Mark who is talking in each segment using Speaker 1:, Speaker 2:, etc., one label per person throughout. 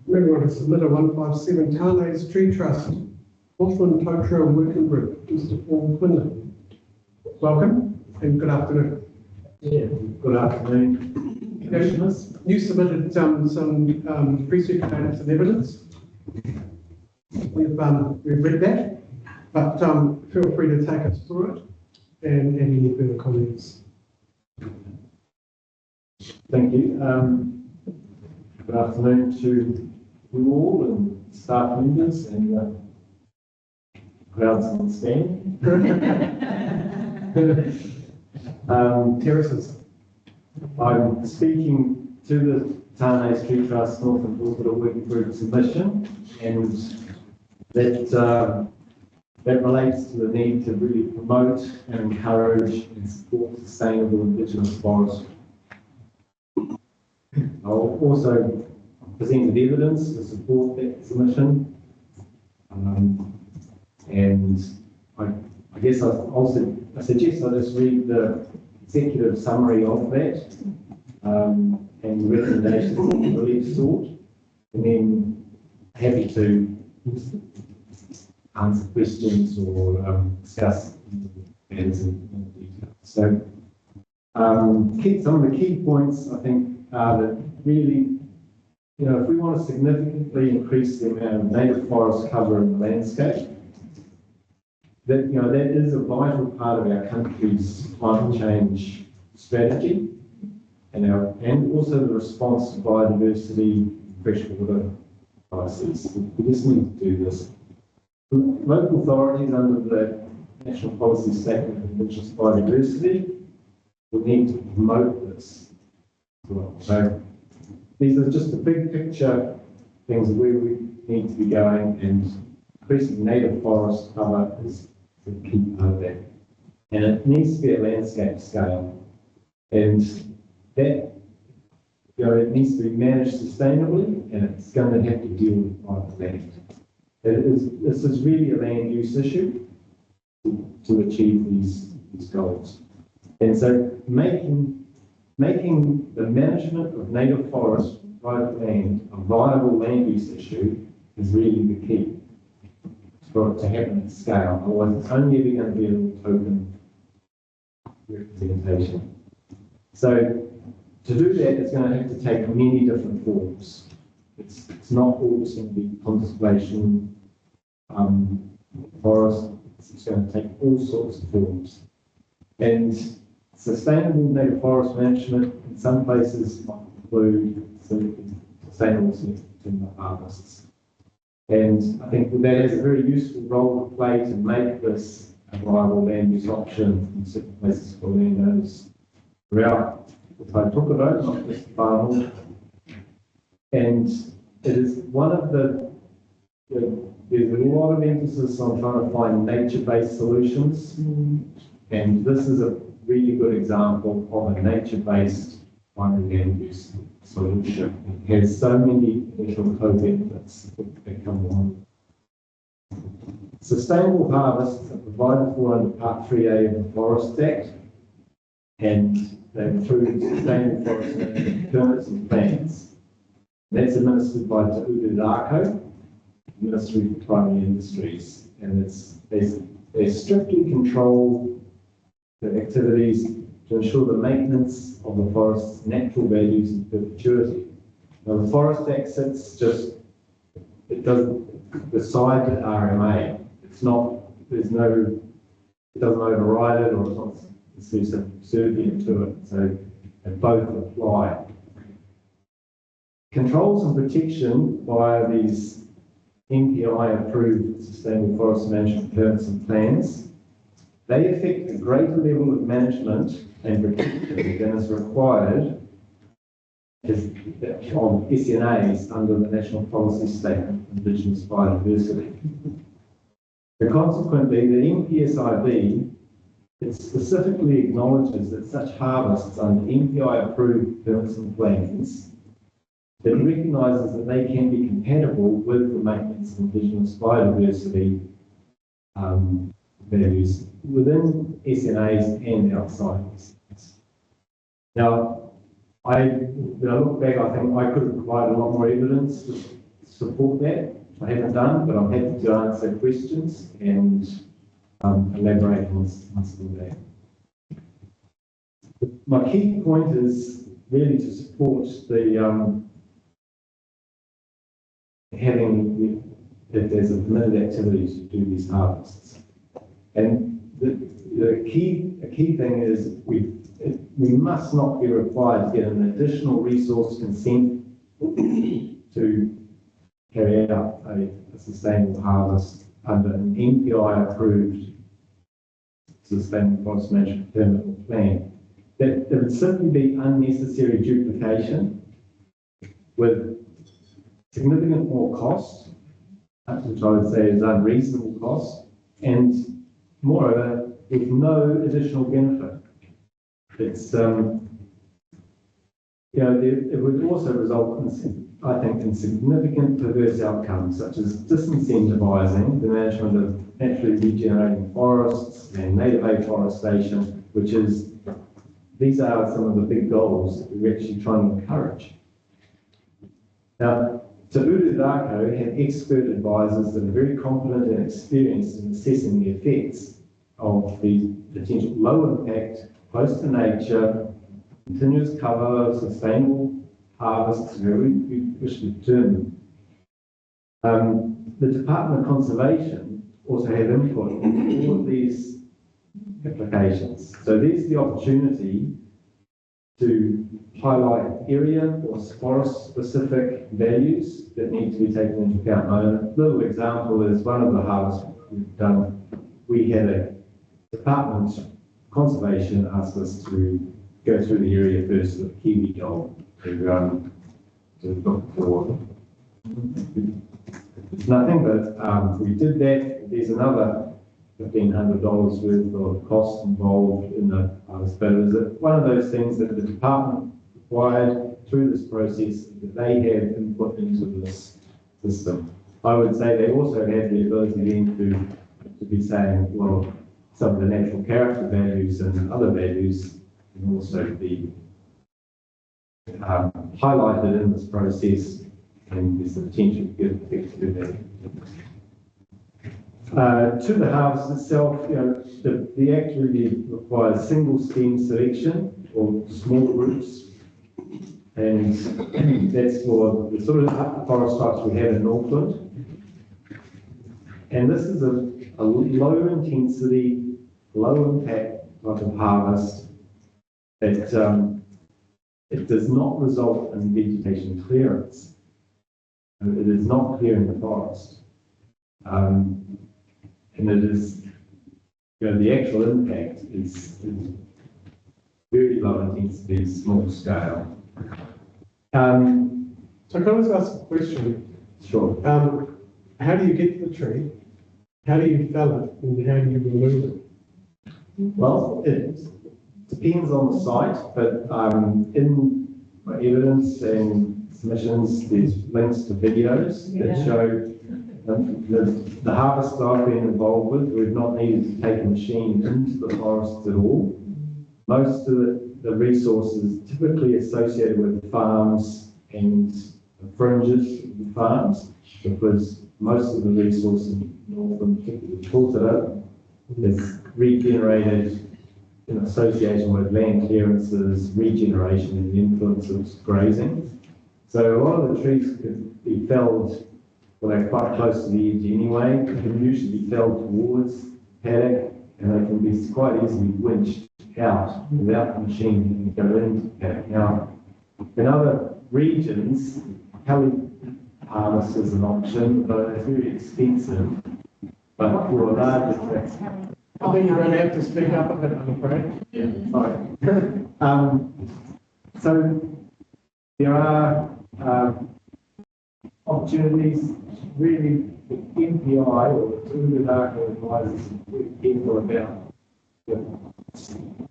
Speaker 1: Moving on to submitter 157, Tāne's Tree Trust, Northland Totara Working Group, Mr. Paul Quinlan. Welcome and good afternoon.
Speaker 2: Yeah, good afternoon, Commissioners.
Speaker 1: You submitted some pre-circulated some evidence. We've read that, but feel free to take us through it and any further comments.
Speaker 2: Thank you. Good afternoon to you all and staff members and crowds on stand. Terraces. I'm speaking to the Tāne's Tree Trust Northland Totara Working Group submission, and that relates to the need to really promote and encourage and support sustainable Indigenous forestry. I'll also present evidence to support that submission, and I guess I suggest I just read the executive summary of that and the recommendations that the relief sought, and then happy to answer questions or discuss matters in more detail. So some of the key points I think are that really, if we want to significantly increase the amount of native forest cover in the landscape, that that is a vital part of our country's climate change strategy, and also the response to biodiversity, freshwater crises. We just need to do this. Local authorities under the National Policy Statement of Indigenous Biodiversity will need to promote this as well. So these are just the big picture things where we need to be going, and increasing native forest cover is a key part of that. And it needs to be at landscape scale, and that it needs to be managed sustainably, and it's going to have to deal with private land. This is really a land use issue to achieve these goals. And so making the management of native forests on private land a viable land use issue is really the key for it to happen at scale. Otherwise, it's only ever going to be a little token representation. So to do that, it's going to have to take many different forms. It's not always going to be conservation forest. It's going to take all sorts of forms. And sustainable native forest management in some places might include sustainable timber harvests. And I think that has a very useful role to play to make this a viable land use option in certain places for landowners throughout the Taitokerau, not just the far north. And it is one of there's a lot of emphasis on trying to find nature-based solutions, and this is a really good example of a nature-based primary land use solution. It has so many potential co-benefits that come along. Sustainable harvests are provided for under Part 3A of the Forest Act, and they include sustainable forest management permits and plans. That's administered by Te Utu Rākau, Ministry for Primary Industries, and they strictly control the activities to ensure the maintenance of the forest's natural values and perpetuity. Now, the Forest Act sits it doesn't decide the RMA. It doesn't override it, or it's not subservient to it, so they both apply. Controls and protection via these NPI-approved sustainable forest management permits and plans, they affect a greater level of management and protection than is required on SNAs under the National Policy Statement of Indigenous Biodiversity. And consequently, the NPSIB, it specifically acknowledges that such harvests under NPI-approved permits and plans, it recognises that they can be compatible with the maintenance of Indigenous biodiversity values within SNAs and outside SNAs. Now, when I look back, I think I could have provided a lot more evidence to support that. I haven't done, but I'm happy to answer questions and elaborate on some of that. My key point is really to support the if there's a permitted activity to do these harvests. And the key thing is we must not be required to get an additional resource consent to carry out a sustainable harvest under an MPI approved sustainable forest management permit or plan. That there would simply be unnecessary duplication with significant more cost, which I would say is unreasonable cost, and moreover, with no additional benefit. It's, it would also result in, I think, in significant perverse outcomes, such as disincentivizing the management of naturally regenerating forests and native afforestation, which is, these are some of the big goals that we're actually trying to encourage. Now, Te Ururako had expert advisors that are very competent and experienced in assessing the effects of the potential low impact, close to nature, continuous cover, sustainable harvests, where we wish to determine. The Department of Conservation also had input in all of these applications. So there's the opportunity to highlight area or forest-specific values that need to be taken into account. A little example is one of the harvests we've done. We had a Department of Conservation ask us to go through the area first with kiwi gold to look for. It's nothing, but we did that. There's another $1,500 worth of cost involved in the harvest, but it was one of those things that the department required through this process that they have input into this system. I would say they also have the ability then to be saying, well, some of the natural character values and other values can also be highlighted in this process, and there's the potential to get effect to that. To the harvest itself, the Act really requires single stem selection or small groups, and that's for the sort of forest types we have in Northland. And this is a low intensity, low impact type of harvest that it does not result in vegetation clearance. It is not clearing the forest. And it is, the actual impact is very low intensity, small scale.
Speaker 1: So can I just ask a question?
Speaker 2: Sure.
Speaker 1: How do you get to the tree? How do you fell it? And how do you remove it?
Speaker 2: Well, it depends on the site, but in my evidence and submissions, there's links to videos that show the harvest I've been involved with. We've not needed to take a machine into the forest at all. Most of the resources typically associated with farms and the fringes of the farms, because most of the resources in Northland, particularly filtered, is regenerated in association with land clearances, regeneration, and the influence of grazing. So a lot of the trees could be felled, well, they're quite close to the edge anyway. They can usually be felled towards paddock, and they can be quite easily winched out without the machine to go into paddock. Now, in other regions, pellet harvest is an option, but it's very expensive. But for a larger tracts,
Speaker 1: I think you're going to have to speak up a bit, I'm afraid.
Speaker 2: yeah, sorry. So there are opportunities. Really, the MPI or the Ōmāpere advisors are very careful about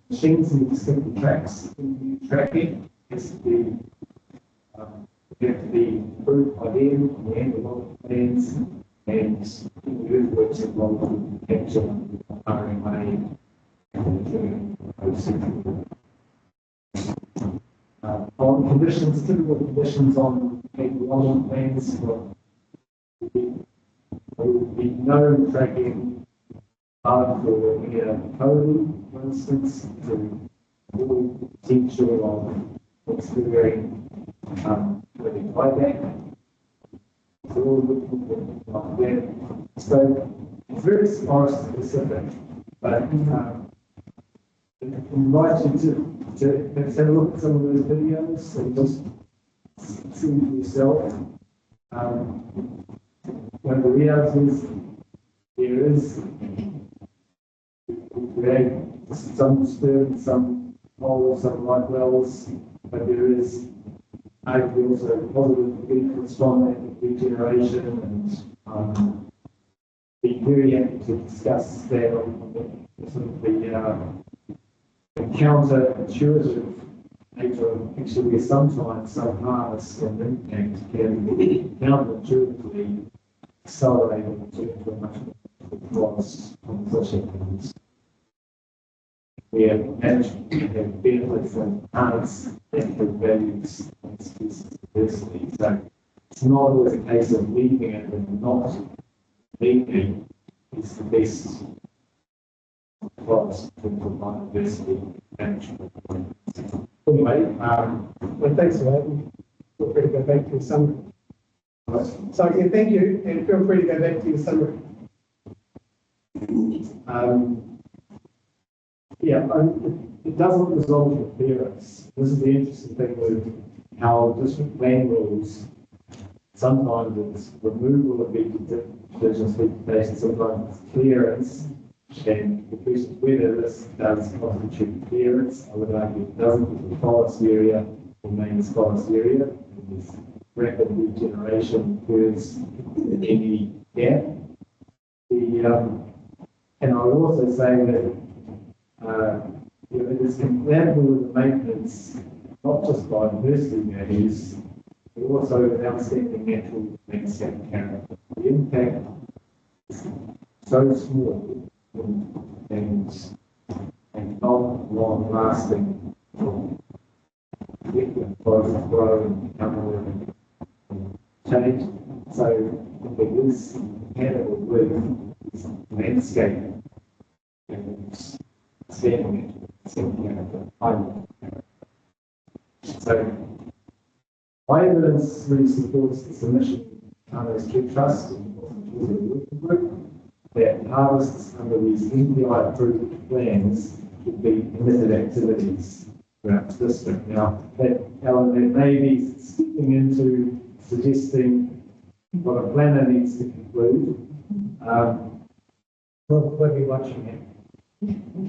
Speaker 2: machines in distinctive tracks. Tracking has to be have to be approved by them on the envelope plans, and the earthworks involved in capture, RMA, on conditions, typical conditions on agricultural plans for There would be no tracking for coding, for instance, to all potential of experiencing with the buyback. So we're looking at that. So it's very forest specific, but I invite you to have a look at some of those videos and just see for yourself. When the reality is there is some disturbance, some holes, some light wells, but there is arguably also positive benefits from that regeneration, and be very happy to discuss that on the sort of the counterintuitive nature. Actually, where sometimes some harvest and impact can be counterintuitively accelerated to a much more cost composition. We have managed to have benefits and enhance natural values and species diversity. So it's not always a case of leaving it and not leaving is the best class to provide diversity management. Anyway,
Speaker 1: Well, thanks for that. Feel free to go back to your summary. So again, thank you, and feel free to go back to your summary.
Speaker 2: It doesn't resolve your appearance. This is the interesting thing with how district land rules, sometimes it's removal of indigenous vegetation, sometimes it's clearance, and the question is whether this does constitute clearance. I would argue it doesn't, because the forest area remains forest area, and there's rapid regeneration occurs in any gap. And I would also say that it is compatible with the maintenance, not just by diversity values, but also with outstanding natural landscape character. The impact is so small and not long lasting from forest grow and become change. So it is compatible with landscape and standing it. So my evidence really supports the submission under this Tree Trust and the working group that harvests under these NPI approved plans should be permitted activities throughout the district. Now, that element may be stepping into suggesting what a planner needs to conclude.
Speaker 1: We'll be watching it. We'll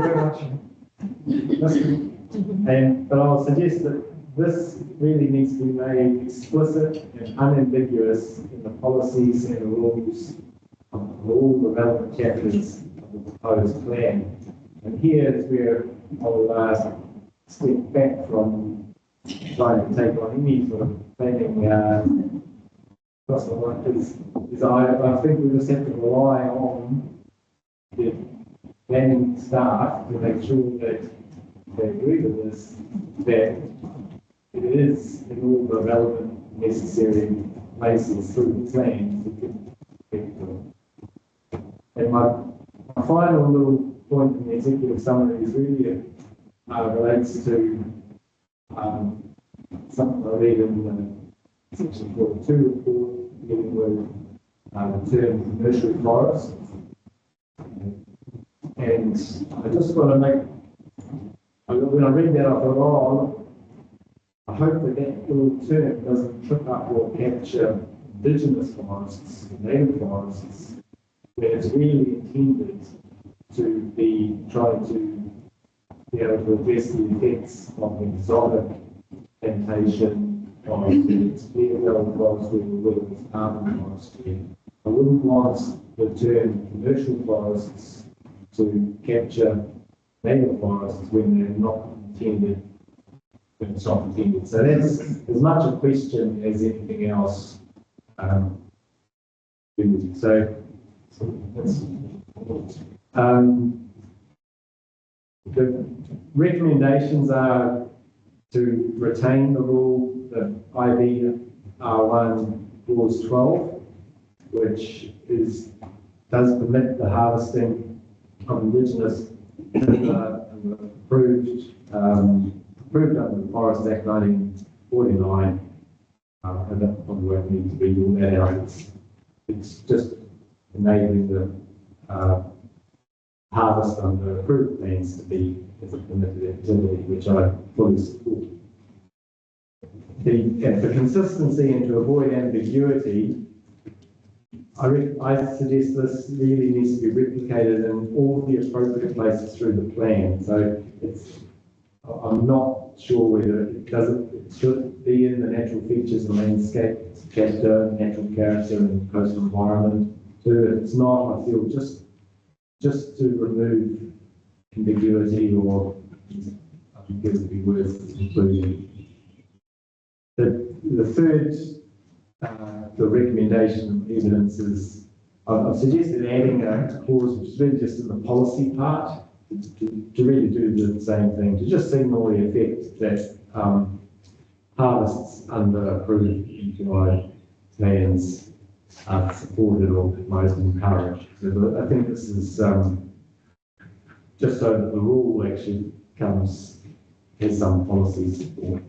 Speaker 1: be watching
Speaker 2: it. But I'll suggest that this really needs to be made explicit and unambiguous in the policies and the rules of all the relevant chapters of the proposed plan. And here is where I'll step back from trying to take on any sort of planning across the line, because I think we just have to rely on the planning staff to make sure that they agree with this, that it is in all the relevant necessary places through the plan to get to it. And my final little point in the executive summary is really relates to something I read in the section 42 report dealing with the term commercial forest. And I just want to make, when I read that, I thought, I hope that that little term doesn't trip up or capture indigenous forests, native forests, where it's really intended to be trying to be able to address the effects of exotic plantation, of clear-felled forestry, whether it's carbon forestry. I wouldn't want the term commercial forests to capture native forests when they're not intended. When it's not intended. So that's as much a question as anything else. So that's, the recommendations are to retain the rule that IB R1 clause 12 which does permit the harvesting of indigenous timber approved under the Forest Act 1949. And that probably won't need to be all that out. It's just enabling the harvest under approved plans to be as a permitted activity, which I fully support. For consistency and to avoid ambiguity, I suggest this really needs to be replicated in all the appropriate places through the plan. So I'm not sure whether it should be in the natural features and landscape chapter, natural character and coastal environment. So if it's not, I feel just to remove ambiguity or I think it would be worth including. The third the recommendation of evidence is I've suggested adding a clause which is really just in the policy part to really do the same thing, to just signal the effect that harvests under approved EPI plans are supported or most encouraged. So I think this is just so that the rule actually has some policy support.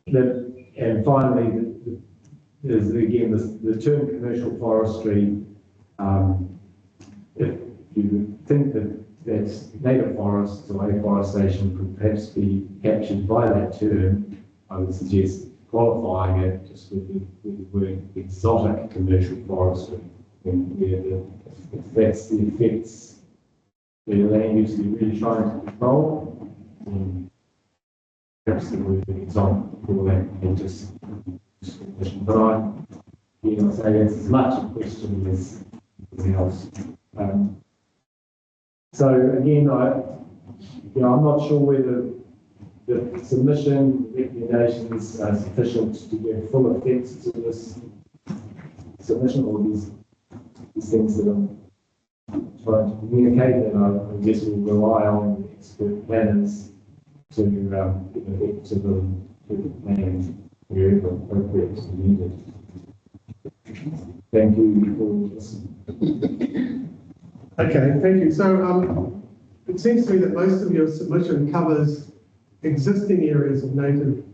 Speaker 2: And finally, there's again the term commercial forestry. If you think that native forests or afforestation could perhaps be captured by that term, I would suggest qualifying it just with the word exotic commercial forestry, if that's the effects the land use you're really trying to control, perhaps the word exotic for that and just but I say it's as much a question as anything else. So again, I'm not sure whether the submission recommendations are sufficient to give full effect to this submission, or these things that I'm trying to communicate, and I guess we'll rely on the expert planners to give effect to the plan wherever appropriate and needed. Thank you for listening.
Speaker 1: Okay, thank you. So it seems to me that most of your submission covers existing areas of native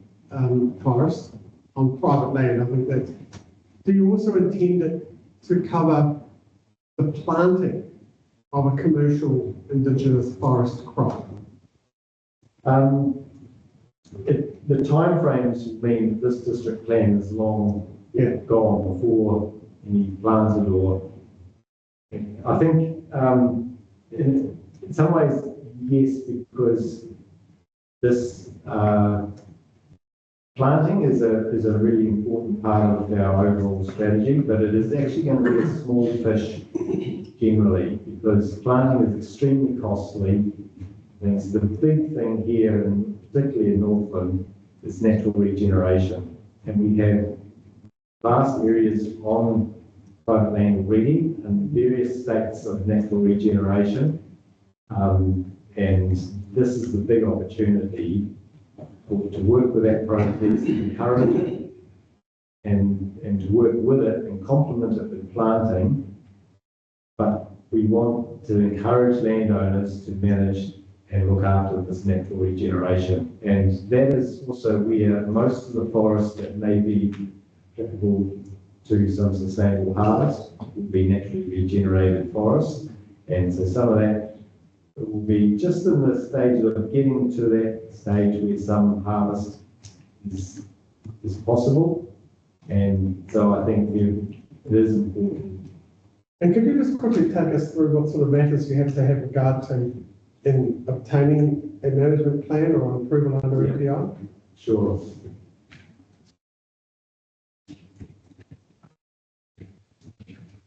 Speaker 1: forest on private land. I think that. Do you also intend it to cover the planting of a commercial indigenous forest crop?
Speaker 2: The timeframes mean this district plan is long gone before any planted or. I think in some ways yes, because this planting is a really important part of our overall strategy, but it is actually going to be a small fish generally, because planting is extremely costly. And the big thing here, and particularly in Northland, is natural regeneration. And we have vast areas on private land already and various states of natural regeneration. And this is the big opportunity to work with that process, to encourage it, and to work with it and complement it with planting. But we want to encourage landowners to manage and look after this natural regeneration. And that is also where most of the forests that may be applicable to some sustainable harvest will be naturally regenerated forests. And so some of that will be just in the stage of getting to that stage where some harvest is possible. And so I think it is important.
Speaker 1: And could you just quickly take us through what sort of matters you have to have regard to in obtaining a management plan or an approval under EPI?
Speaker 2: Sure.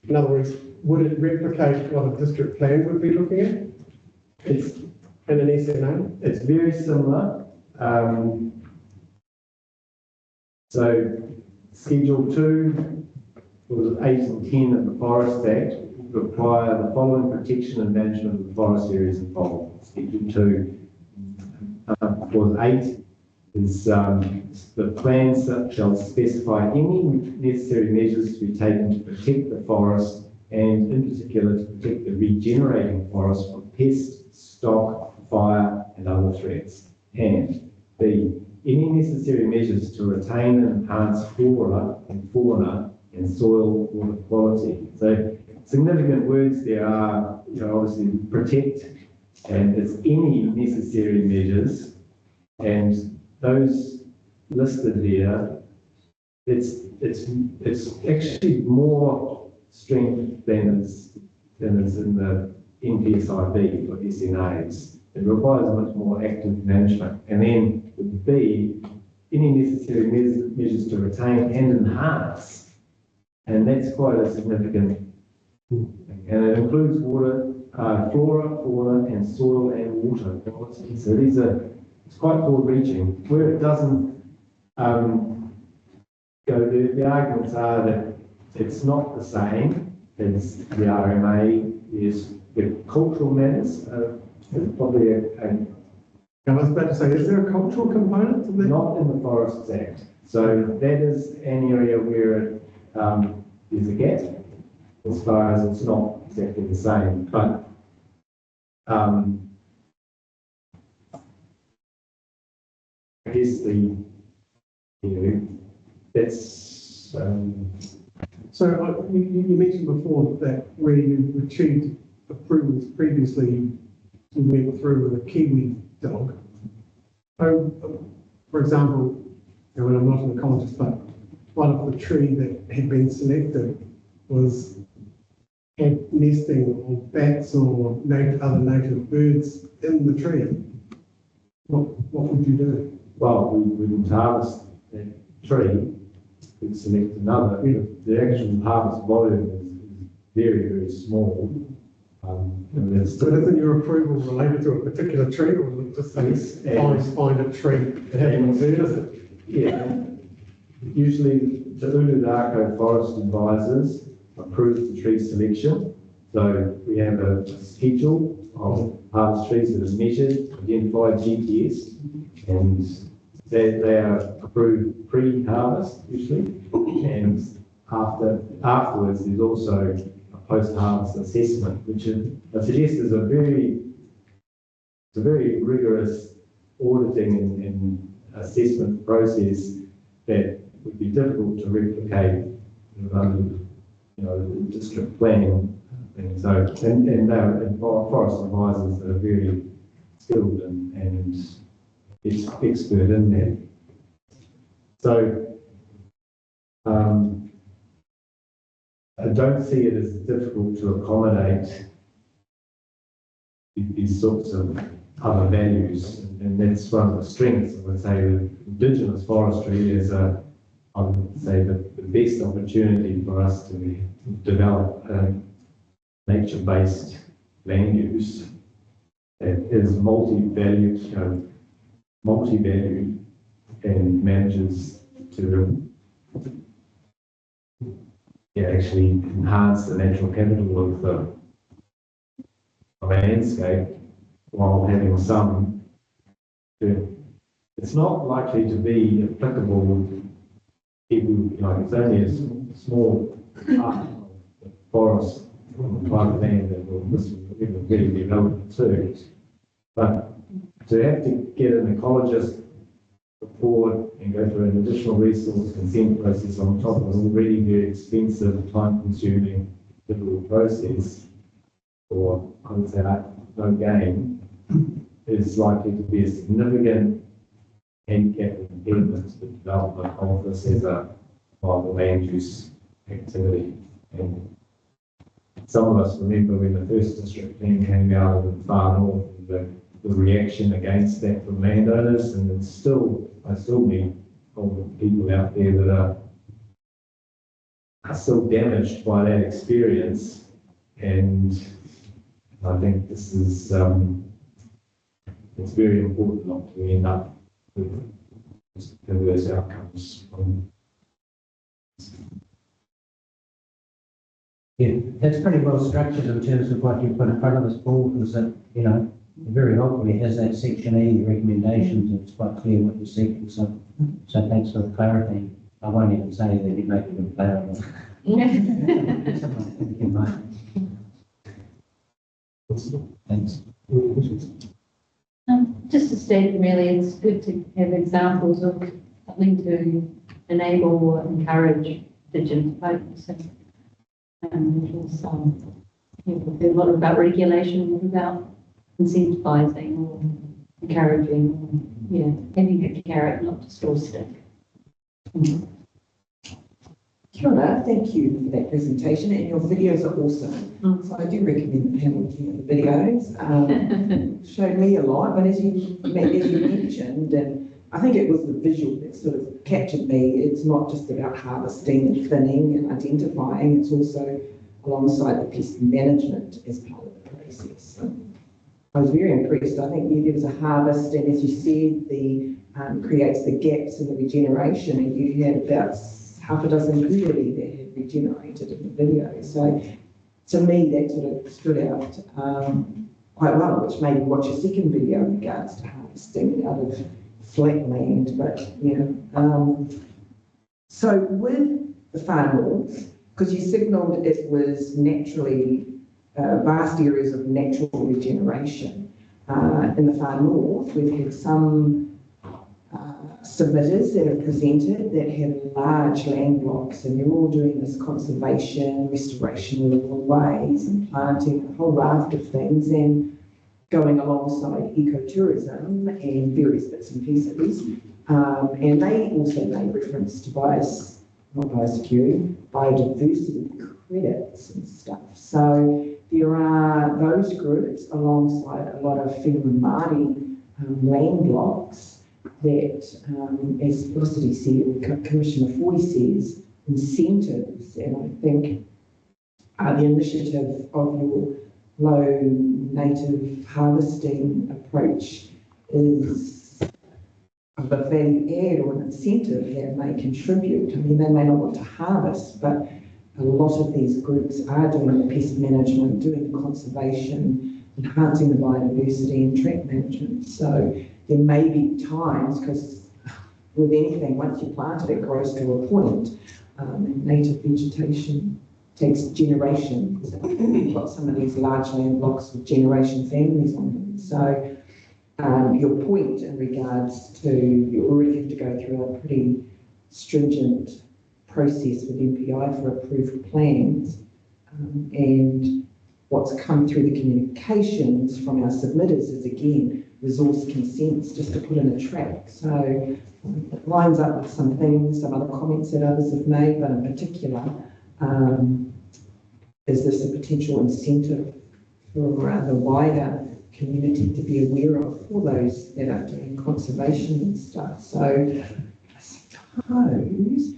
Speaker 1: In other words, would it replicate what a district plan would be looking at?
Speaker 2: It's
Speaker 1: in an SMA?
Speaker 2: It's very similar. So Schedule 2, was 8 and 10 of the Forest Act, require the following protection and management of the forest areas involved. Schedule 2 was 8 is the plans shall specify any necessary measures to be taken to protect the forest and in particular to protect the regenerating forest from pest, stock, fire and other threats. And B, any necessary measures to retain and enhance flora and fauna and soil water quality. So significant words there are, obviously protect, and it's any necessary measures, and those listed here, it's actually more strength than is in the NPSIB or SNAs. It requires much more active management. And then with B, any necessary measures to retain and enhance, and that's quite a significant. And it includes water, flora, fauna, and soil and water quality. So it's quite broad-reaching. Where it doesn't go, the arguments are that it's not the same as the RMA. Is the cultural matters probably
Speaker 1: I was about to say, is there a cultural component to that?
Speaker 2: not in the Forests Act. So that is an area where there's a gap, as far as it's not exactly the same. But I guess that's
Speaker 1: So you mentioned before that where you achieved approvals previously, you went through with a Kiwi dog. For example, when I'm not an ecologist, but one of the tree that had been selected had nesting of bats or other native birds in the tree. What would you do?
Speaker 2: well, we would harvest that tree, we'd select another. The actual harvest volume is very, very small. And it's
Speaker 1: So isn't your approval related to a particular tree, or is it just find a tree that hasn't been visited?
Speaker 2: Yeah. Usually the Uludarko Forest Advisors approve the tree selection. So we have a schedule of harvest trees that are measured, identified GPS, and they are approved pre-harvest usually. And afterwards there's also a post-harvest assessment, which I suggest is a very rigorous auditing and assessment process that would be difficult to replicate under, the district planning thing. So, and forest advisors that are very skilled and expert in that. So, I don't see it as difficult to accommodate these sorts of other values, and that's one of the strengths. I would say that Indigenous forestry is I would say the best opportunity for us to develop nature-based land use that is multi-valued, and manages to actually enhance the natural capital of the landscape while having some. It's not likely to be applicable. It's only a small part of the forest on the private land that will really be relevant to. But to have to get an ecologist report and go through an additional resource consent process on top of an already very expensive, time-consuming, difficult process, or I would say no gain, is likely to be a significant handicap and impediment to the development of this as a viable land use activity. And some of us remember when the first district plan came out in the far north, the reaction against that from landowners, and I still meet older people out there that are still damaged by that experience. And I think this is it's very important not to end up with perverse outcomes from.
Speaker 3: Yeah, that's pretty well structured in terms of what you put in front of us, Paul, is that, Very helpful. It has that section E, recommendations, and it's quite clear what you're seeking. So thanks for the clarity. I won't even say that you make it a plan. Thanks.
Speaker 4: Just to state, really, it's good to have examples of something to enable or encourage Indigenous focus. And also, a lot about regulation, what about incentivising or encouraging, or, having a carrot, not just a stick.
Speaker 5: Kia ora, thank you for that presentation, and your videos are awesome. So I do recommend the panel looking at the videos. Showed me a lot, but as you mentioned, and I think it was the visual that sort of captured me. It's not just about harvesting and thinning and identifying, it's also alongside the pest management as part of the process. So I was very impressed. I think there was a harvest, and as you said, the creates the gaps in the regeneration, and you had about half a dozen clearly that had regenerated in the video. So to me, that sort of stood out quite well, which made me watch a second video in regards to harvesting out of flat land. But so with the far north, because you signalled it was naturally vast areas of natural regeneration. In the far north, we've had some submitters that have presented that have large land blocks, and they're all doing this conservation, restoration of ways and planting a whole raft of things and going alongside ecotourism and various bits and pieces. And they also made reference to biodiversity credits and stuff. So there are those groups alongside a lot of Whenua Māori land blocks that, as Felicity said, Commissioner Foy says, incentives, and I think the initiative of your low native harvesting approach is of a value add or an incentive that may contribute. I mean, they may not want to harvest, but a lot of these groups are doing the pest management, doing the conservation, enhancing the biodiversity and track management. So there may be times, because with anything, once you plant it, it grows to a point. And native vegetation takes generations. We've got some of these large land blocks with generation families on them. So your point in regards to, you already have to go through a pretty stringent process with MPI for approved plans, and what's come through the communications from our submitters is, again, resource consents, just to put in a track. So it lines up with some things, some other comments that others have made, but in particular, is this a potential incentive for the wider community to be aware of for those that are doing conservation and stuff? So I suppose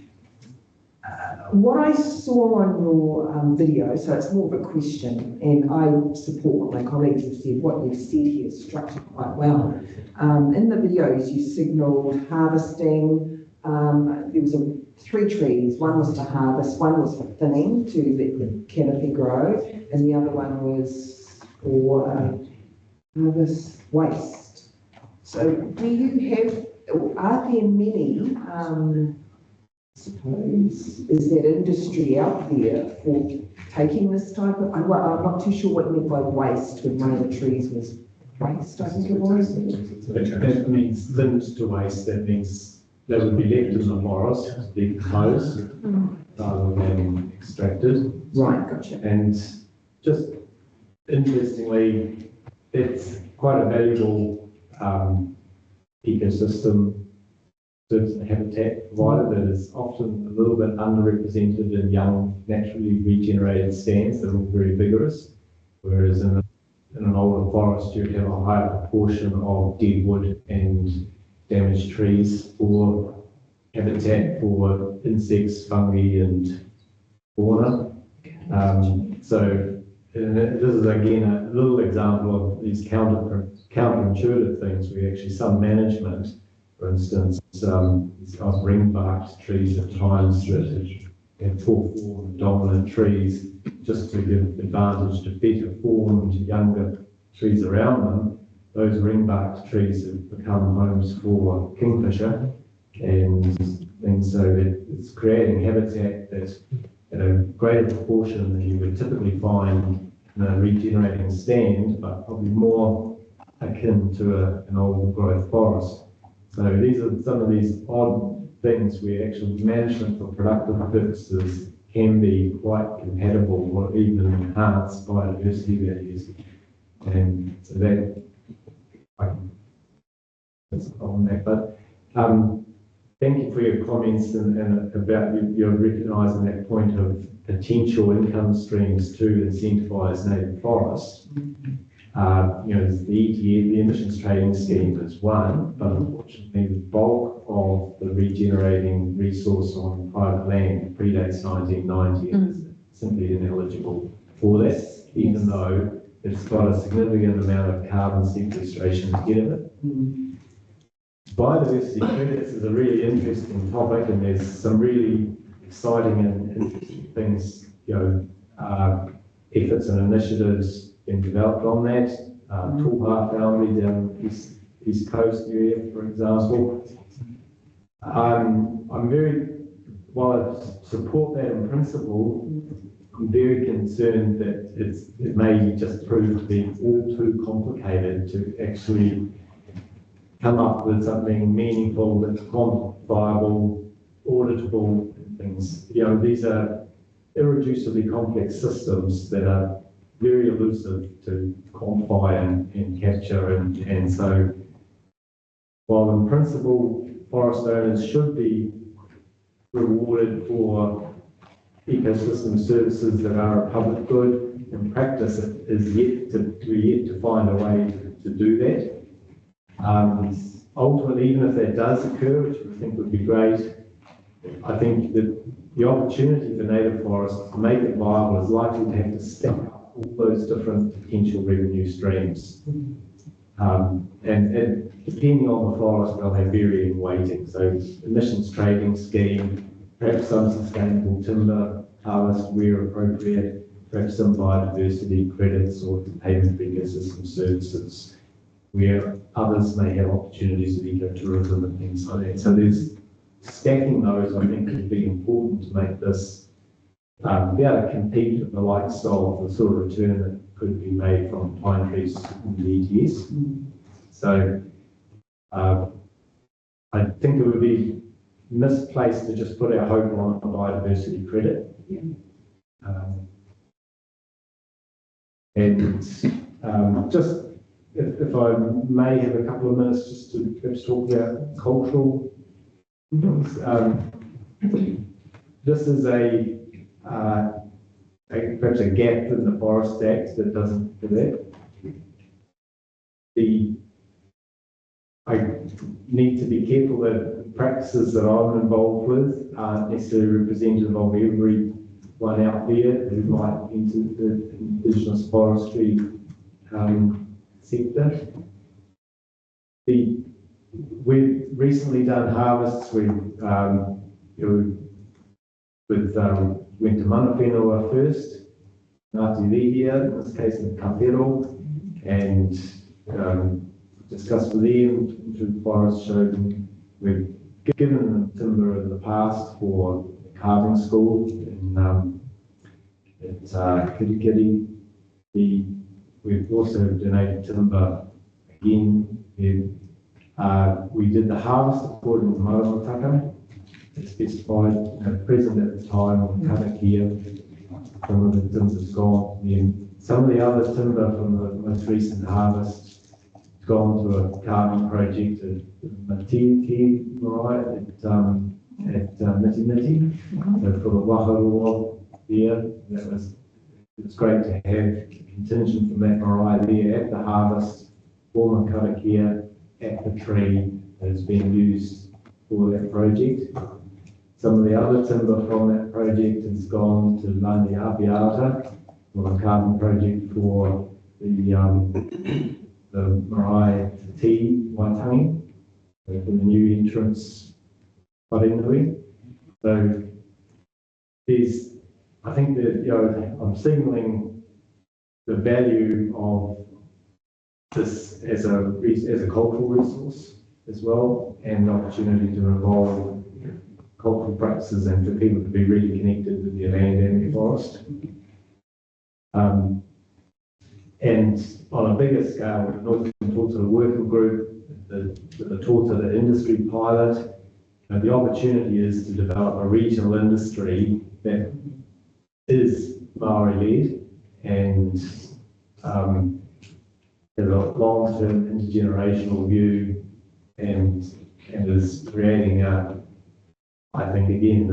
Speaker 5: what I saw on your video, so it's more of a question, and I support what my colleagues have said. What you've said here is structured quite well. In the videos, you signalled harvesting. There was 3 trees. One was to harvest, one was for thinning to let the canopy grow, and the other one was for harvest waste. So do you have, are there many, suppose, is that industry out there for taking this type of, I'm not too sure what you meant by waste when one of the trees was waste, I think it was.
Speaker 2: That means thinned to waste. That means they would be left in the forest to decompose rather than extracted.
Speaker 5: Right, gotcha.
Speaker 2: And just interestingly, it's quite a valuable ecosystem habitat provider that is often a little bit underrepresented in young, naturally regenerated stands that are all very vigorous, whereas in an older forest you'd have a higher proportion of dead wood and damaged trees for habitat for insects, fungi and fauna. So this is again a little example of these counterintuitive things where actually some management, for instance, of ring-barked trees at times that have full form dominant trees, just to give advantage to better formed younger trees around them, those ring-barked trees have become homes for kingfisher, and so it's creating habitat that's at a greater proportion than you would typically find in a regenerating stand, but probably more akin to an old growth forest. So these are some of these odd things where actual management for productive purposes can be quite compatible or even enhance biodiversity values. And so that's on that. But thank you for your comments and about you're recognising that point of potential income streams to incentivise native forest. The ETF, the emissions trading scheme is one, but unfortunately the bulk of the regenerating resource on private land predates 1990 and is simply ineligible for this, even though it's got a significant amount of carbon sequestration to get of it. Biodiversity credits is a really interesting topic, and there's some really exciting and interesting things, efforts and initiatives been developed on that. Tūpaha family down East Coast area, for example. While I support that in principle, I'm very concerned that it may just prove to be all too complicated to actually come up with something meaningful that's quantifiable, auditable, and things. These are irreducibly complex systems that are very elusive to quantify and capture, and so while in principle forest owners should be rewarded for ecosystem services that are a public good, in practice it is yet to find a way to do that. Ultimately, even if that does occur, which we think would be great, I think that the opportunity for native forests to make it viable is likely to have to stack up all those different potential revenue streams. And depending on the forest, they'll have varying weighting. So emissions trading scheme, perhaps some sustainable timber harvest where appropriate, perhaps some biodiversity credits or payment for ecosystem services, where others may have opportunities of ecotourism and things like that. So there's stacking those, I think, would be important to make this be able to compete with the likes of the sort of return that could be made from pine trees in the ETS. So I think it would be misplaced to just put our hope on a biodiversity credit. Just if I may have a couple of minutes just to perhaps talk about cultural things. This is perhaps a gap in the Forest Act that doesn't do that. I need to be careful that the practices that I'm involved with aren't necessarily representative of everyone out there who might enter the Indigenous forestry sector. We've recently done harvests. Went to Manawhenua first, Ngāti Rihia, in this case in Kapero, and discussed with them through the forest, showed them we've given them timber in the past for the carving school at Kirikiri. We've also donated timber again. We did the harvest according to Maramataka. It's specified, present at the time on Karakia. Some of the timber's gone. Then some of the other timber from the most recent harvest has gone to a carving project at Matiti Marae at Miti Miti. So for the Waharoa there, it's great to have a contingent from that marae there at the harvest, former Karakia at the tree that has been used for that project. Some of the other timber from that project has gone to Lani Apiata for a carbon project for the marae Te Waitangi, for the new entrance Wharenui. So I think that I'm signalling the value of this as a cultural resource as well, and an opportunity to evolve cultural practices and for people to be really connected with their land and their forest. And on a bigger scale, the Northern Torta Working Group, the Torta the industry pilot, the opportunity is to develop a regional industry that is Maori-led and has a long-term intergenerational view and is creating I think again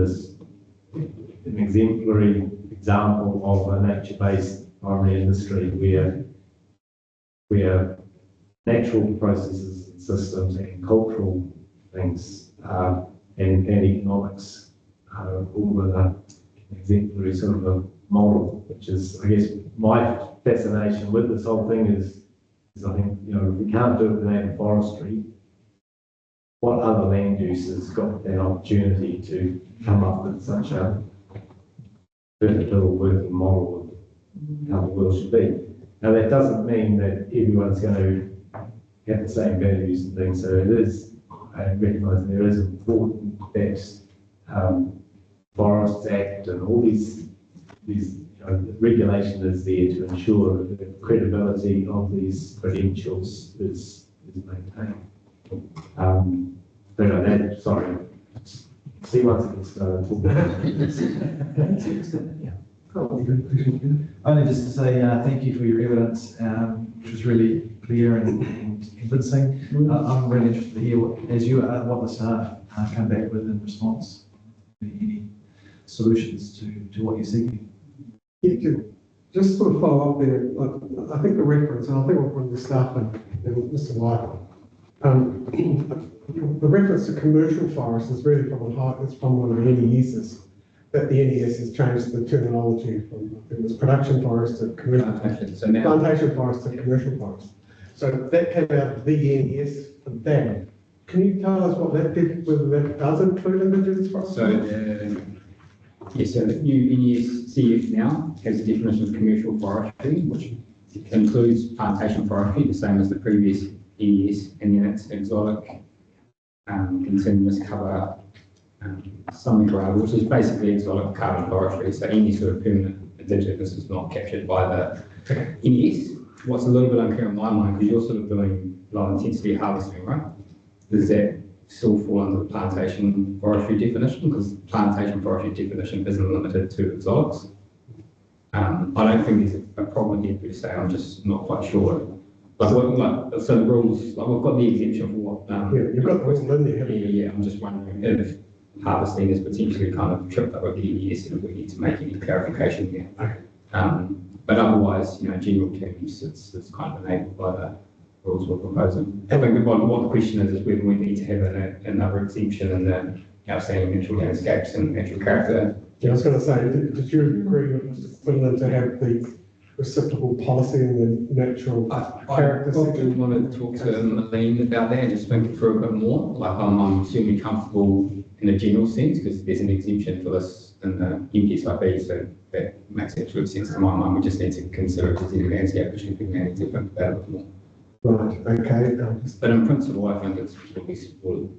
Speaker 2: an exemplary example of a nature-based primary industry where natural processes and systems and cultural things and economics are all in an exemplary sort of a model, which is, I guess, my fascination with this whole thing is I think, if we can't do it with native forestry, what other land use has got that opportunity to come up with such a perfect little working model of how the world should be? Now, that doesn't mean that everyone's going to have the same values and things, so it is, I recognise there is important that Forests Act and all these regulation is there to ensure that the credibility of these credentials is maintained. Sorry. See once it gets started
Speaker 6: Only just to say thank you for your evidence, which was really clear and convincing. I'm really interested to hear what the staff come back with in response. Any solutions to what you're seeking?
Speaker 1: Yeah, just sort of follow up there. I think the reference, and I think we'll bring the staff and Mr. White. The reference to commercial forest is really from one of the NESs. That the NES has changed the terminology from it was production forest to commercial plantation forest to commercial forest. So that came out of the NES for that. Can you tell us what that did, whether that does include indigenous forest?
Speaker 7: So the new NES CF now has a definition of commercial forestry, which includes plantation forestry, the same as the previous NES, and then it's exotic continuous cover summary gravel, which is basically exotic carbon forestry. So any sort of permanent indigenous is not captured by the NES. What's a little bit unclear in my mind, because you're sort of doing low intensity harvesting, right? Does that still fall under the plantation forestry definition? Because plantation forestry definition isn't limited to exotics. I don't think there's a problem here per se. I'm just not quite sure. So the rules, we've got the exemption for what.
Speaker 1: Yeah, you've got the rule in there, haven't you?
Speaker 7: Yeah. I'm just wondering if harvesting is potentially kind of tripped up with the NES, and if we need to make any clarification there. But otherwise, general terms, it's kind of enabled by the rules we're proposing. I think what the question is whether we need to have another exemption in the outstanding natural landscapes and natural character.
Speaker 1: Yeah, I was going to say, did you agree with Mr. Quinlan to have the reciprocal policy in the natural character
Speaker 7: I probably
Speaker 1: section?
Speaker 7: want to talk to Malene about that and just think it through a bit more. I'm certainly comfortable in a general sense because there's an exemption for this in the MPSIP, so that makes absolute sense to my mind. We just need to consider if there's any landscape issues we may need to think about it a bit more.
Speaker 1: Right, okay.
Speaker 7: But in principle, I think it's really supported.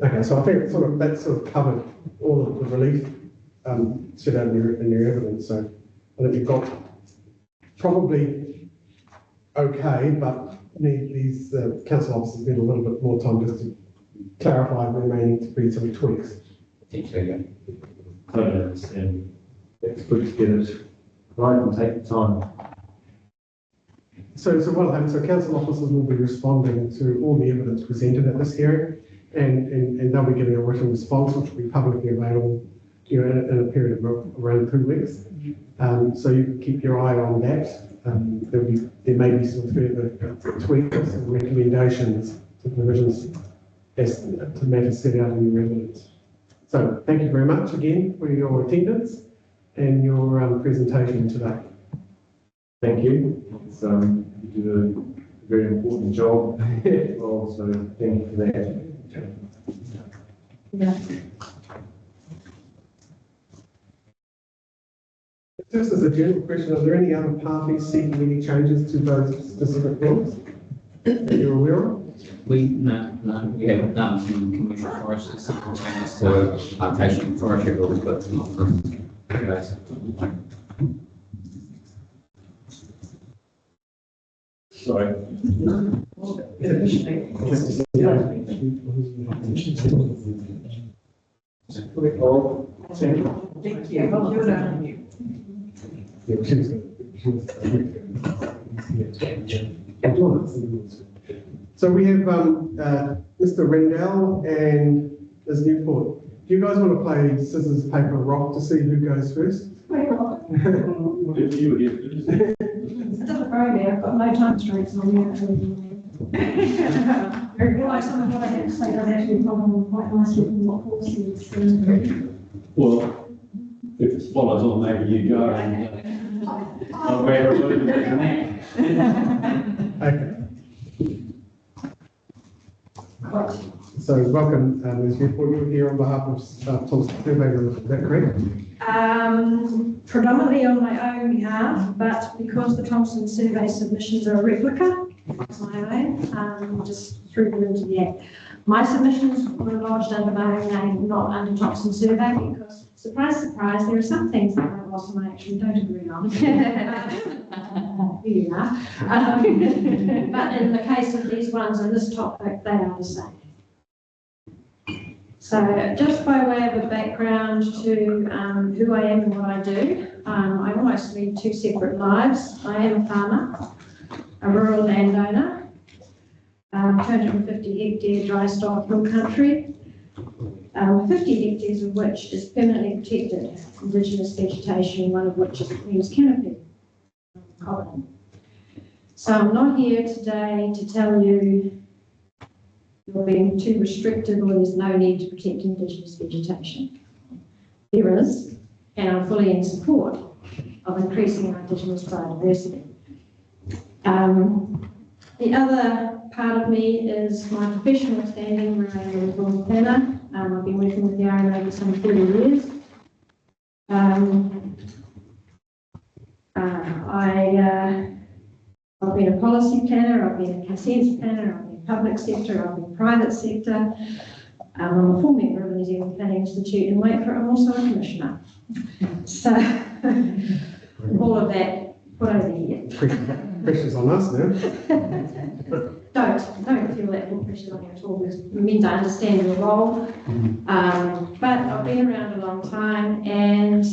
Speaker 1: Okay, so I think that sort of covered all of the relief set out in your evidence. So I think you've got probably okay, but need these council officers need a little bit more time just to clarify where there may need to be some tweaks.
Speaker 7: Potentially, yeah.
Speaker 2: Totally understand. It's good to get it right and take the time.
Speaker 1: So what will happen, so council officers will be responding to all the evidence presented at this hearing, and they'll be giving a written response, which will be publicly available, in a period of around 2 weeks. So you can keep your eye on that. There may be some further tweaks and recommendations to provisions as to matters set out in your evidence. So thank you very much again for your attendance and your presentation today.
Speaker 2: Thank you. You do a very important job. Well, so thank you for that.
Speaker 4: Yeah.
Speaker 1: Just as a general question, are there any other parties seeking any changes to those specific rules that you're aware of?
Speaker 7: We haven't done from commercial forests, changes to plantation forestry rules, but not from those.
Speaker 2: Sorry.
Speaker 5: Thank you.
Speaker 1: So we have Mr. Rendell and Ms. Newport. Do you guys want to play scissors, paper, rock to see who goes first?
Speaker 8: It doesn't worry me, I've got no time constraints on me. I realise some of what I have to say does actually follow quite nicely from what Paul said.
Speaker 2: Well, if it follows on, maybe you go and I'll wear a little bit of that.
Speaker 1: Okay. So welcome, Ms. Newport. You're here on behalf of Thompson Survey, is that correct?
Speaker 8: Predominantly on my own behalf, but because the Thompson survey submissions are a replica of my own, just threw them into the act. My submissions were lodged under my own name, not under Thompson survey, because surprise, surprise, there are some things that my boss and I actually don't agree on. Here you are. But in the case of these ones on this topic, they are the same. So just by way of a background to who I am and what I do, I almost lead two separate lives. I am a farmer, a rural landowner, 250 hectare dry stock hill country, 50 hectares of which is permanently protected indigenous vegetation, one of which is the Queen's canopy. So I'm not here today to tell you you're being too restrictive or there's no need to protect indigenous vegetation. There is, and I'm fully in support of increasing our indigenous biodiversity. The other part of me is my professional standing where I am a rural planner. I've been working with the RMA for some 30 years. I've been a policy planner, I've been a consents planner, I've been public sector, I've been private sector. I'm a full member of the New Zealand Planning Institute, and wait for it, I'm also a commissioner. So, all of that put over here.
Speaker 1: Pressure's on us now.
Speaker 8: Don't feel that full pressure on you at all, because you're meant to understand your role. But I've been around a long time, and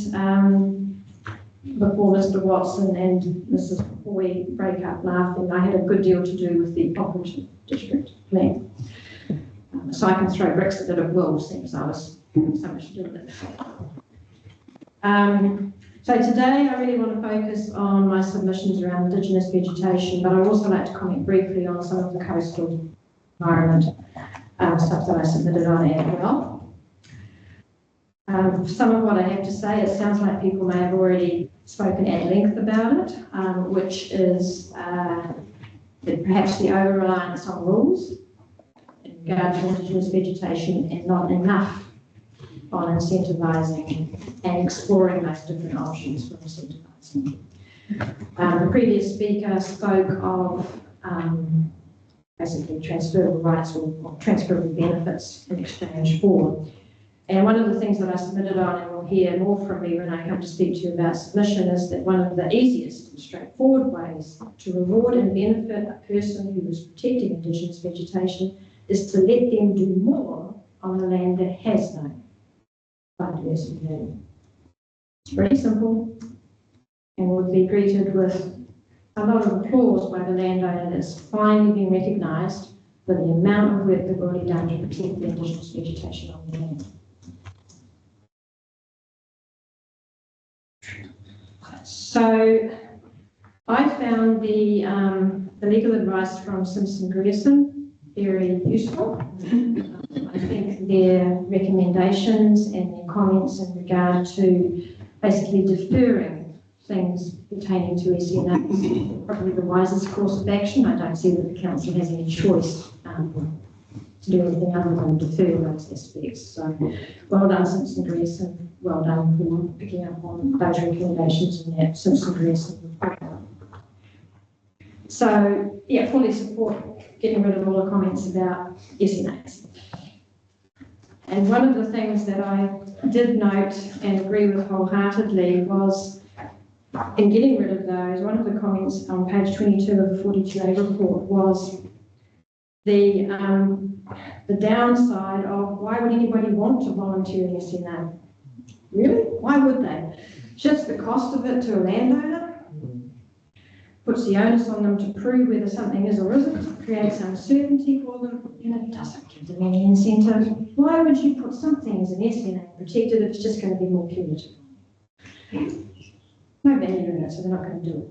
Speaker 8: before Mr. Watson and Mrs. Hoy break up laughing, I had a good deal to do with the Operative District plan. So I can throw bricks at it at will, since I was so much to do with it. So today I really want to focus on my submissions around indigenous vegetation, but I'd also like to comment briefly on some of the coastal environment stuff that I submitted on as well. Some of what I have to say, it sounds like people may have already spoken at length about it, which is perhaps the over-reliance on rules in regard to indigenous vegetation and not enough on incentivising and exploring those different options for incentivising. The previous speaker spoke of basically transferable rights or transferable benefits in exchange for. And one of the things that I submitted on, and we'll hear more from me when I come to speak to you about submission, is that one of the easiest and straightforward ways to reward and benefit a person who is protecting indigenous vegetation is to let them do more on the land that has no biodiversity value. It's pretty simple and would be greeted with a lot of applause by the landowner that's finally been recognised for the amount of work they've already done to protect the indigenous vegetation on the land. So I found the legal advice from Simpson Grierson very useful. I think their recommendations and their comments in regard to basically deferring things pertaining to SNA is probably the wisest course of action. I don't see that the council has any choice to to do anything other than defer those aspects. So well done, Simpson Dress, and well done for picking up on those recommendations in that Simpson Dress report. So, yeah, fully support getting rid of all the comments about SNAs. And one of the things that I did note and agree with wholeheartedly was, in getting rid of those, one of the comments on page 22 of the 42A report was the downside of why would anybody want to volunteer in SNA? Really? Why would they? Shifts the cost of it to a landowner, puts the onus on them to prove whether something is or isn't, creates uncertainty for them, and it doesn't give them any incentive. Why would you put something as an SNA protected if it's just going to be more punitive? No value in it, so they're not going to do it.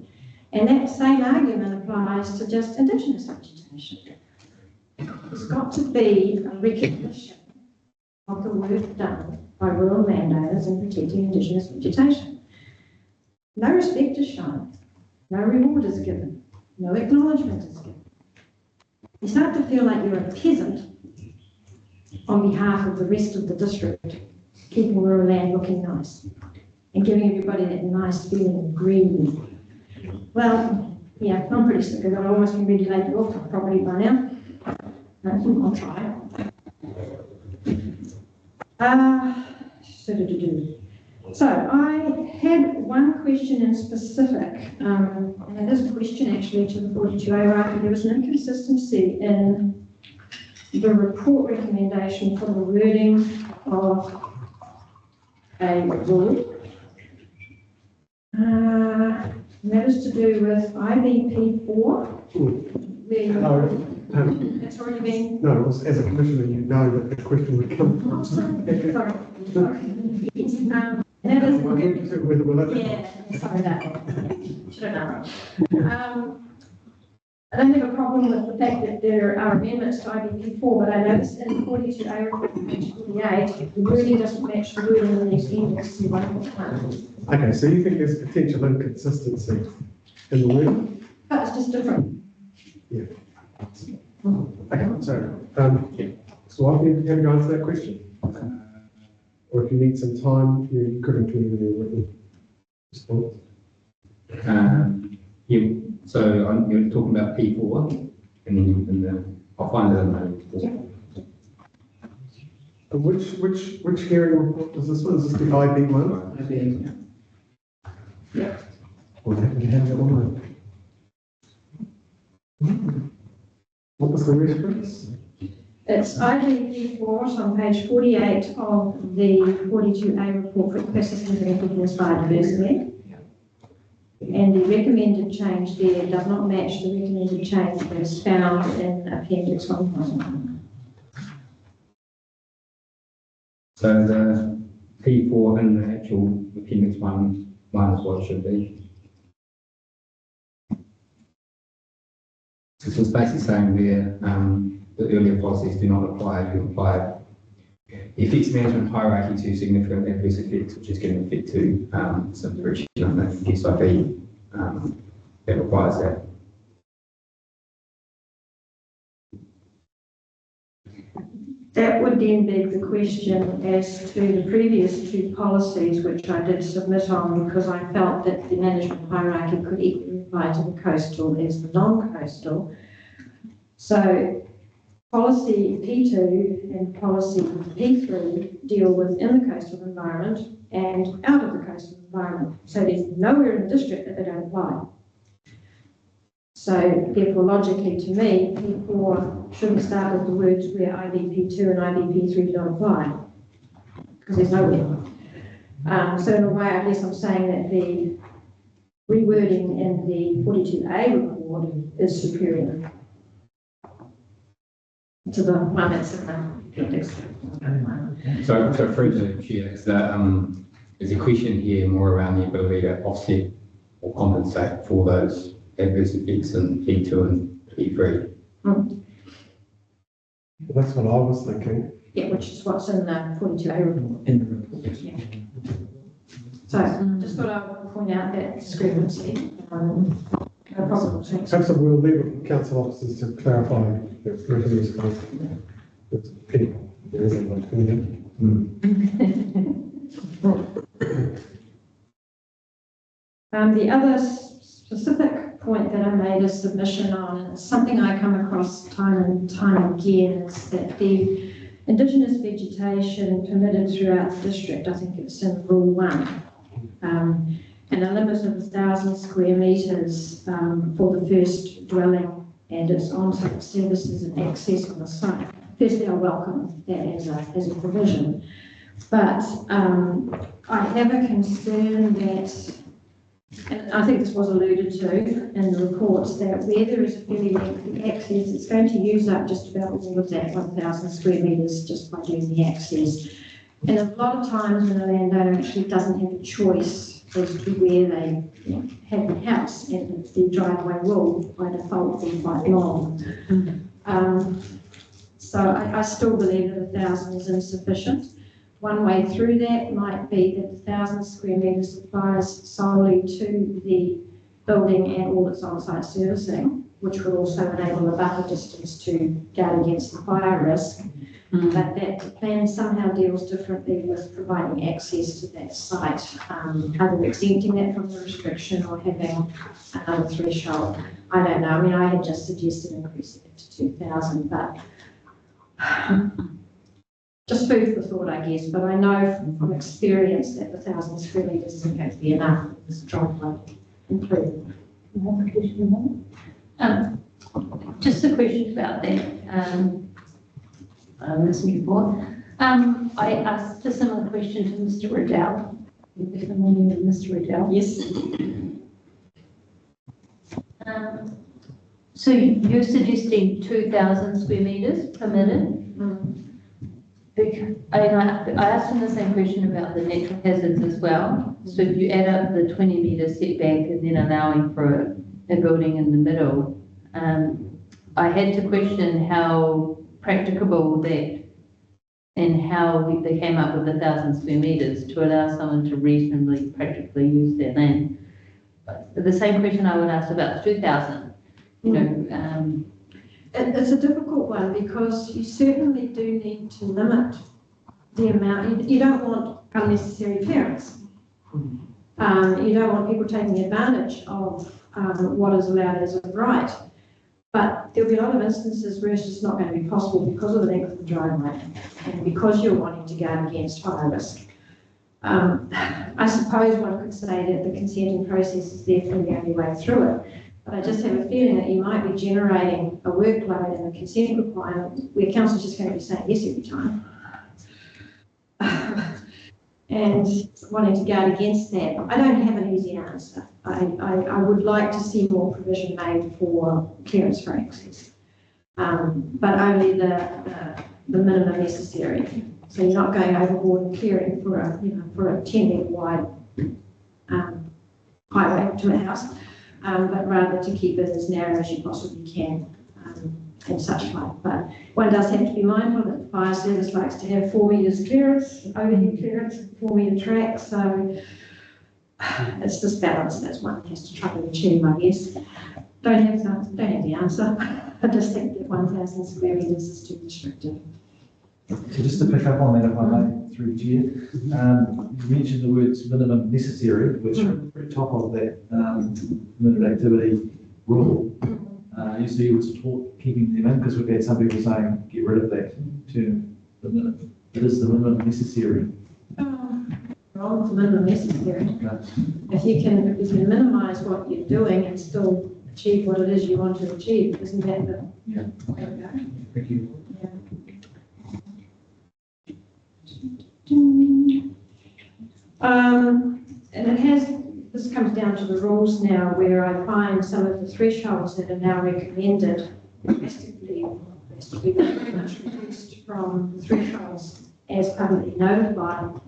Speaker 8: And that same argument applies to just Indigenous vegetation. There's got to be a recognition of the work done by rural landowners in protecting Indigenous vegetation. No respect is shown. No reward is given. No acknowledgement is given. You start to feel like you're a peasant on behalf of the rest of the district, keeping rural land looking nice and giving everybody that nice feeling of green. Well, yeah, I'm pretty sick of it. I almost been regulated off property by now. I'll try. So I had one question in specific, and it is a question actually to the 42A writer. There was an inconsistency in the report recommendation for the wording of a rule. And that is to do with IBP4. It's already been...
Speaker 1: No, it was, as a commissioner, you know that the question would come from.
Speaker 8: Sorry. Yes, and that is... Yeah, sorry about that. Should have known. I don't have a problem with the fact that there are amendments to IBP4, but I noticed in 42A report, page 48, the wording doesn't match the wording in the appendix to 1.1.
Speaker 1: Okay, so you think there's potential inconsistency in the wording?
Speaker 8: But it's just different.
Speaker 1: Yeah. Okay, so, so have you answered that question? Or if you need some time, you could include it in your written response.
Speaker 7: Yeah, so you're talking about P4, and then I'll find it in the
Speaker 1: And which hearing report is this one? Is this the IB one?
Speaker 8: Yeah.
Speaker 1: Or have you had that one? What was the reference?
Speaker 8: It's IBP4, so on page 48 of the 42A report for ecosystem effectiveness biodiversity. And the recommended change there does not match the recommended change that is found in Appendix 1.1.
Speaker 7: So the P4 in the actual Appendix 1 is what it should be. This is basically saying where the earlier policies do not apply, you apply effects management hierarchy to significant adverse effects, which is giving effect to some direction on the SIP that requires that.
Speaker 8: That would then beg the question as to the previous two policies, which I did submit on because I felt that the management hierarchy could equally apply to the coastal as the non-coastal. So policy P2 and policy P3 deal with in the coastal environment and out of the coastal environment. So there's nowhere in the district that they don't apply. So therefore, logically to me, P4 shouldn't start with the words where IBP2 and IBP3 don't apply, because there's nowhere. So in a way, I guess I'm saying that the rewording in the 42A report is superior to the one that's in the appendix.
Speaker 7: So through the chair, there's a question here more around the ability to offset or compensate for those adverse effects in P2 and P3.
Speaker 1: That's what I was thinking.
Speaker 8: Yeah, which is what's in the 42A report.
Speaker 3: In the report.
Speaker 8: Yeah. So just thought I would point out that discrepancy. No problem.
Speaker 1: Perhaps we'll leave it with council officers to clarify the response. It's a pity. There isn't one coming
Speaker 8: The other specific point that I made a submission on, and it's something I come across time and time again, is that the Indigenous vegetation permitted throughout the district, I think it's in Rule 1, and a limit of 1,000 square metres for the first dwelling and its on-site services and access on the site. Firstly, I welcome that as a provision, but I have a concern that, and I think this was alluded to in the reports, that where there is a fairly lengthy access, it's going to use up just about all of that 1,000 square metres just by doing the access. And a lot of times when a landowner actually doesn't have a choice as to where they have the house, and the driveway will by default be quite long. So I still believe that 1,000 is insufficient. One way through that might be that 1,000 square metres applies solely to the building and all its on-site servicing, which would also enable a buffer distance to guard against the fire risk. But that plan somehow deals differently with providing access to that site, either exempting that from the restriction or having another threshold. I don't know. I mean, I had just suggested increasing it to 2,000, but just food for thought, I guess. But I know from experience that the 1,000 square metres isn't going to be enough for this driveway included.
Speaker 4: Just a question about that. Listening report. I asked a similar question to Mr. Riddell. You're familiar with Mr. Riddell?
Speaker 8: Yes.
Speaker 4: So you're suggesting 2,000 square metres permitted? I asked him the same question about the natural hazards as well. So if you add up the 20 metre setback and then allowing for a building in the middle, I had to question how practicable that, and how they came up with 1,000 square metres to allow someone to reasonably practically use their land. But the same question I would ask about 2,000, you know.
Speaker 8: It's a difficult one because you certainly do need to limit the amount. You don't want unnecessary clearance. You don't want people taking advantage of what is allowed as a right. But there'll be a lot of instances where it's just not going to be possible because of the length of the driveway and because you're wanting to guard against fire risk. I suppose one could say that the consenting process is therefore the only way through it. But I just have a feeling that you might be generating a workload and a consent requirement where council's just going to be saying yes every time. And wanting to guard against that. I don't have an easy answer. I would like to see more provision made for clearance for access, but only the minimum necessary. So you're not going overboard and clearing for a 10 metre wide highway to a house, but rather to keep it as narrow as you possibly can and such like. But one does have to be mindful that the fire service likes to have 4 metres clearance, overhead clearance, 4 metre track. So it's this balance that one has to try to achieve, I guess. Don't have the answer. I just think that 1,000 square metres is too restrictive.
Speaker 6: So just to pick up on that, if I may, through the chair, you mentioned the words minimum necessary, which are at the very top of that permitted activity rule. So you were taught keeping them in, because we've had some people saying get rid of that term. It is the minimum necessary.
Speaker 8: Wrong with the minimum necessary.
Speaker 6: Okay.
Speaker 8: If you can minimise what you're doing and still achieve what it is you want to achieve, isn't that the way to go?
Speaker 6: Thank you.
Speaker 8: And this comes down to the rules now, where I find some of the thresholds that are now recommended drastically very much reduced from the thresholds as publicly notified.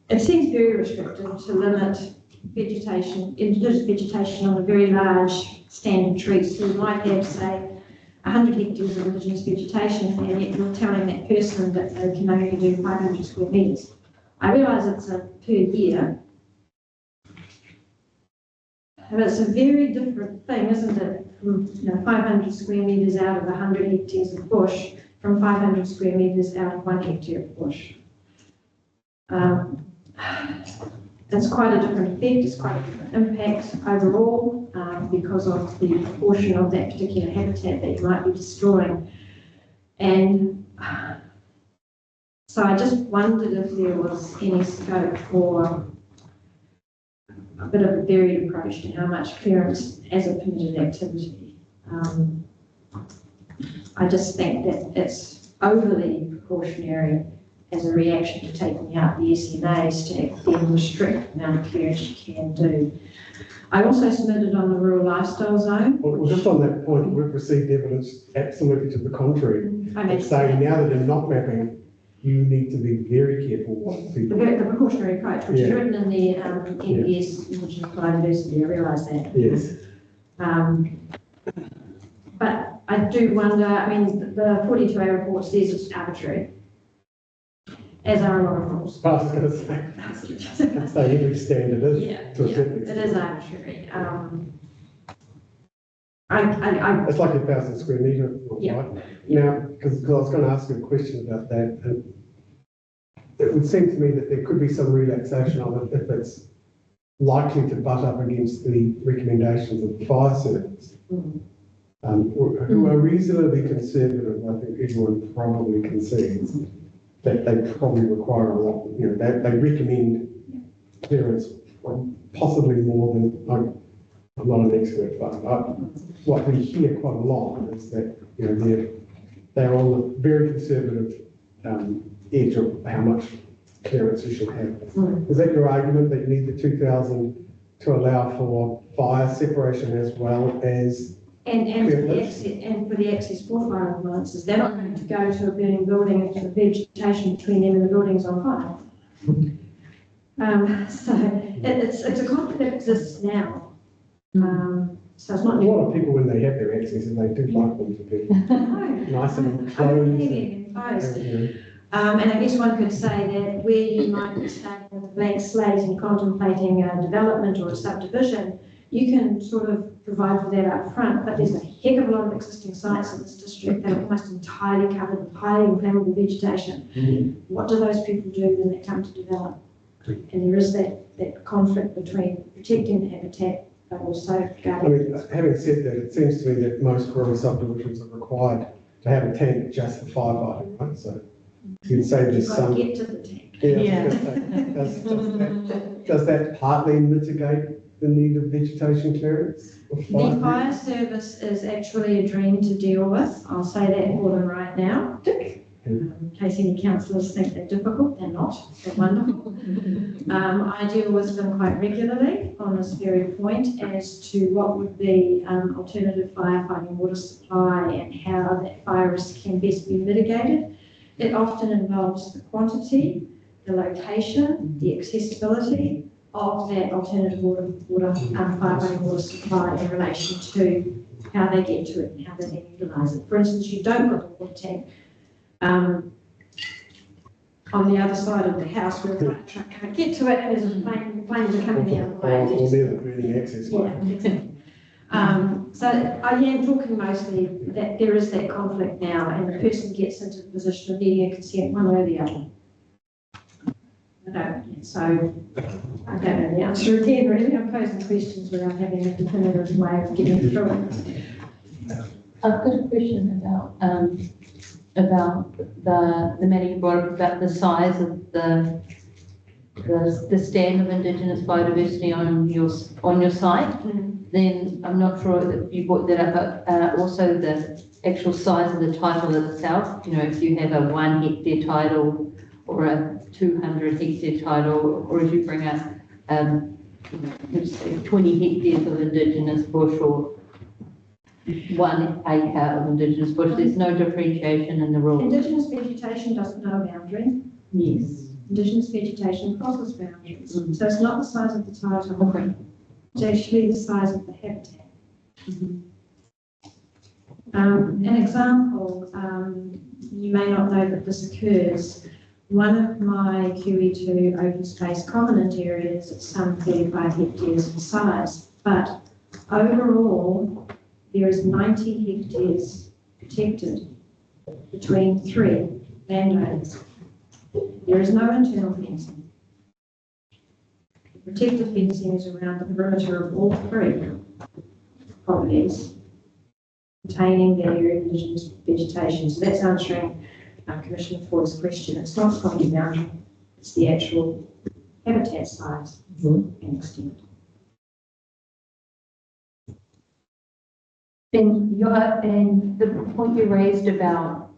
Speaker 8: It seems very restrictive to limit indigenous vegetation on a very large standard tree. So you might have, say, 100 hectares of indigenous vegetation, and yet you're telling that person that they can only do 500 square metres. I realise it's per year, but it's a very different thing, isn't it, 500 square metres out of 100 hectares of bush from 500 square metres out of 1 hectare of bush. It's quite a different effect, it's quite a different impact overall because of the proportion of that particular habitat that you might be destroying. And so I just wondered if there was any scope for a bit of a varied approach to how much clearance as a permitted activity. I just think that it's overly precautionary as a reaction to taking out the SNAs to then restrict the amount of clearance you can do. I also submitted on the rural lifestyle zone.
Speaker 1: Well, just on that point, we've received evidence absolutely to the contrary. It's saying now that in not mapping, you need to be very careful what people.
Speaker 8: The precautionary approach, which is written in the NPS, which is biodiversity, I realise that.
Speaker 1: Yes.
Speaker 8: But I do wonder, I mean, the 42A report says it's arbitrary, as are a lot of rules.
Speaker 1: I was going to say every standard is.
Speaker 8: It is arbitrary.
Speaker 1: It's like 1,000 square metre rule, right? Now, because I was going to ask you a question about that, and it would seem to me that there could be some relaxation on it if it's likely to butt up against the recommendations of the fire service, who are reasonably conservative. I think everyone probably concedes that they probably require a lot. You know, they recommend clearance possibly more than. I'm not an expert, but what we hear quite a lot is that, you know, they're on the very conservative edge of how much clearance you should have. Is that your argument, that you need the 2,000 to allow for fire separation as well as
Speaker 8: and for the access for fire appliances? They're not going to go to a burning building and to the vegetation between them and the buildings on fire. So it's a conflict that exists now. So it's not
Speaker 1: a lot of people, when they have their accesses, they do like them to be nice and closed.
Speaker 8: And I guess one could say that where you might be starting with a blank slate and contemplating a development or a subdivision, you can sort of provide for that up front, but there's a heck of a lot of existing sites in this district that are almost entirely covered with highly inflammable vegetation. What do those people do when they come to develop? And there is that conflict between protecting the habitat but also guarding.
Speaker 1: I mean, having said that, it seems to me that most rural subdivisions are required to have a tank just for firefighting, right? So you'd say there's some.
Speaker 8: Get to the tank.
Speaker 1: Does that partly mitigate the need of vegetation clearance?
Speaker 8: The fire service is actually a dream to deal with. I'll say that for them right now. In case any councillors think they're difficult, they're not. They're wonderful. I deal with them quite regularly on this very point as to what would be alternative firefighting water supply and how that fire risk can best be mitigated. It often involves the quantity, the location, the accessibility of that alternative firefighting water supply in relation to how they get to it and how they then utilise it. For instance, you don't put the water tank on the other side of the house where the truck can't get to it and there's a flames are coming the other way.
Speaker 1: Or near the burning access way.
Speaker 8: Yeah, exactly. So I am talking mostly that there is that conflict now and the person gets into the position of needing a consent one way or the other. So I don't know the answer again, really. I'm posing questions without having a definitive way of getting through it.
Speaker 4: I've got a question about the matter you brought up about the size of the stand of Indigenous biodiversity on your site. Then I'm not sure if you brought that up, but also the actual size of the title itself. You know, if you have a 1 hectare title or a 200 hectare title, or if you bring up 20 hectares of Indigenous bush or 1 acre of Indigenous bush, there's no differentiation in the rules.
Speaker 8: Indigenous vegetation doesn't know a boundary.
Speaker 4: Yes.
Speaker 8: Indigenous vegetation crosses boundaries. So it's not the size of the title. Okay. It's actually the size of the habitat. An example, you may not know that this occurs. One of my QE2 open space prominent areas is some 35 hectares in size, but overall, there is 90 hectares protected between 3 landowners. There is no internal fencing. The protected fencing is around the perimeter of all 3 properties containing value indigenous vegetation. So that's answering Commissioner Ford's question. It's not property boundary, it's the actual habitat size and extent.
Speaker 4: And the point you raised about,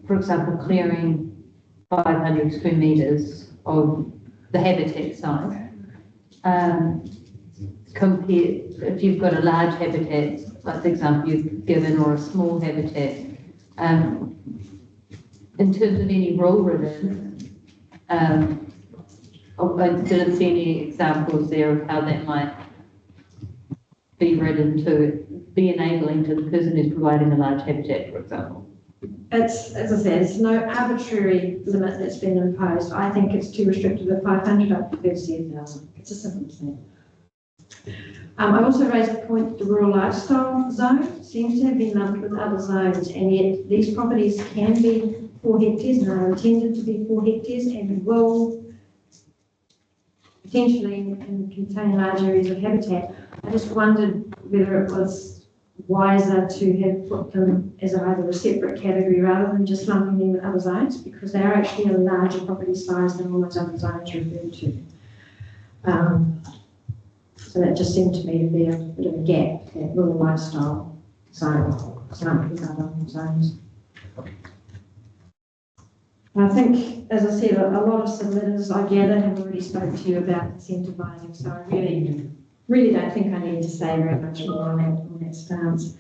Speaker 4: for example, clearing 500 square metres of the habitat size, compared, if you've got a large habitat, like the example you've given, or a small habitat, in terms of any rule written, I didn't see any examples there of how that might be written to be enabling to the person who's providing a large habitat, for example.
Speaker 8: It's, as I said, it's no arbitrary limit that's been imposed. I think it's too restrictive at 500, I prefer to see 1,000. It's as simple as that. I also raised the point that the rural lifestyle zone seems to have been lumped with other zones, and yet these properties can be 4 hectares and are intended to be 4 hectares and will potentially contain large areas of habitat. I just wondered whether it was wiser to have put them as either a separate category rather than just lumping them with other zones, because they are actually a larger property size than all those other zones referred to. So that just seemed to me to be a bit of a gap, that rural lifestyle zone, lumped with other zones. I think, as I said, a lot of submitters I gather have already spoken to you about incentivising, so I really don't think I need to say very much more on that stance.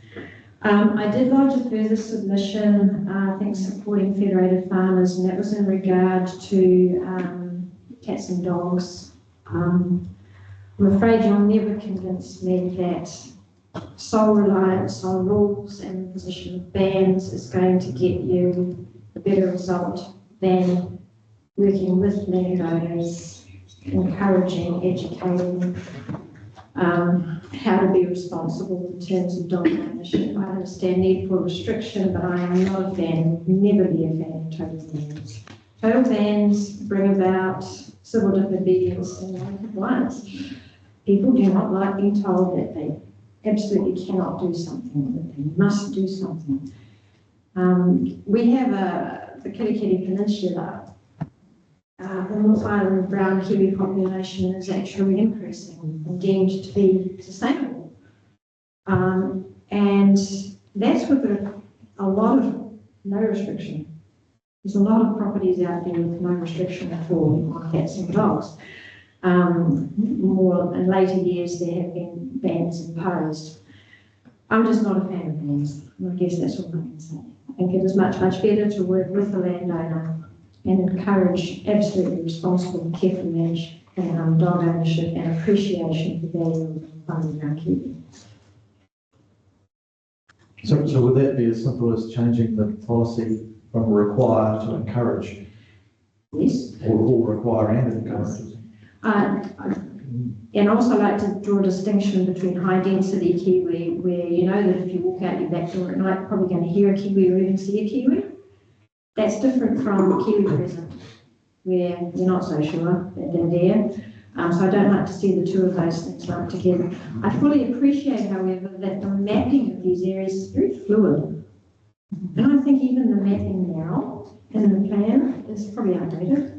Speaker 8: I did lodge a further submission, I think supporting federated farmers, and that was in regard to cats and dogs. I'm afraid you'll never convince me that sole reliance on rules and the position of bans is going to get you a better result than working with landowners, encouraging, educating, how to be responsible in terms of dog ownership. I understand need for restriction, but I am not a fan, never be a fan of total bans. Total bans bring about civil disobedience and non-compliance. People do not like being told that they absolutely cannot do something, that they must do something. We have the Kirikiri Peninsula. The North Island brown kiwi population is actually increasing and deemed to be sustainable. And that's with a lot of no restriction. There's a lot of properties out there with no restriction at all on cats and dogs. More in later years, there have been bans imposed. I'm just not a fan of bans, and I guess that's all I can say. I think it is much better to work with the landowner and encourage absolutely responsible and careful management and dog ownership and appreciation for the value of farming around kiwi.
Speaker 6: So would that be as simple as changing the policy from require to encourage?
Speaker 8: Yes.
Speaker 6: Or require and encourage?
Speaker 8: And also like to draw a distinction between high density kiwi, where you know that if you walk out your back door at night, you're probably going to hear a kiwi or even see a kiwi. That's different from kiwi present, where you're not so sure that they're there. So I don't like to see the two of those things lumped together. I fully appreciate, however, that the mapping of these areas is very fluid. And I think even the mapping now in the plan is probably outdated.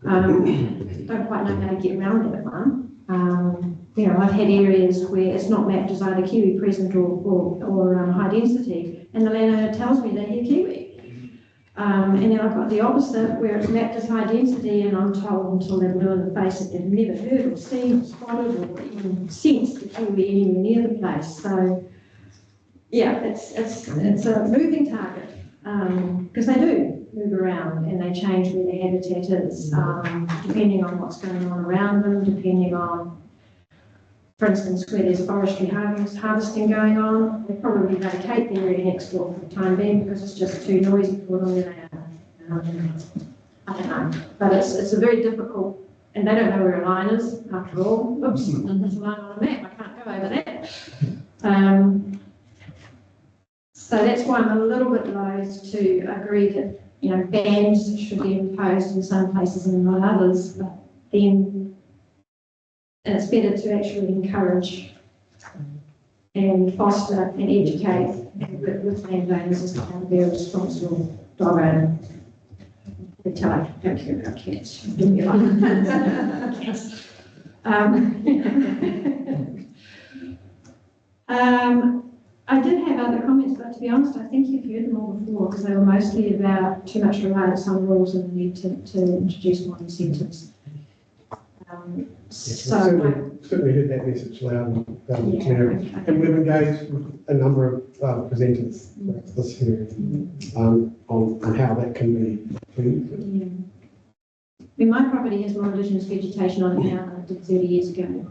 Speaker 8: Don't quite know how to get around that one. I've had areas where it's not mapped as either kiwi present or high density, and the landowner tells me they hear kiwi. And then I've got the opposite, where it's mapped as high density, and I'm told until they're blue in the face that they've never heard or seen or spotted or even sensed the kiwi anywhere near the place. So, yeah, it's a moving target, because they do move around and they change where their habitat is, depending on what's going on around them, depending on, for instance, where there's forestry harvesting going on. They probably vacate the area next door for the time being because it's just too noisy for them where they are. I don't know, but it's a very difficult, and they don't know where a line is after all. Oops, there's a line on a map, I can't go over that. So that's why I'm a little bit loath to agree that, bans should be imposed in some places and not others, but then it's better to actually encourage and foster and educate and work with landowners as to how to be a responsible dog owner. Until I don't care about cats. Give me a cats. I did have other comments, but to be honest, I think you've heard them all before because they were mostly about too much reliance on rules and the need to introduce more incentives.
Speaker 1: Certainly heard that message loud and
Speaker 8: Yeah,
Speaker 1: clear.
Speaker 8: okay.
Speaker 1: And we've engaged with a number of presenters this hearing on how that can be achieved.
Speaker 8: Yeah. I mean, my property has more indigenous vegetation on it now than it did 30 years ago,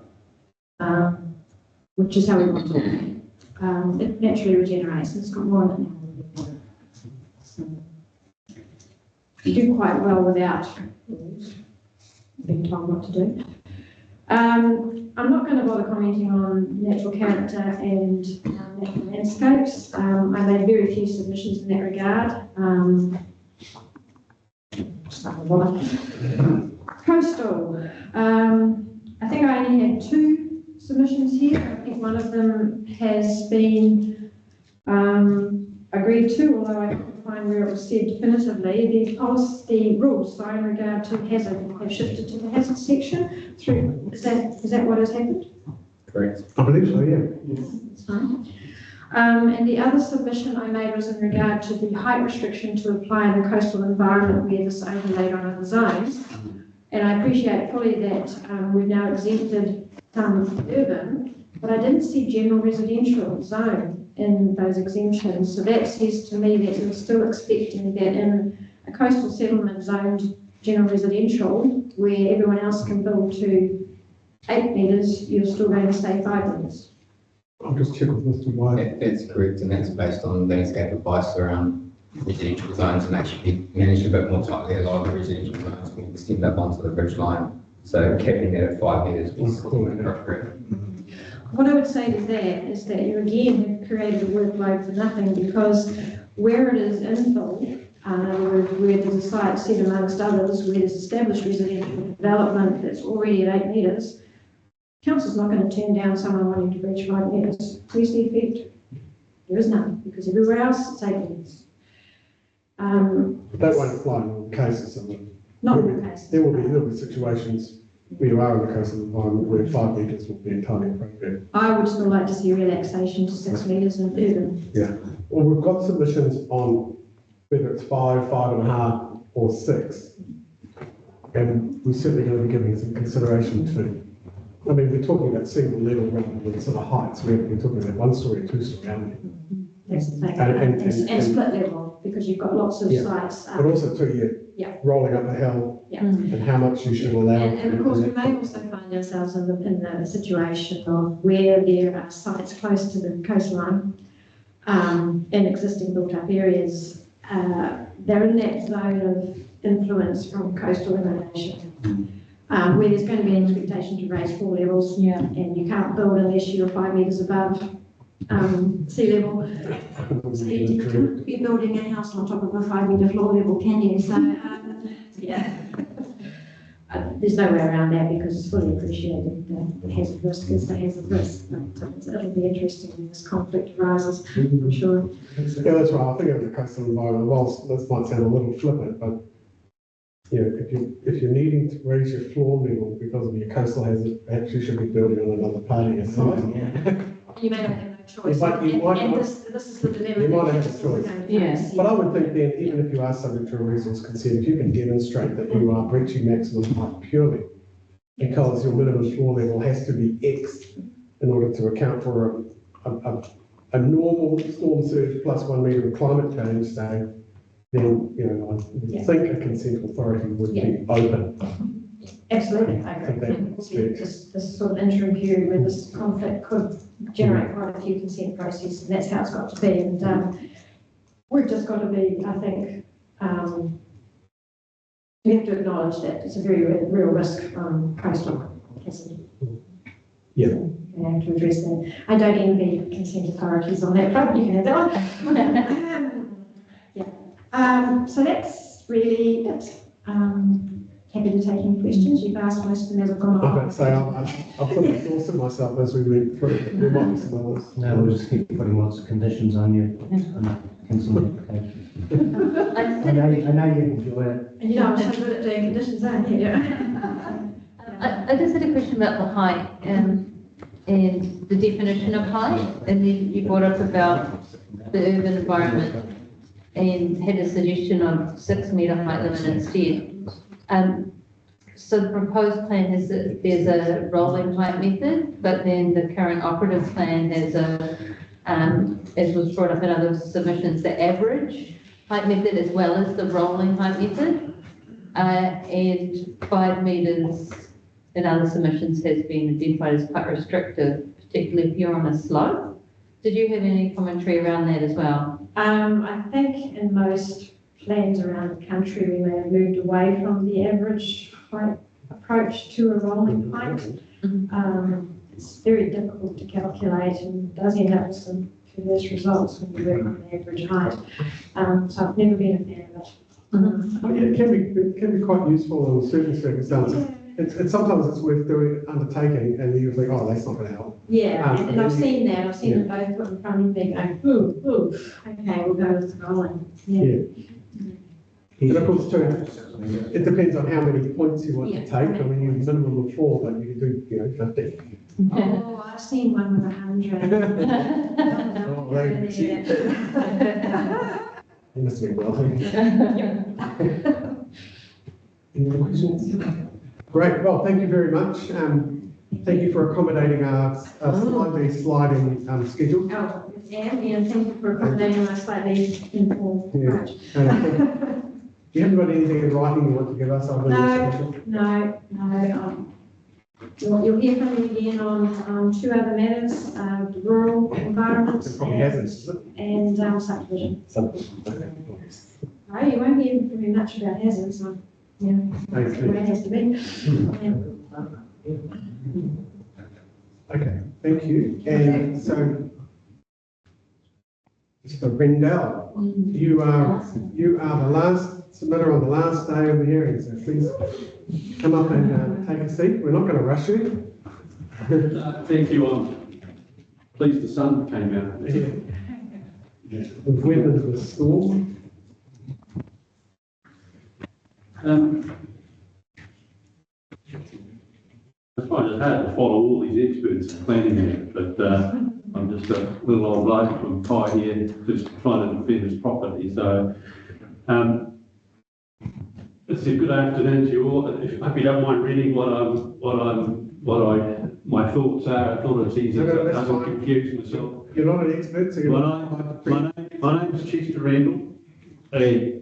Speaker 8: which is how we want it. It naturally regenerates, and it's got more of it now. So, you do quite well without rules, being told what to do. I'm not going to bother commenting on natural character and natural landscapes. I made very few submissions in that regard. Coastal. I think I only had 2 submissions here. I think one of them has been agreed to, although I couldn't find where it was said definitively. The rules, in regard to hazard have shifted to the hazard section. Is that what has happened?
Speaker 7: Correct.
Speaker 1: I believe so, yeah. Yes.
Speaker 8: That's fine. And the other submission I made was in regard to the height restriction to apply in the coastal environment where this overlaid on other zones. And I appreciate fully that we've now exempted urban, but I didn't see general residential zone in those exemptions. So that says to me that you're still expecting that in a coastal settlement zoned general residential, where everyone else can build to 8 metres, you're still going to stay 5 metres.
Speaker 1: I'll just check with Mr. White.
Speaker 9: That's correct, and that's based on landscape advice around residential zones and actually managed a bit more tightly. A lot of residential zones can extend up onto the ridge line, so capping that at 5 metres was appropriate.
Speaker 8: What I would say to that is that you again have created a workload for nothing, because where it is infill, where there's a site set amongst others, where there's established residential development that's already at 8 metres, council's not going to turn down someone wanting to reach 5 metres. Where's the effect? There is none, because everywhere else it's 8 metres.
Speaker 1: That won't apply in all cases.
Speaker 8: Not in all cases.
Speaker 1: There will be situations where you are in the coastal environment where 5 metres will be entirely appropriate.
Speaker 8: I would still like to see relaxation to 6 metres in urban.
Speaker 1: Yeah. Well, we've got submissions on whether it's 5, 5.5 or 6. And we're certainly going to be giving some consideration to. I mean, we're talking about single level rather than sort of heights. We're talking about 1-storey, 2-storey only.
Speaker 8: That's the thing.
Speaker 1: And
Speaker 8: split level, because you've got lots of
Speaker 1: Yeah.
Speaker 8: sites.
Speaker 1: But also too,
Speaker 8: Yeah.
Speaker 1: rolling up a hill
Speaker 8: Yeah.
Speaker 1: and how much you should allow.
Speaker 8: And of course, we may also find ourselves in the situation of where there are sites close to the coastline, in existing built-up areas. They're in that zone of influence from coastal emanation, where there's going to be an expectation to raise 4 levels, and you can't build unless you're 5 metres above sea level. So you can't be building a house on top of a 5 metre floor level, can you? So, yeah. There's no way around that, because it's fully appreciated that the hazard risk is the hazard risk. But it'll be interesting when this conflict arises, I'm sure.
Speaker 1: Yeah, that's right. I think in the coastal environment, whilst this might sound a little flippant, but if you're needing to raise your floor level because of your coastal hazard, perhaps you should be building on another part of your site.
Speaker 8: You may not have no choice. This is the dilemma.
Speaker 1: You might have a choice.
Speaker 8: Yes.
Speaker 1: But I would think then, even if you are subject to a resource consent, if you can demonstrate that you are breaching maximum height purely because your minimum floor level has to be X in order to account for a normal storm surge plus 1 metre of climate change, say, then, I would think a consent authority would be open.
Speaker 8: Absolutely, I agree. This sort of interim period where this conflict could generate quite a few consent processes, and that's how it's got to be. And we've just got to be, I think, we have to acknowledge that it's a very real risk from coastal hazard.
Speaker 1: Yeah.
Speaker 8: we have to address that. I don't envy consent authorities on that front, you can have that one. Yeah. So that's really it. Happy to take any questions. You've asked most of them as I've gone
Speaker 1: I'm about
Speaker 8: on.
Speaker 1: to say, I've sort of exhausted myself as we went through. There might be some others.
Speaker 3: No, we'll just keep putting lots of conditions on you, on the consent application. I know you enjoy it.
Speaker 8: And you know, I'm so good at doing conditions, aren't you?
Speaker 4: I just had a question about the height and the definition of height, and then you brought up about the urban environment and had a suggestion of 6 metre height limit instead. So the proposed plan has there's a rolling height method, but then the current operative plan has as was brought up in other submissions, the average height method as well as the rolling height method, and 5 metres in other submissions has been identified as quite restrictive, particularly if you're on a slope. Did you have any commentary around that as well?
Speaker 8: I think in most plans around the country, we may have moved away from the average height approach to a rolling height. It's very difficult to calculate and does end up with some perverse results when you work on the average height. So I've never been a fan of it.
Speaker 1: Yeah, it can be quite useful in certain circumstances. It's sometimes it's worth doing undertaking, and you think, oh, that's not going to help.
Speaker 8: Yeah, and I've seen that. I've seen them both put in front of me going, okay, we'll go with the rolling. Yeah.
Speaker 1: And of course, too, it depends on how many points you want to take. I mean, you have a minimum of 4, but you can do, 50.
Speaker 8: Oh, I've seen one with 100.
Speaker 1: Oh, right. You must be well. Any other questions? Great. Well, thank you very much. Thank you for accommodating our slightly sliding schedule.
Speaker 8: Oh, and thank you for accommodating my slightly informal approach.
Speaker 1: You haven't got anything in writing you want to give us?
Speaker 8: No. You'll hear from me again on 2 other matters, the rural environment and subdivision. No, you won't hear from me much about hazards. Yeah, that's the way it has to be.
Speaker 1: Okay, thank you. And so, Mr. Rendell, you are the last submitter on the last day of the hearing, so please come up and take a seat. We're not going to rush you.
Speaker 10: Thank you. I'm pleased the sun came out.
Speaker 1: We've weathered the storm.
Speaker 10: I find it hard to follow all these experts in planning here, but I'm just a little old bloke from Pai here, just trying to defend this property. So, it's a good afternoon to you all. If you don't mind reading my thoughts are, I thought it's easy, so it doesn't confuse myself.
Speaker 1: You're not an expert, so you're
Speaker 10: my name is Chester Randall, and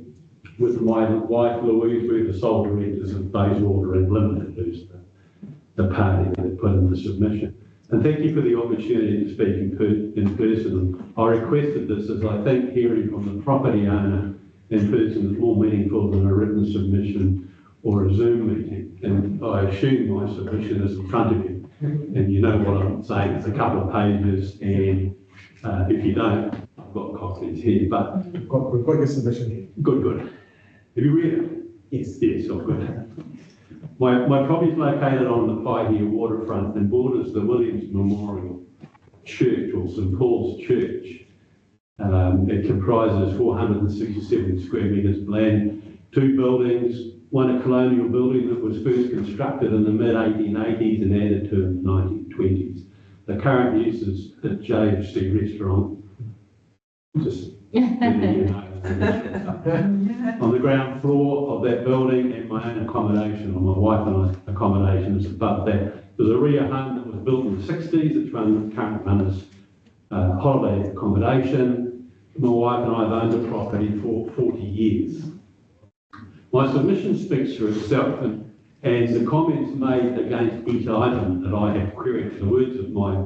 Speaker 10: with my wife Louise, we're the sole directors of Bayswater and Limited, who's the party that put in the submission. And thank you for the opportunity to speak in person. I requested this as I think hearing from the property owner in person is more meaningful than a written submission or a Zoom meeting. And I assume my submission is in front of you. And you know what I'm saying, it's a couple of pages, and if you don't, I've got copies here, but...
Speaker 1: We've got your submission here.
Speaker 10: Good. Have you read it?
Speaker 1: Yes.
Speaker 10: Yes, oh good. My property is located on the Paihia waterfront and borders the Williams Memorial Church, or St Paul's Church. It comprises 467 square metres of land, 2 buildings, one a colonial building that was first constructed in the mid-1880s and added to in the 1920s. The current use is a JFC restaurant, just on the ground floor of that building, and my own accommodation, or my wife and I's accommodation is above that. There's a rear home that was built in the 60s, it's currently run as holiday accommodation. My wife and I have owned the property for 40 years. My submission speaks for itself, and the comments made against each item that I have queried, the words of my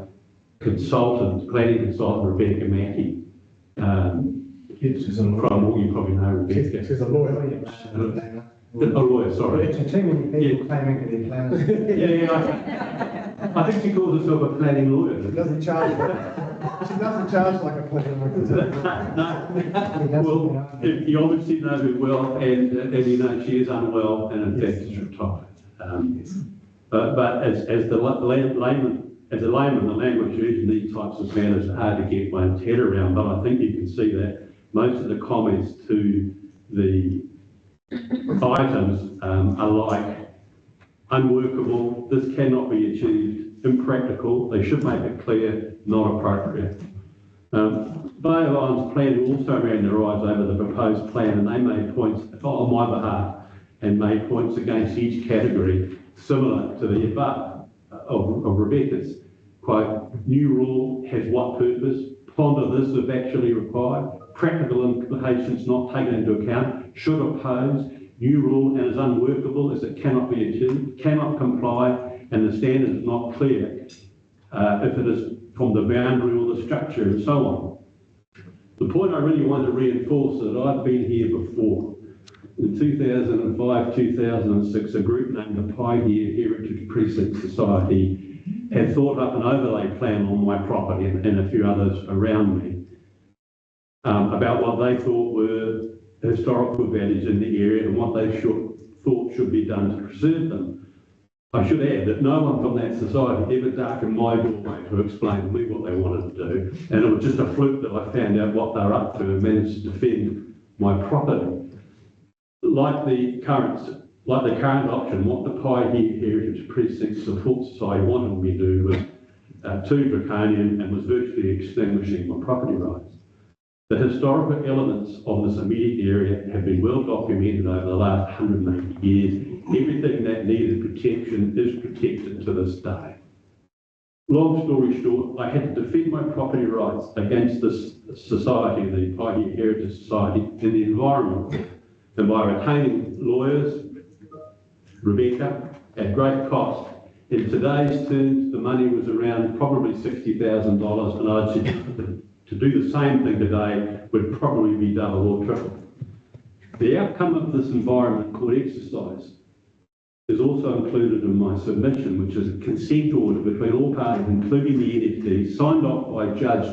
Speaker 10: consultant, planning consultant, Rebecca Mackey. You probably know Rebecca.
Speaker 1: She's a lawyer.
Speaker 10: A lawyer, sorry.
Speaker 2: Too many people claiming to be planners.
Speaker 10: Yeah, I think she calls herself a planning lawyer.
Speaker 1: She doesn't charge, she doesn't charge like a planner.
Speaker 10: No, well, you obviously know her well, and you know she is unwell, and in fact is retired. But as the layman, the language used in these types of matters are hard to get one's head around, but I think you can see that most of the comments to the items are like unworkable, this cannot be achieved, impractical, they should make it clear, not appropriate. Bay of Islands planning also ran their eyes over the proposed plan, and they made points on my behalf and made points against each category similar to the above of Rebecca's. Quote, new rule has what purpose? Ponder this if actually required. Practical implications not taken into account. Should oppose. New rule and is unworkable as it cannot be achieved. Cannot comply and the standard is not clear if it is from the boundary or the structure and so on. The point I really want to reinforce is that I've been here before. In 2005, 2006, a group named the Pioneer Heritage Precinct Society had thought up an overlay plan on my property and a few others around me about what they thought were historical values in the area and what they thought should be done to preserve them. I should add that no one from that society ever darkened my doorway to explain to me what they wanted to do, and it was just a fluke that I found out what they're up to and managed to defend my property. Like the current option, what the Pioneer Heritage Precinct Support Society wanted me to do was too draconian and was virtually extinguishing my property rights. The historical elements of this immediate area have been well documented over the last 180 years. Everything that needed protection is protected to this day. Long story short, I had to defend my property rights against this society, the Pioneer Heritage Society, in the environment, and by retaining lawyers, Rebecca, at great cost. In today's terms, the money was around probably $60,000, and I'd suggest that to do the same thing today would probably be double or triple. The outcome of this environment called exercise is also included in my submission, which is a consent order between all parties, including the NFT, signed off by Judge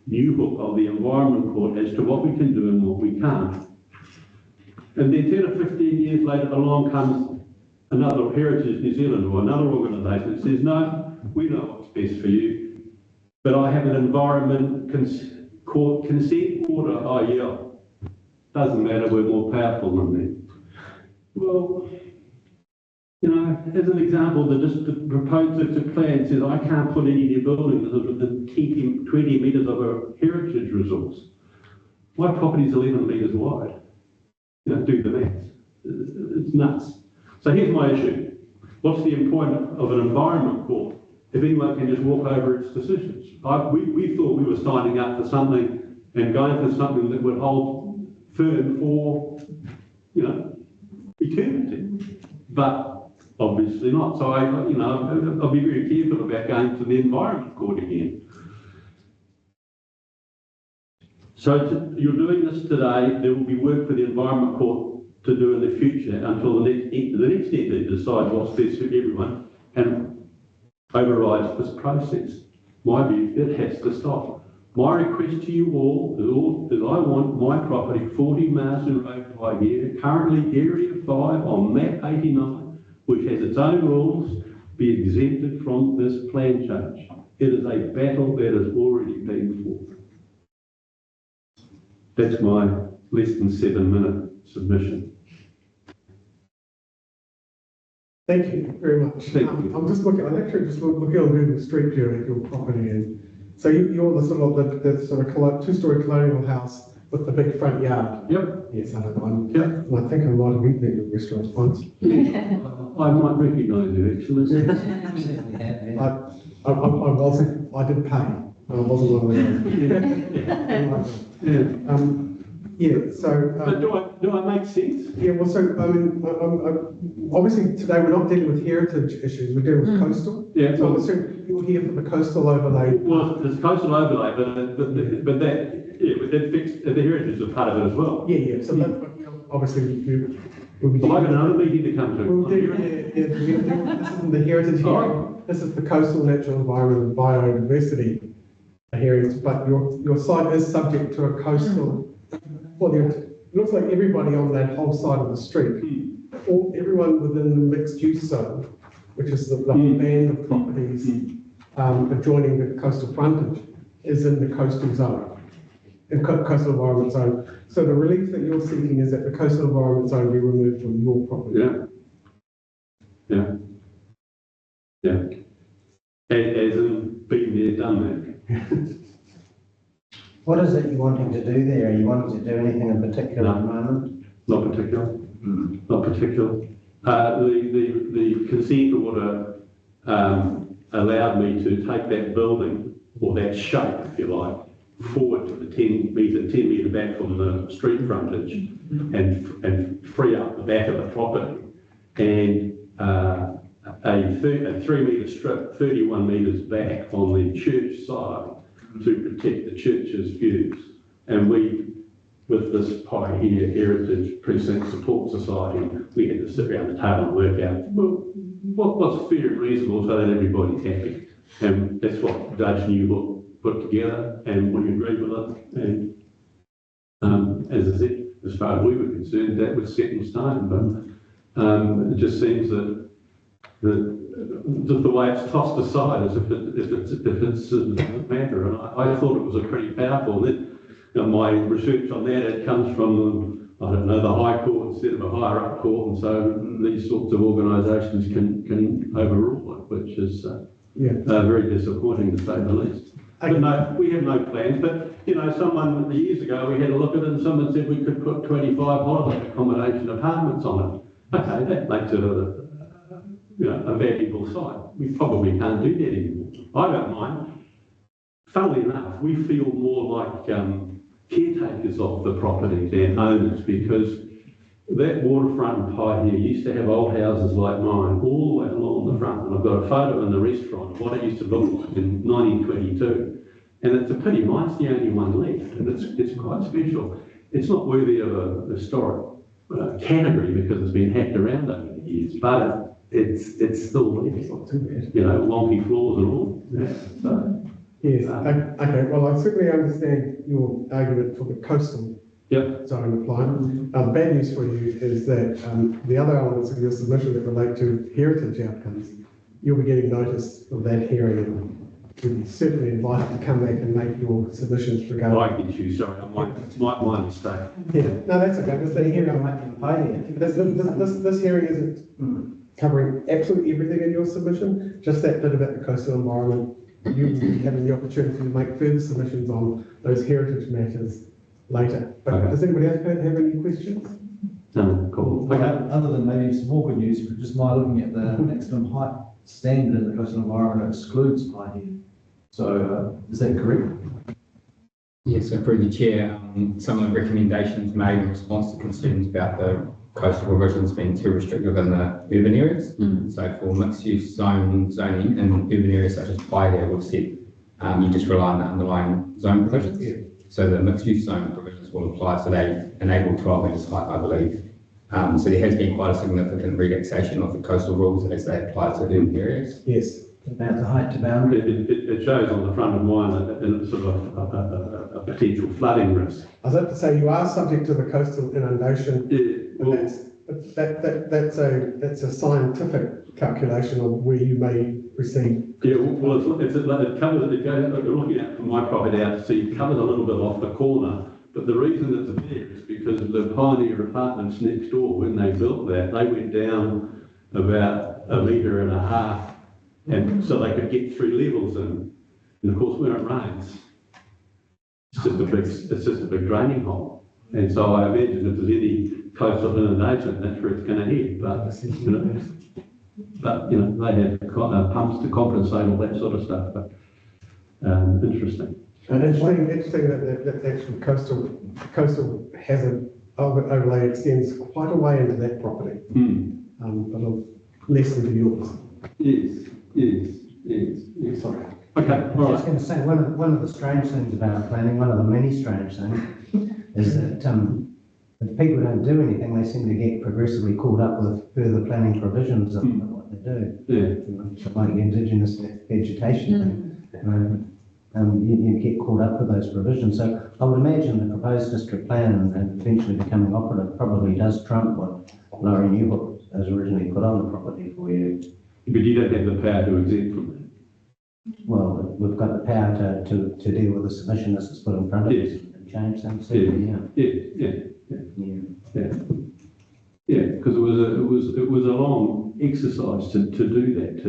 Speaker 10: Newhook of the Environment Court as to what we can do and what we can't. And then 10 or 15 years later, along comes another Heritage New Zealand or another organisation that says, no, we know what's best for you, but I have an environment court consent order. Oh yeah, doesn't matter, we're more powerful than them. Well, you know, as an example, the proposed plan says I can't put any new buildings within 20 metres of a heritage resource. My property's 11 metres wide. You know, do the maths. It's nuts. So here's my issue. What's the point of an environment court if anyone can just walk over its decisions? We thought we were signing up for something and going for something that would hold firm for, you know, eternity. But obviously not. So I'll be very careful about going to the environment court again. So you're doing this today. There will be work for the Environment Court to do in the future until the next entity decides what's best for everyone and overrides this process. My view, it has to stop. My request to you all is I want my property, 40 Marsden Road, Pioneer, currently Area 5 on map 89, which has its own rules, be exempted from this plan change. It is a battle that has already been fought. That's my less than 7-minute submission.
Speaker 1: Thank you very much. I'm just looking, I'm actually just looking on Google Street View at your property, and so you're the sort of the sort of two-story colonial house with the big front yard.
Speaker 10: Yep.
Speaker 1: Yes, I know one.
Speaker 10: Yep.
Speaker 1: And I think I might have eaten at your restaurant once.
Speaker 10: I might recognise you actually.
Speaker 1: I did pay. I wasn't one of those.
Speaker 10: But do I make sense?
Speaker 1: Yeah, well, so, I mean, obviously today we're not dealing with heritage issues, we're dealing with coastal.
Speaker 10: Yeah.
Speaker 1: So I'm assuming you're here for the coastal overlay.
Speaker 10: Well, there's coastal overlay, but that fixed, the heritage is a part of it as well.
Speaker 1: Yeah, so that, obviously, We'll be
Speaker 10: Well, I've got
Speaker 1: doing-
Speaker 10: another meeting to come to.
Speaker 1: We'll do, yeah, we're gonna do, this isn't the heritage hearing, this is the coastal natural environment and biodiversity hearings, but your site is subject to a coastal, well, it looks like everybody on that whole side of the street, everyone within the mixed use zone, which is the band of properties adjoining the coastal frontage, is in the coastal zone, in coastal environment zone. So the relief that you're seeking is that the coastal environment zone be removed from your property.
Speaker 10: As in, been there, done that.
Speaker 3: What is it you're wanting to do there? Are you wanting to do anything in particular at the moment?
Speaker 10: Not particular, not particular. The consent order allowed me to take that building, or that shape, if you like, forward to the 10 metre back from the street frontage and free up the back of the property. And a 3 metre strip, 31 metres back on the church side to protect the church's views. And we, with this pie here, Heritage Precinct Support Society, we had to sit around the table and work out, well, what's fair and reasonable so that everybody's happy. And that's what Judge Newhook put together, and we agreed with it. And as I said, as far as we were concerned, that was set in stone. But it just seems that the way it's tossed aside as if it's a matter. And I thought it was a pretty powerful. Then, my research on that, it comes from, I don't know, the High Court instead of a higher up court, and so these sorts of organisations can overrule it, which is very disappointing to say the least. But no, we have no plans. But someone years ago we had a look at it, and someone said we could put 25 holiday accommodation apartments on it. Okay, that makes it a valuable site. We probably can't do that anymore. I don't mind. Funnily enough, we feel more like caretakers of the property than owners, because that waterfront pie here used to have old houses like mine all the way along the front, and I've got a photo in the restaurant of what it used to look like in 1922. And it's a pity mine's the only one left, and it's quite special. It's not worthy of a historic category because it's been hacked around over the years, but it's still there. It's not too bad. Wonky floors and all. Yeah, so,
Speaker 1: yes. Okay. Well, I certainly understand your argument for the coastal zone applying. Bad news for you is that the other elements of your submission that relate to heritage outcomes, you'll be getting notice of that hearing, and you'll be certainly invited to come back and make your submissions regarding.
Speaker 10: I get you. Sorry, my mistake.
Speaker 1: Yeah. No, that's okay. This hearing isn't covering absolutely everything in your submission, just that bit about the coastal environment. You will be having the opportunity to make further submissions on those heritage matters later. But does anybody else have any questions?
Speaker 10: No, cool.
Speaker 6: Other than maybe some more good news, but just my looking at the maximum height standard in the coastal environment excludes pie here. So is that correct?
Speaker 7: Yes, so through the chair, some of the recommendations made in response to concerns about the coastal provisions being too restrictive in the urban areas. So for mixed-use zoning in urban areas such as Paihia, we've said you just rely on the underlying zone provisions. So the mixed-use zone provisions will apply, so they enable 12 metres height, I believe. So there has been quite a significant relaxation of the coastal rules as they apply to urban areas.
Speaker 1: Yes.
Speaker 3: About the height to boundary?
Speaker 10: It shows on the front of mine a sort of a potential flooding risk.
Speaker 1: I was about to say you are subject to the coastal inundation. That's a scientific calculation of where you may receive.
Speaker 10: Yeah, well, it covers. Looking at from my property out to sea, it covers a little bit off the corner. But the reason it's there is because the Pioneer Apartments next door, when they built that, they went down about 1.5 metres. And so they could get 3 levels in. And of course, when it rains, it's just a big draining hole. And so I imagine if there's any coastal inundation, that's where it's going to hit. But they have pumps to compensate all that sort of stuff. But interesting.
Speaker 1: And interesting that actual coastal hazard overlay extends quite a way into that property, but less into yours.
Speaker 10: Yes. Sorry. Okay,
Speaker 3: I was just going to say, one of the strange things about planning, one of the many strange things, is that if people don't do anything, they seem to get progressively caught up with further planning provisions of what they do.
Speaker 10: Yeah.
Speaker 3: So like the indigenous vegetation thing, you get caught up with those provisions. So I would imagine the proposed district plan and eventually becoming operative probably does trump what Laurie Newhook has originally put on the property for you.
Speaker 10: But you don't have the power to exempt from
Speaker 3: Well, we've got the power to deal with the submission as it's put in front of us and change things. Yeah.
Speaker 10: Yeah, because it was a long exercise to do that,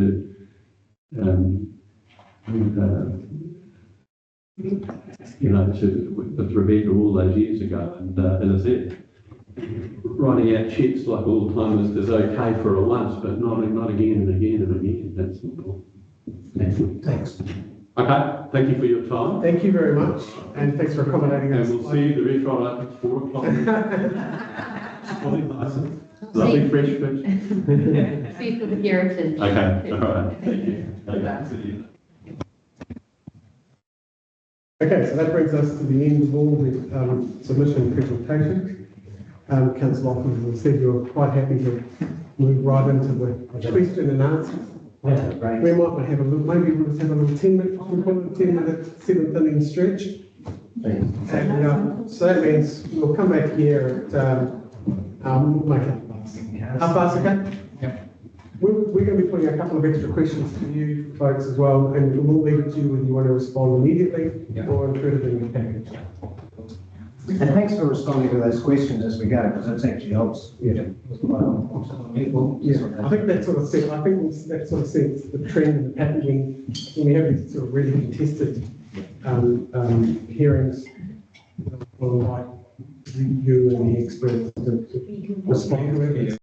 Speaker 10: with Rebecca all those years ago, and as I said, writing out checks like all the time is okay for a once, but not again and again and again. That's important.
Speaker 3: Thanks.
Speaker 10: Okay, thank you for your time.
Speaker 1: Thank you very much, and thanks for accommodating us.
Speaker 10: And we'll see you, the restaurant opens 4 o'clock. Fully licensed. Lovely fresh fish.
Speaker 4: See for the heritage.
Speaker 10: Okay, all right, thank you. Okay, see you.
Speaker 1: Okay, so that brings us to the end of all the submission presentations. Councillor Hoffman has said you're quite happy to move right into the question and answer.
Speaker 3: Yeah, great.
Speaker 1: We might have a little, maybe we'll just have a little 10-minute, we call it 10-minute, 7th inning stretch. And so that means we'll come back here at, we'll make it half past, okay?
Speaker 7: Yep.
Speaker 1: We're going to be putting a couple of extra questions to you folks as well, and we'll leave it to you whether you want to respond immediately or include it in your package.
Speaker 3: And thanks for responding to those questions as we go, because that actually helps. Yeah.
Speaker 1: I think that sort of set, that sort of sets the trend and the pattern when we have these sort of really contested hearings. We'll like you and the experts to respond to it.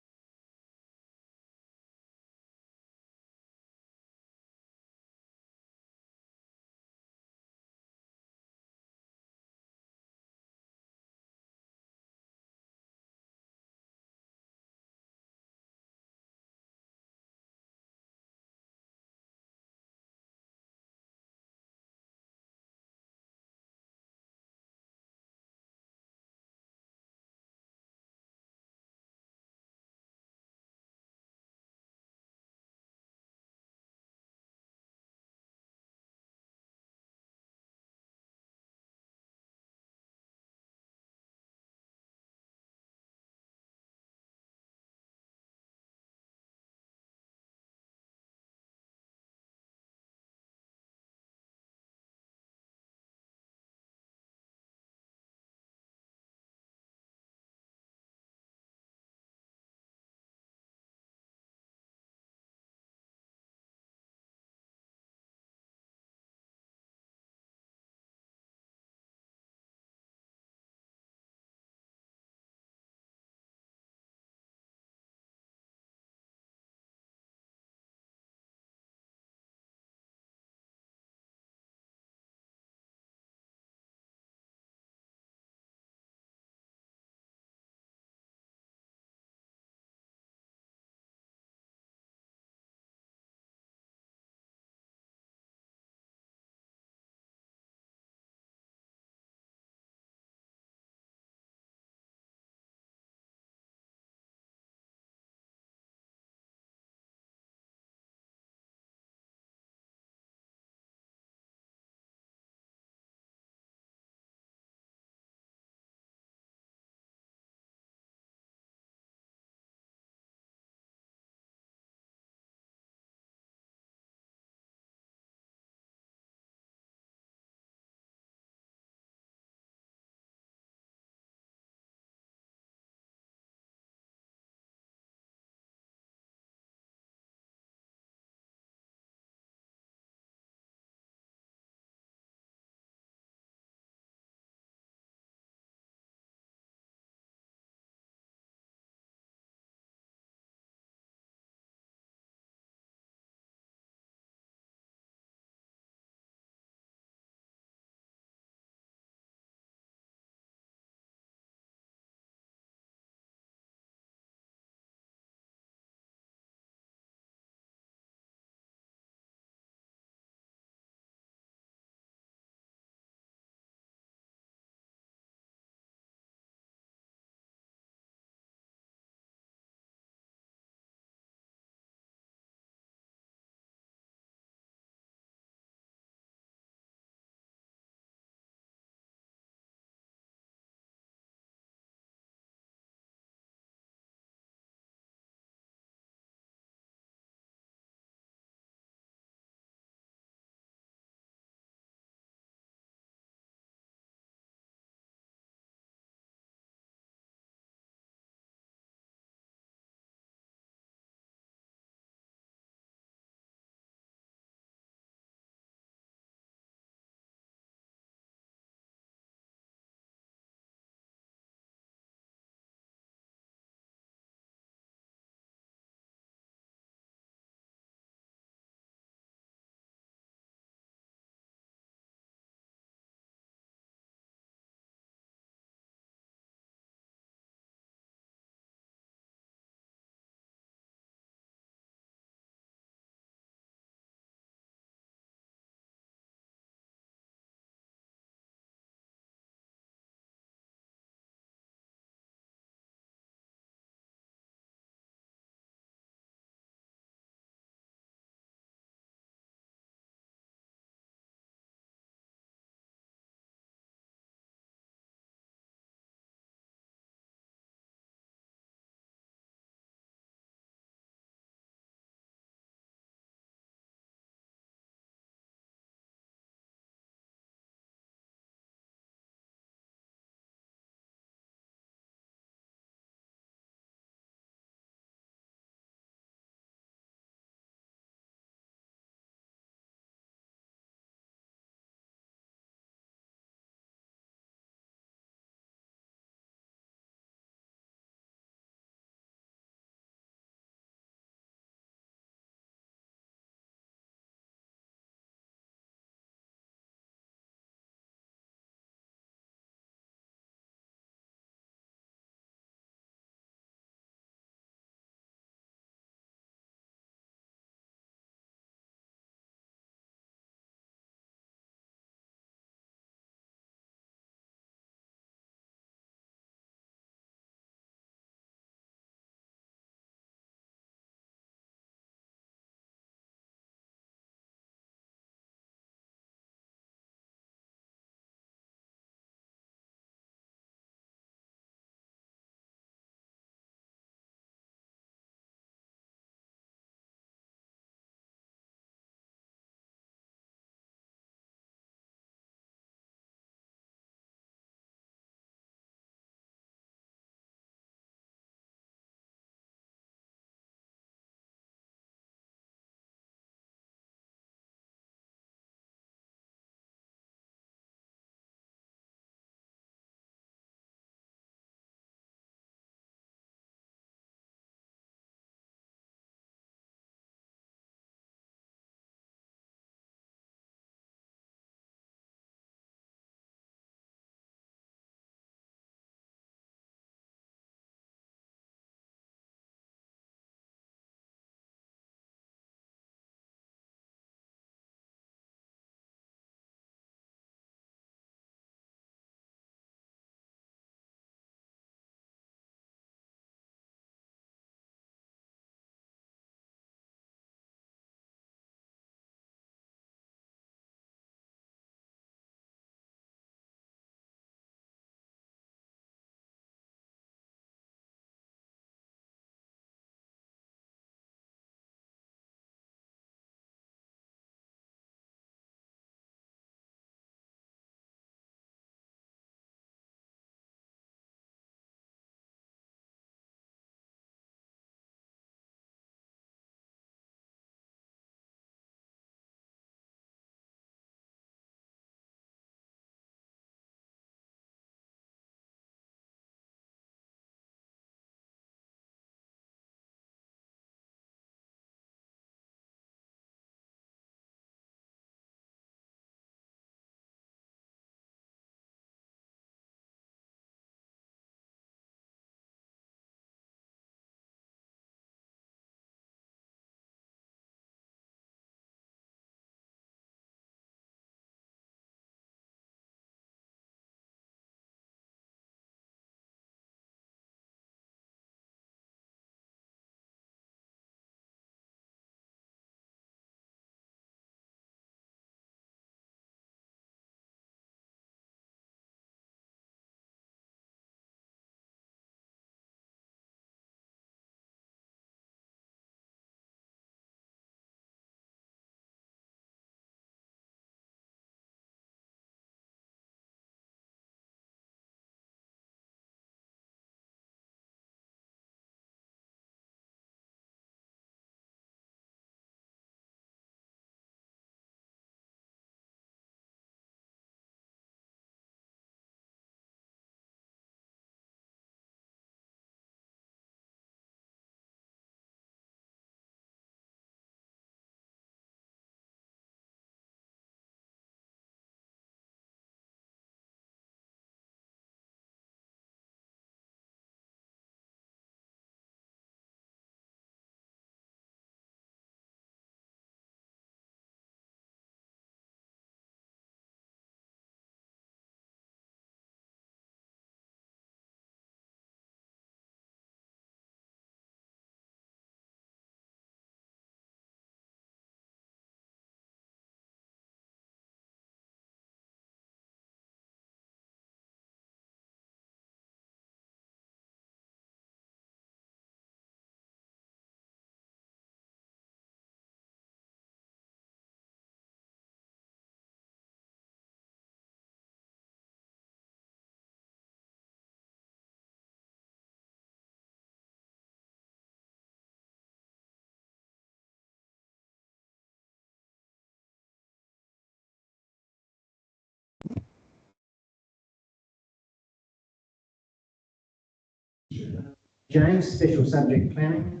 Speaker 3: James, special subject planning.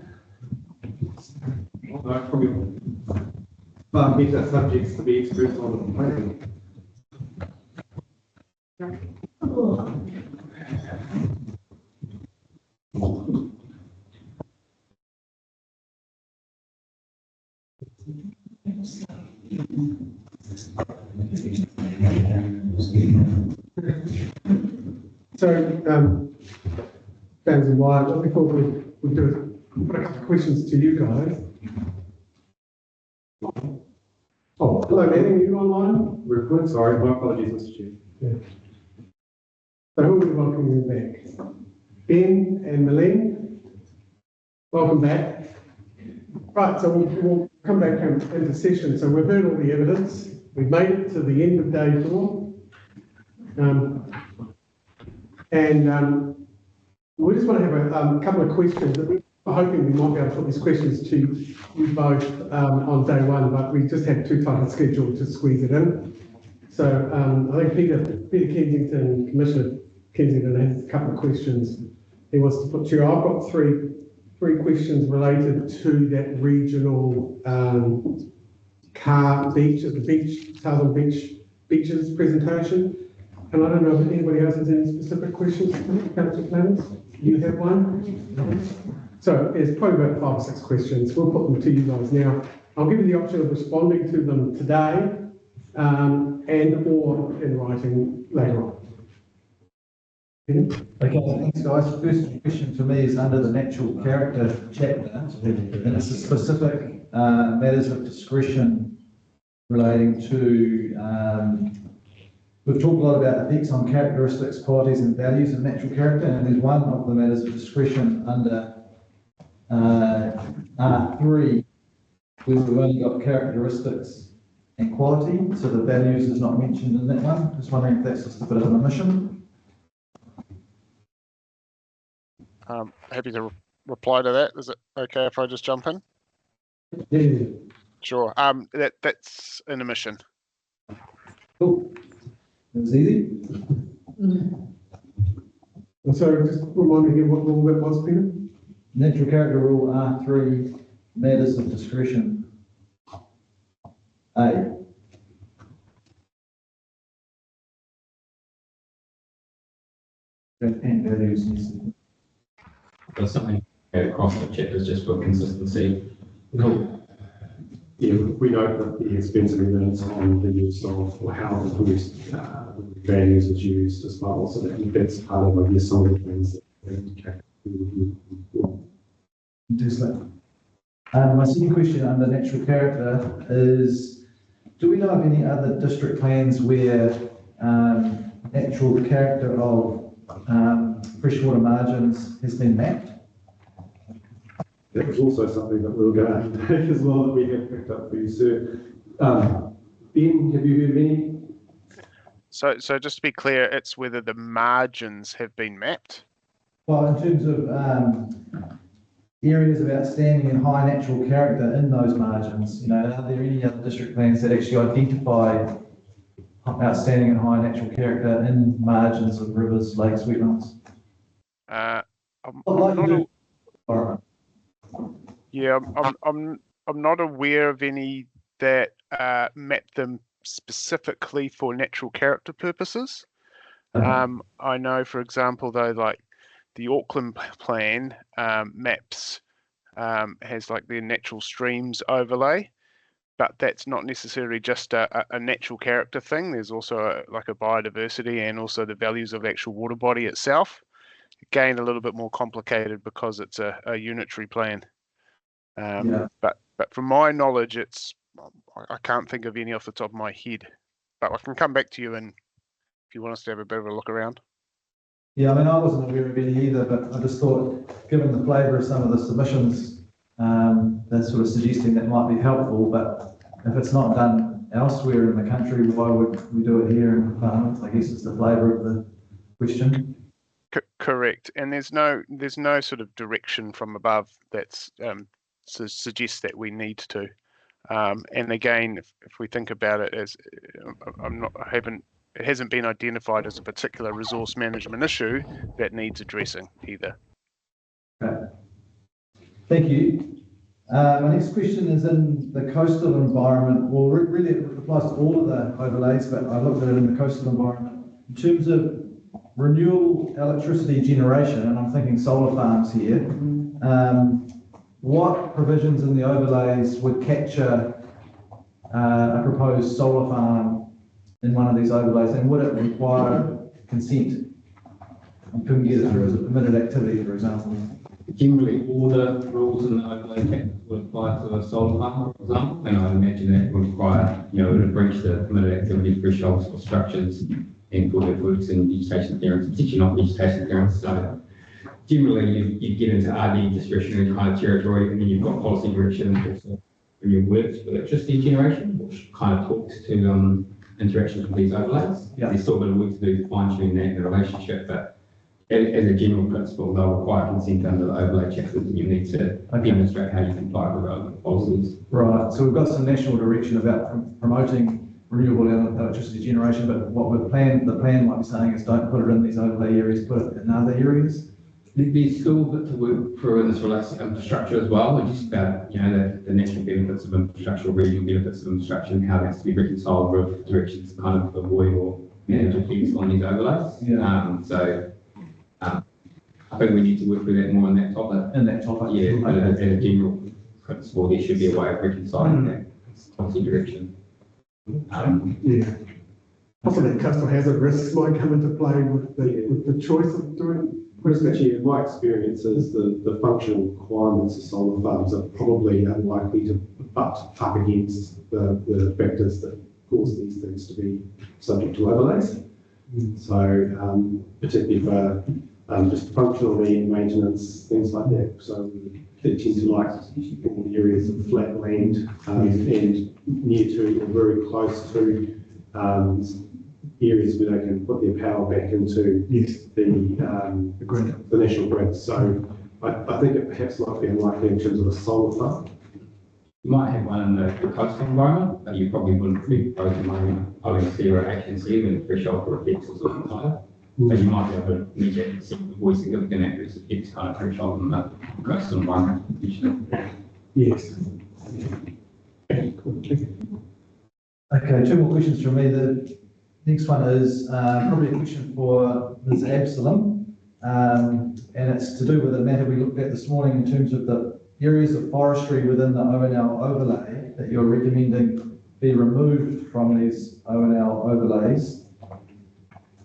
Speaker 2: Probably far better subjects to be experts on the planning.
Speaker 1: So, James and Wyatt, what we thought we'd do is put a couple of questions to you guys. Oh, hello, Manning, are you online?
Speaker 2: We're good, sorry, my apologies, Mr. Chair.
Speaker 1: Yeah. So who will we welcome you back? Ben and Malene, welcome back. Right, so we'll come back into session. So we've heard all the evidence. We've made it to the end of day 4. We just want to have a couple of questions that we're hoping we might be able to put these questions to you both on day 1, but we just had too tight a schedule to squeeze it in. So I think Peter Kensington, Commissioner Kensington, has a couple of questions he wants to put to you. I've got three questions related to that regional car beach at the beach, Southern Beaches presentation. And I don't know if anybody else has any specific questions for me, Councillor Planners. You have one? So there's probably about 5 or 6 questions. We'll put them to you guys now. I'll give you the option of responding to them today and or in writing later on.
Speaker 6: Okay, thanks guys. First question for me is under the natural character chapter, and it's a specific matters of discretion relating to, we've talked a lot about effects on characteristics, qualities and values of natural character, and there's one of the matters of discretion under R3, where we've only got characteristics and quality, so the values is not mentioned in that one. Just wondering if that's just a bit of an omission.
Speaker 11: Happy to reply to that. Is it okay if I just jump in?
Speaker 1: Yeah.
Speaker 11: Sure. That's an omission.
Speaker 6: Cool. It was easy.
Speaker 1: So just remind me again what rule that was, Peter?
Speaker 6: Natural character rule R3, matters of discretion. A. And values.
Speaker 9: There's something across the chapters just for consistency.
Speaker 2: Cool. Yeah, we note that the expensive evidence on the use of, or how the values is used as well, so that's part of, I guess, some of the things that
Speaker 6: my second question under natural character is, do we know of any other district plans where natural character of freshwater margins has been mapped?
Speaker 2: That was also something that we were going to take as well, that we have picked up for you, sir. Ben, have you heard of any?
Speaker 11: So just to be clear, it's whether the margins have been mapped.
Speaker 6: Well, in terms of areas of outstanding and high natural character in those margins, are there any other district plans that actually identify outstanding and high natural character in margins of rivers, lakes, wetlands?
Speaker 11: I'm not aware of any that map them specifically for natural character purposes. I know, for example, though, like the Auckland plan maps has like their natural streams overlay, but that's not necessarily just a natural character thing. There's also like a biodiversity and also the values of the actual water body itself. Again, a little bit more complicated because it's a unitary plan. But from my knowledge, I can't think of any off the top of my head. But I can come back to you and if you want us to have a bit of a look around.
Speaker 6: Yeah, I wasn't aware of any either, but I just thought, given the flavour of some of the submissions, they're sort of suggesting that might be helpful, but if it's not done elsewhere in the country, why would we do it here in Parliament? I guess it's the flavour of the question.
Speaker 11: Correct, and there's no sort of direction from above that's suggests that we need to. And again, if we think about it as, it hasn't been identified as a particular resource management issue that needs addressing either.
Speaker 6: Okay. Thank you. My next question is in the coastal environment. Well, really it applies to all of the overlays, but I looked at it in the coastal environment. In terms of renewable electricity generation, and I'm thinking solar farms here, what provisions in the overlays would capture a proposed solar farm in one of these overlays, and would it require consent? I couldn't get it through as a permitted activity, for example.
Speaker 7: Generally, all the rules in the overlay text would apply to a solar farm, for example, and I imagine that would require, it would breach the permitted activity thresholds for structures and for earthworks and vegetation clearance, particularly not vegetation clearance. So generally, you get into RD discretionary kind of territory, and then you've got policy direction also when you work with electricity generation, which kind of talks to interactions with these overlays.
Speaker 6: Yeah.
Speaker 7: There's still a bit of work to do to fine tune that in the relationship, but as a general principle, they'll require consent under the overlay chapters, and you need to demonstrate how you comply with relevant policies.
Speaker 6: Right, so we've got some national direction about promoting renewable electricity generation, but what the plan might be saying is don't put it in these overlay areas, put it in other areas.
Speaker 7: There's still a bit to work through, and this relates to infrastructure as well, and just about, the national benefits of infrastructure, or regional benefits of infrastructure, and how that's to be reconciled with directions to kind of avoid or manage effects on these overlays.
Speaker 6: Yeah.
Speaker 7: I think we need to work through that more on that topic. Yeah, but as a general principle, there should be a way of reconciling that policy direction.
Speaker 1: Possibly coastal hazard risks might come into play with the choice of doing.
Speaker 2: Mr. Chair, my experience is the functional requirements of solar farms are probably unlikely to butt up against the factors that cause these things to be subject to overlays. So, particularly for just functional need, maintenance, things like that. So they tend to like all the areas of flat land and near to or very close to areas where they can put their power back into the national grid. So I think it perhaps might be unlikely in terms of a solar farm.
Speaker 7: You might have one in the coastal environment, but you probably wouldn't be proposing one ONC or HNC when the threshold for effects was a little higher. But you might be able to meet that avoid significant adverse effects kind of threshold in the coastal environment.
Speaker 1: Yes.
Speaker 6: Okay, two more questions from me. The next one is probably a question for Ms. Absalom, and it's to do with a matter we looked at this morning in terms of the areas of forestry within the ONL overlay that you're recommending be removed from these ONL overlays.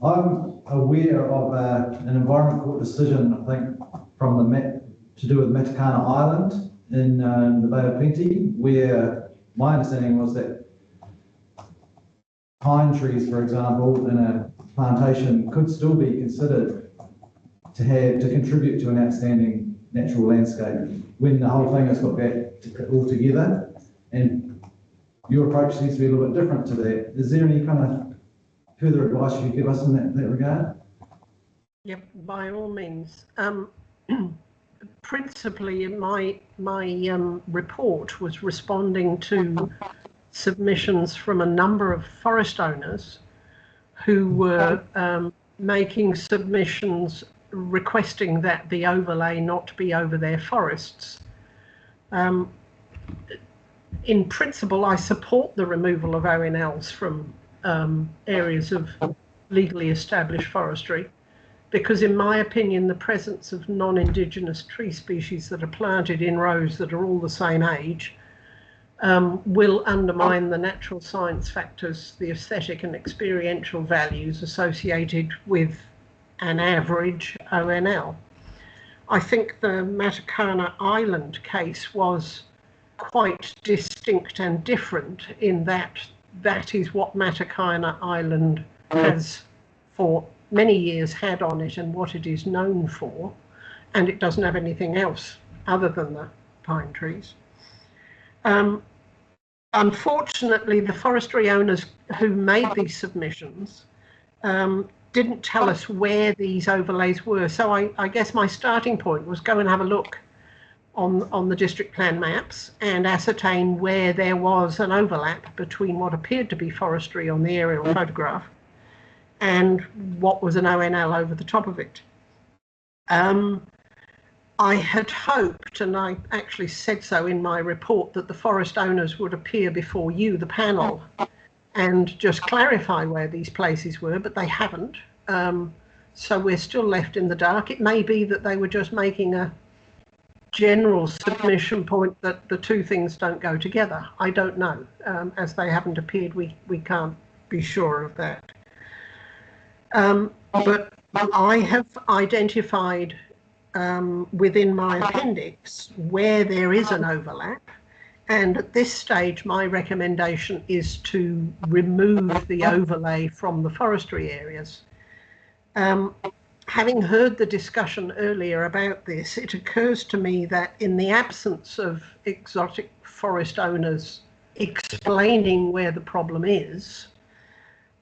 Speaker 6: I'm aware of an Environment Court decision, I think, from to do with Matakana Island in the Bay of Plenty, where my understanding was that pine trees, for example, in a plantation could still be considered to contribute to an outstanding natural landscape when the whole thing is got back all together. And your approach seems to be a little bit different to that. Is there any kind of further advice you could give us in that regard?
Speaker 12: Yep, by all means. Principally, my report was responding to submissions from a number of forest owners who were making submissions requesting that the overlay not be over their forests. In principle, I support the removal of ONLs from areas of legally established forestry, because in my opinion, the presence of non-indigenous tree species that are planted in rows that are all the same age will undermine the natural science factors, the aesthetic and experiential values associated with an average ONL. I think the Matakana Island case was quite distinct and different in that that is what Matakana Island has for many years had on it and what it is known for, and it doesn't have anything else other than the pine trees. Unfortunately, the forestry owners who made these submissions didn't tell us where these overlays were. So I guess my starting point was go and have a look on the district plan maps and ascertain where there was an overlap between what appeared to be forestry on the aerial photograph and what was an ONL over the top of it. I had hoped, and I actually said so in my report, that the forest owners would appear before you, the panel, and just clarify where these places were, but they haven't. So we're still left in the dark. It may be that they were just making a general submission point that the two things don't go together. I don't know. As they haven't appeared, we can't be sure of that. But I have identified within my appendix where there is an overlap. And at this stage, my recommendation is to remove the overlay from the forestry areas. Having heard the discussion earlier about this, it occurs to me that in the absence of exotic forest owners explaining where the problem is,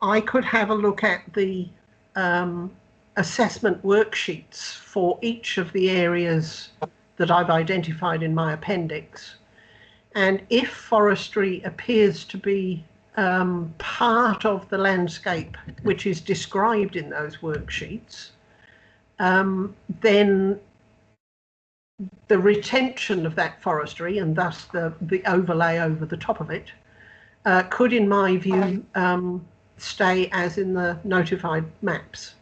Speaker 12: I could have a look at the assessment worksheets for each of the areas that I've identified in my appendix. And if forestry appears to be part of the landscape which is described in those worksheets, then the retention of that forestry, and thus the overlay over the top of it, could, in my view, stay as in the notified maps.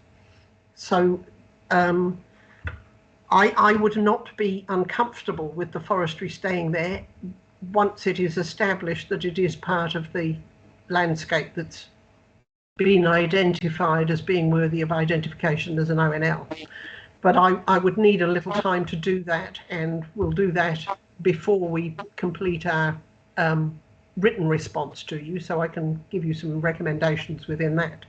Speaker 12: So I would not be uncomfortable with the forestry staying there once it is established that it is part of the landscape that's been identified as being worthy of identification as an ONL. But I would need a little time to do that, and we'll do that before we complete our written response to you, so I can give you some recommendations within that.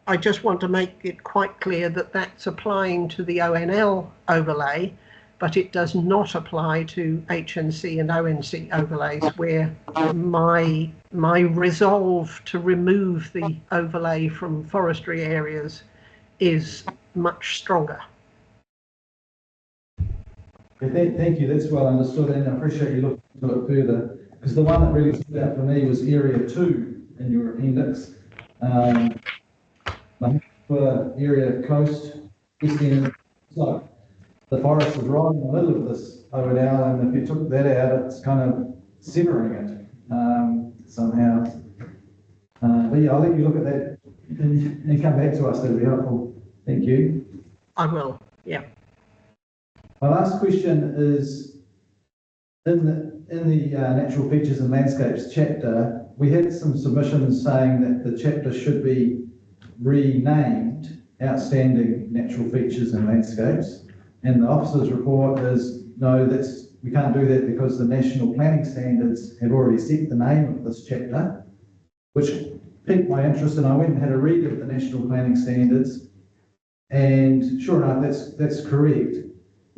Speaker 12: I just want to make it quite clear that that's applying to the ONL overlay, but it does not apply to HNC and ONC overlays, where my resolve to remove the overlay from forestry areas is much stronger.
Speaker 6: Thank you, that's well understood, and I appreciate you looking into it further, because the one that really stood out for me was area 2 in your appendix. For area coast, east end, so the forest is right in the middle of this ONL, and if you took that out, it's kind of severing it somehow. But yeah, I'll let you look at that and come back to us. That'd be helpful. Thank you.
Speaker 12: I will, yeah.
Speaker 6: My last question is, in the natural features and landscapes chapter, we had some submissions saying that the chapter should be renamed Outstanding Natural Features and Landscapes, and the officer's report is no, we can't do that because the national planning standards have already set the name of this chapter, which piqued my interest, and I went and had a read of the national planning standards, and sure enough, that's correct.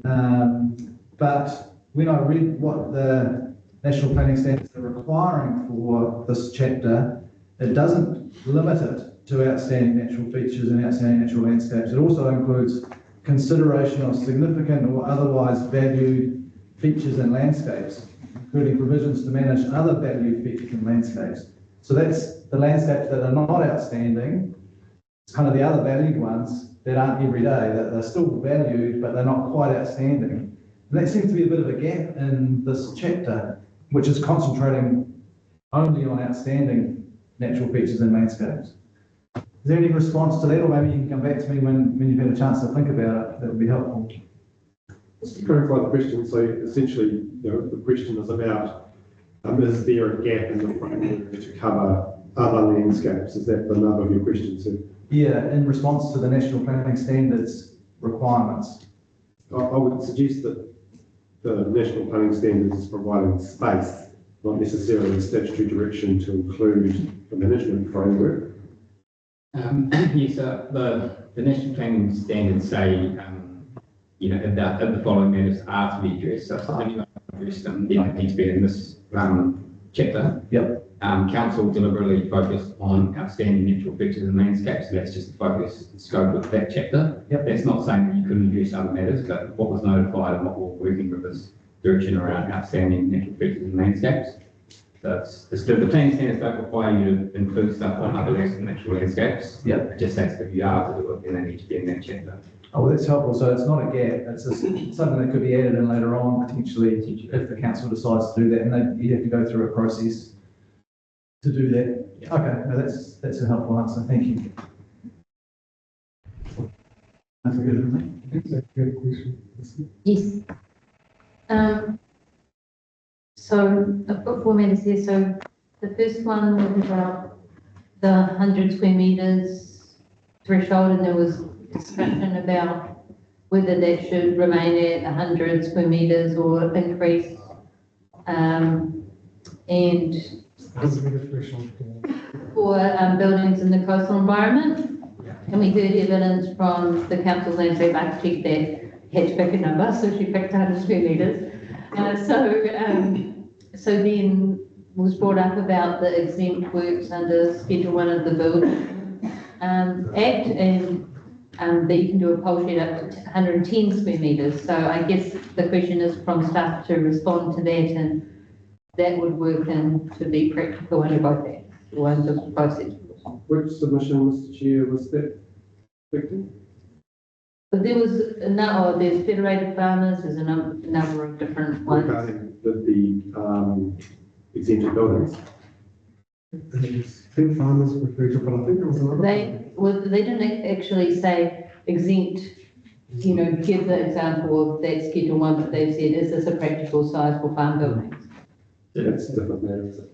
Speaker 6: But when I read what the national planning standards are requiring for this chapter, it doesn't limit it to outstanding natural features and outstanding natural landscapes. It also includes consideration of significant or otherwise valued features and landscapes, including provisions to manage other valued features and landscapes. So that's the landscapes that are not outstanding. It's kind of the other valued ones that aren't every day, that they're still valued, but they're not quite outstanding. And that seems to be a bit of a gap in this chapter, which is concentrating only on outstanding natural features and landscapes. Is there any response to that, or maybe you can come back to me when you've had a chance to think about it? That would be helpful.
Speaker 2: Just to clarify the question, so essentially, the question is about, is there a gap in the framework to cover other landscapes? Is that the nub of your question, sir?
Speaker 6: Yeah, in response to the national planning standards requirements.
Speaker 2: I would suggest that the national planning standards is providing space, not necessarily statutory direction to include the management framework.
Speaker 7: Yes, the national planning standards say, if the following matters are to be addressed, so if anyone address them, then they need to be in this chapter.
Speaker 6: Yep.
Speaker 7: Council deliberately focused on outstanding natural features and landscapes, so that's just the focus and scope of that chapter.
Speaker 6: Yep.
Speaker 7: That's not saying that you couldn't address other matters, but what was notified and what we're working with is direction around outstanding natural features and landscapes. So the planning standards don't require you to include stuff on other natural landscapes.
Speaker 6: Yep.
Speaker 7: It just says if you are to do it, then they need to be in that chapter.
Speaker 6: Oh, well, that's helpful. So it's not a gap, it's just something that could be added in later on, potentially, if the council decides to do that, and then you have to go through a process to do that. Okay, no, that's a helpful answer. Thank you. That's a good question.
Speaker 4: Yes. So I've got 4 minutes here. So the first one was about the 100 square metres threshold, and there was discussion about whether that should remain at 100 square metres or increase. And for buildings in the coastal environment, and we heard evidence from the council landscape architect that had to pick a number, so she picked 100 square metres. So then was brought up about the exempt works under Schedule 1 of the Building Act, and that you can do a pole shed up to 110 square metres. So I guess the question is from staff to respond to that, and that would work in to be practical under both acts, or under both sets.
Speaker 1: Which submission, Mr. Chair, was that victim?
Speaker 4: But there was there's Federated Farmers, there's a number of different ones.
Speaker 10: Regarding the exempted buildings.
Speaker 1: Fed farmers referred to, but I think there was another.
Speaker 4: They didn't actually say exempt, give the example of that Schedule 1, but they've said, is this a practical size for farm buildings?
Speaker 10: Yeah, that's a different matter, is it?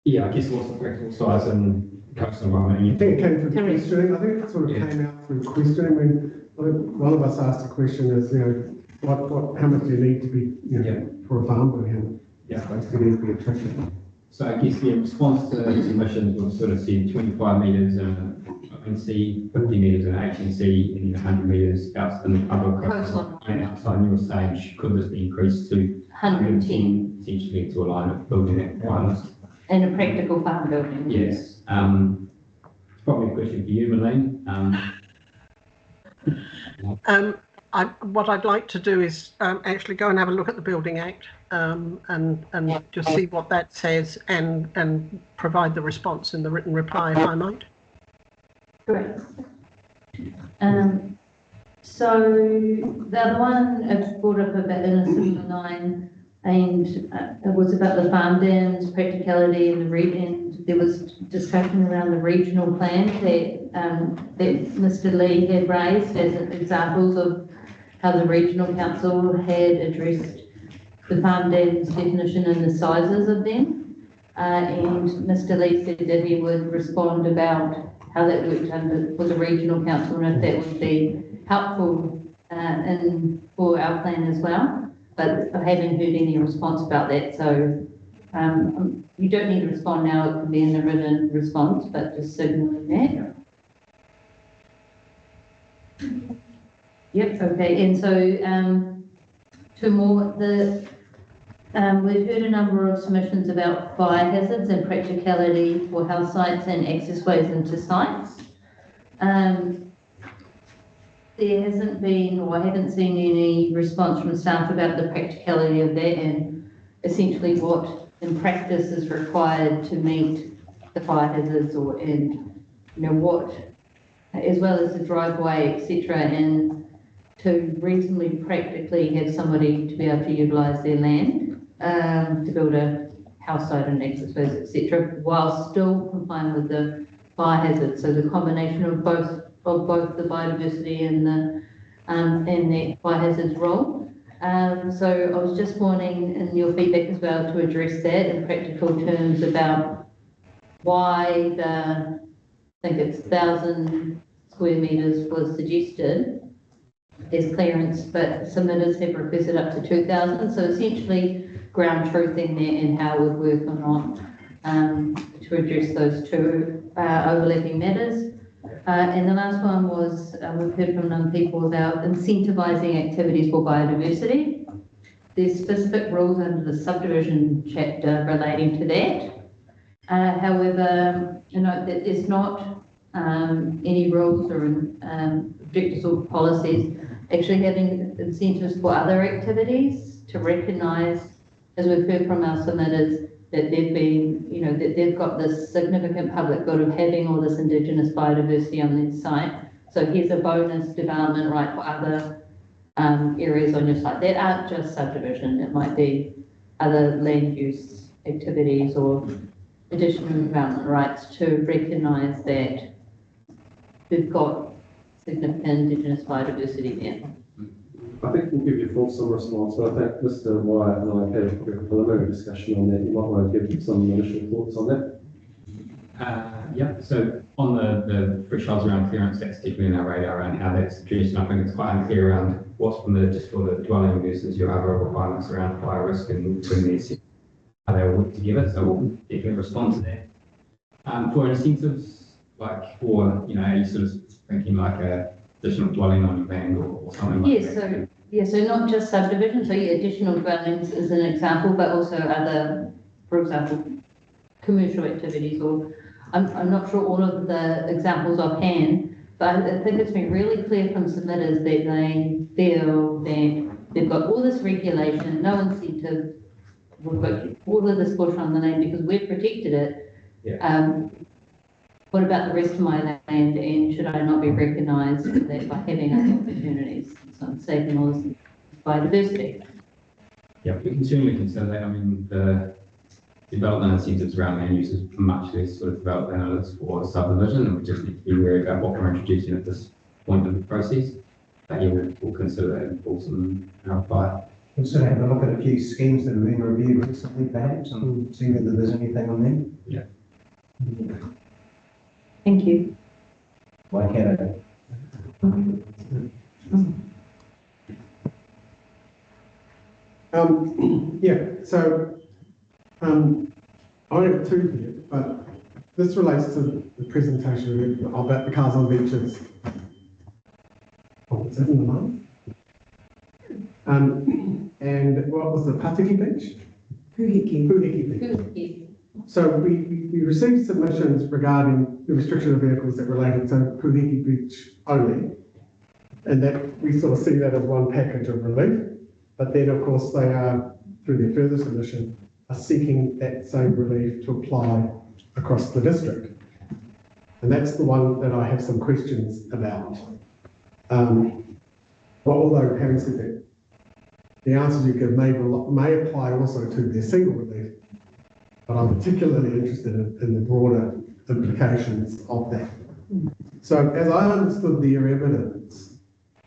Speaker 7: Yeah, I guess what's the practical size and coastal environment?
Speaker 1: I think it came from
Speaker 4: Correct.
Speaker 1: questioning. I think it sort of came out through questioning when one of us asked a question is, how much do you need to be, for a farm building?
Speaker 7: Yeah.
Speaker 1: Basically need to be attractive.
Speaker 7: So I guess the response to submissions was sort of said 25 metres in ONC, 50 metres in HNC, and 100 metres outside in the other coastal and outside. And you were saying, could this be increased to
Speaker 4: 110.
Speaker 7: Essentially to align with building that requirements?
Speaker 4: And a practical farm building.
Speaker 7: Yes. Probably a question for you, Malene.
Speaker 12: What I'd like to do is actually go and have a look at the Building Act and just see what that says and provide the response in the written reply, if I might.
Speaker 4: Correct. So the other one I've brought up about in a similar line, and it was about the farm dams, practicality, and there was discussion around the regional plan that Mr. Lee had raised as examples of how the regional council had addressed the farm dams definition and the sizes of them. And Mr. Lee said that he would respond about how that worked for the regional council and if that would be helpful for our plan as well. But I haven't heard any response about that, so you don't need to respond now, it can be in the written response, but just signaling that. Yep, okay, and so two more. We've heard a number of submissions about fire hazards and practicality for house sites and access ways into sites. There hasn't been, or I haven't seen any response from staff about the practicality of that and essentially what in practice is required to meet the fire hazards what, as well as the driveway, etc., and to reasonably practically have somebody to be able to utilise their land to build a house site and access ways, etc., while still complying with the fire hazards. So the combination of both the biodiversity and the fire hazards role. So I was just wanting in your feedback as well to address that in practical terms about why I think it's 1,000 square metres was suggested as clearance, but submitters have requested up to 2,000. So essentially ground truthing there and how it would work or not to address those two overlapping matters. And the last one was, we've heard from some people about incentivising activities for biodiversity. There's specific rules under the subdivision chapter relating to that. However, that there's not any rules or objectives or policies actually having incentives for other activities to recognise, as we've heard from our submitters, that they've been, that they've got this significant public good of having all this Indigenous biodiversity on their site, So here's a bonus development right for other areas on your site that aren't just subdivision. It might be other land use activities or additional development rights to recognise that we've got significant Indigenous biodiversity there.
Speaker 2: I think we'll give you a fulsome response, but I think Mr. Wyatt and I had a preliminary discussion on that. You might want to give some initial thoughts on that.
Speaker 7: Yeah, so on the thresholds around clearance, that's definitely in our radar around how that's addressed, and I think it's quite unclear around what's permitted just for the dwelling versus your other requirements around fire risk and between these, how they all work together, so we'll definitely respond to that. For incentives, like for, you know, are you sort of thinking like a additional dwelling on your land or something like that?
Speaker 4: So not just subdivision, so yeah, additional dwellings is an example, but also other, for example, commercial activities, or I'm not sure all of the examples offhand, but I think it's been really clear from submitters that they feel that they've got all this regulation, no incentive, we've got all of this bush on the land because we've protected it.
Speaker 7: Yeah.
Speaker 4: What about the rest of my land, and should I not be recognised for that by having other opportunities? So I'm saving all this biodiversity.
Speaker 7: Yeah, we can certainly consider that. I mean, the development incentives around land use is much less sort of developed than it is for subdivision, and we just need to be wary about what we're introducing at this point in the process. But yeah, we'll consider that in fulsome reply.
Speaker 3: We'll sort of have a look at a few schemes that have been reviewed recently, perhaps, and see whether there's anything on them.
Speaker 7: Yeah.
Speaker 4: Thank you.
Speaker 3: Like Canada.
Speaker 1: So I have two here, but this relates to the presentation about the cars on beaches. Oh, is that in the month? And what was the Patiki Beach?
Speaker 5: Puhiki.
Speaker 1: Puhiki Beach. So we received submissions regarding the restriction of vehicles that related to Puhiki Beach only. And that we sort of see that as one package of relief. But then, of course, they are, through their further submission, are seeking that same relief to apply across the district. And that's the one that I have some questions about. Well, although having said that, the answers you give may apply also to their single relief, but I'm particularly interested in the broader implications of that. So as I understood their evidence,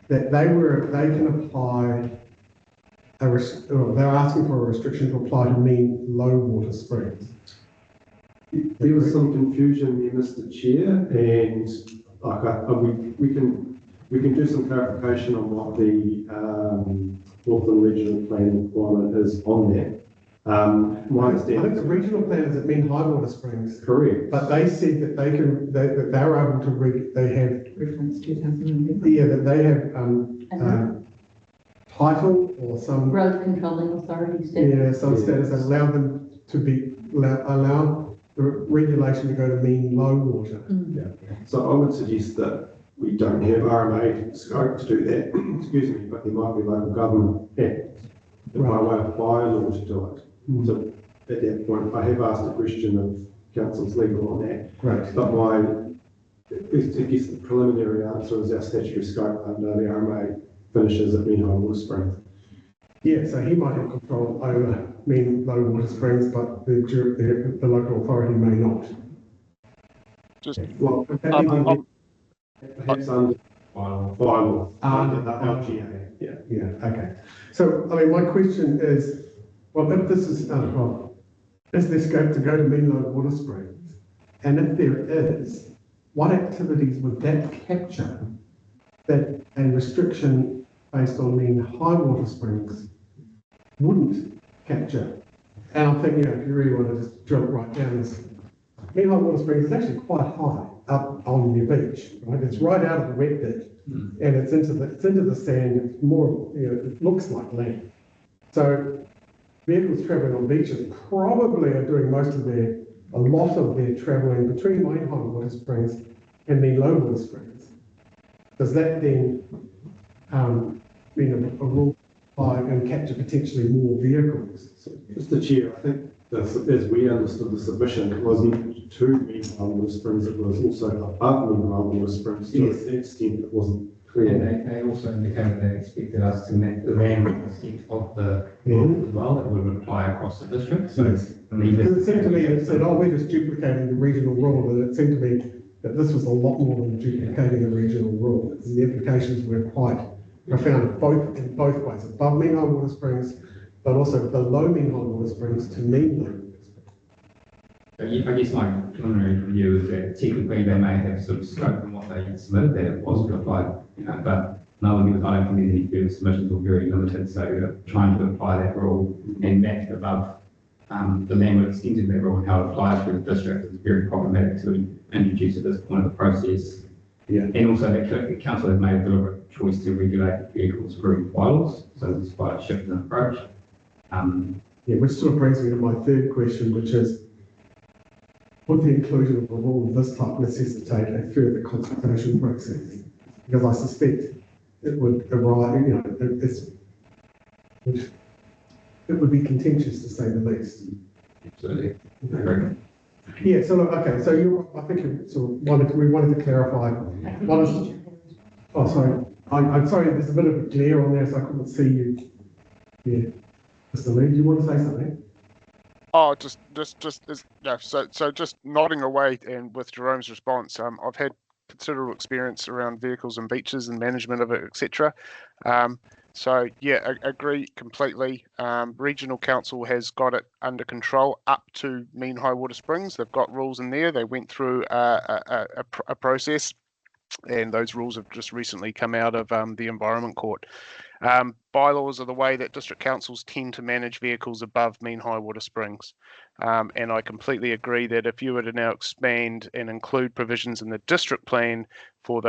Speaker 1: that they can apply they're asking for a restriction to apply to mean low water springs.
Speaker 2: There was some confusion there, Mr. Chair, and like we can do some clarification on what the Northern Regional Plan requirement is on that. My
Speaker 1: I think the regional plan is at mean high water springs.
Speaker 2: Correct.
Speaker 1: But they said that that they're able to they have
Speaker 5: Reference 2011.
Speaker 1: yeah, that they have title or some
Speaker 4: Road controlling authority status.
Speaker 1: some status that allow them to allow the regulation to go to mean low water.
Speaker 2: Yeah. So I would suggest that we don't have RMA scope to do that, excuse me, but there might be local government act by way of bylaw to do it. So at that point, I have asked a question of council's legal on that.
Speaker 1: Right.
Speaker 2: But I guess the preliminary answer is our statutory scope under the RMA finishes at mean high water springs.
Speaker 1: Yeah, so he might have control over mean low water springs, but the local authority may not.
Speaker 11: Just
Speaker 1: Well,
Speaker 2: Perhaps under bylaw, under the LGA.
Speaker 1: yeah, okay. So, I mean, my question is, well, if this is there scope to go to mean low water springs? And if there is, what activities would that capture that a restriction based on mean high water springs wouldn't capture? And I'm thinking, if you really want to just drill it right down, this mean high water springs is actually quite high up on your beach, right? It's right out of the wet bit, and it's into the sand. It's more, it looks like land. So vehicles travelling on beaches probably are doing a lot of their travelling between mean high water springs and mean low water springs. Does that then mean a rule apply and capture potentially more vehicles?
Speaker 2: So, Mr. Chair, I think
Speaker 10: as we understood the submission, it wasn't to Meanwhile Water Springs, it was also above Meanwhile Water Springs to the extent it wasn't clear.
Speaker 9: They also indicated they expected us to map the land extent of the road as well, that would apply across the district, so.
Speaker 1: Because it seemed to me, it said, oh, we're just duplicating the regional rule, but it seemed to me that this was a lot more than duplicating a regional rule. And the implications were quite profound, in both ways, above Meanwhile Water Springs, but also below Meanwhile Water Springs to mean.
Speaker 9: So I guess my preliminary view is that technically they may have sort of scope in what they submitted that it was applied, but another view is I don't think there's any further submissions or very limited, so trying to apply that rule and match above the landward extent of that rule and how it applies to the district is very problematic to introduce at this point of the process.
Speaker 1: Yeah.
Speaker 9: And also the council has made a deliberate choice to regulate vehicles through bylaws, so there's quite a shift in approach.
Speaker 1: Yeah, which sort of brings me to my third question, which is, would the inclusion of a rule of this type necessitate a further consultation process? Because I suspect it would arrive, you know, it would be contentious to say the least.
Speaker 9: Absolutely.
Speaker 1: Yeah, so look, okay, so I think you sort of we wanted to clarify. Oh, sorry. I'm sorry, there's a bit of a glare on there, so I couldn't see you. Yeah. Mr. Lee, do you want to say something?
Speaker 11: Oh, so just nodding away and with Jerome's response, I've had considerable experience around vehicles and beaches and management of it, etc. So yeah, I agree completely. Regional Council has got it under control up to Mean High Water Springs. They've got rules in there. They went through a process, and those rules have just recently come out of the Environment Court. Bylaws are the way that district councils tend to manage vehicles above Mean High Water Springs. And I completely agree that if you were to now expand and include provisions in the district plan for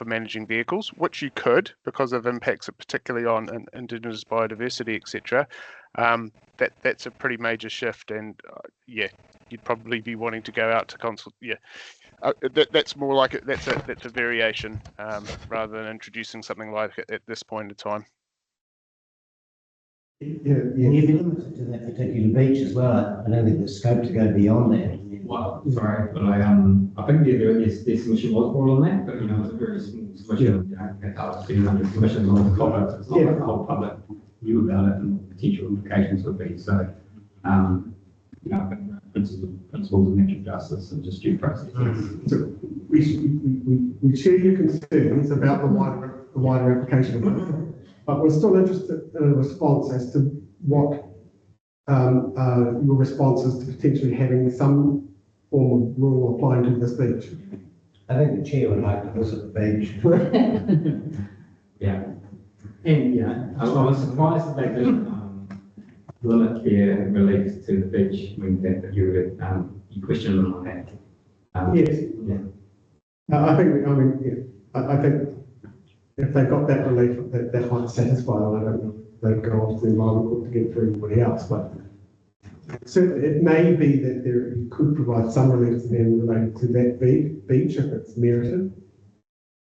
Speaker 11: managing vehicles, which you could because of impacts particularly on Indigenous biodiversity, etc., that's a pretty major shift. And yeah, you'd probably be wanting to go out to consult. Yeah. That's more like it. That's a variation rather than introducing something like it at this point in time.
Speaker 1: Yeah.
Speaker 3: And you'd be limited to that particular beach as well. I don't think there's scope to go beyond that.
Speaker 9: Well, sorry, but I think this submission was more on that, but you know, it's a very small submission. Yeah. 300 submissions on the topic, so it's not like the whole public knew about it and what potential implications would be. So, you know, principles of natural justice and just due process.
Speaker 1: So we share your concerns about the wider application, but we're still interested in a response as to what your response is to potentially having some form of rule applying to this beach.
Speaker 3: I think the chair would like to visit the beach.
Speaker 9: Yeah, and yeah, I was surprised that they didn't limit their relief to the beach when that you questioned them on that.
Speaker 1: Yes.
Speaker 9: Yeah.
Speaker 1: I think if they got that relief, that might satisfy them. I don't know if they'd go off to the Environment Court to get for everybody else, but certainly it may be that you could provide some relief to them related to that beach if it's merited.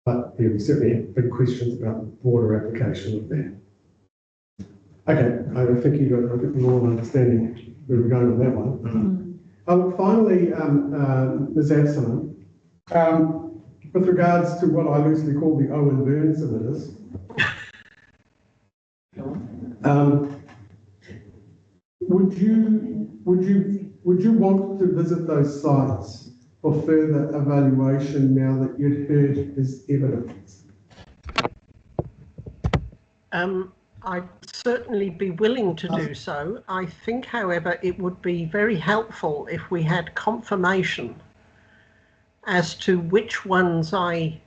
Speaker 1: But there are certainly big questions about the broader application of that. Okay, I think you've got a bit more understanding where we're going with that one. Finally, Ms. Absalom, with regards to what I loosely call the Owen Burns submitters, would you want to visit those sites for further evaluation now that you'd heard his evidence?
Speaker 12: I'd certainly be willing to do so. I think, however, it would be very helpful if we had confirmation as to which ones I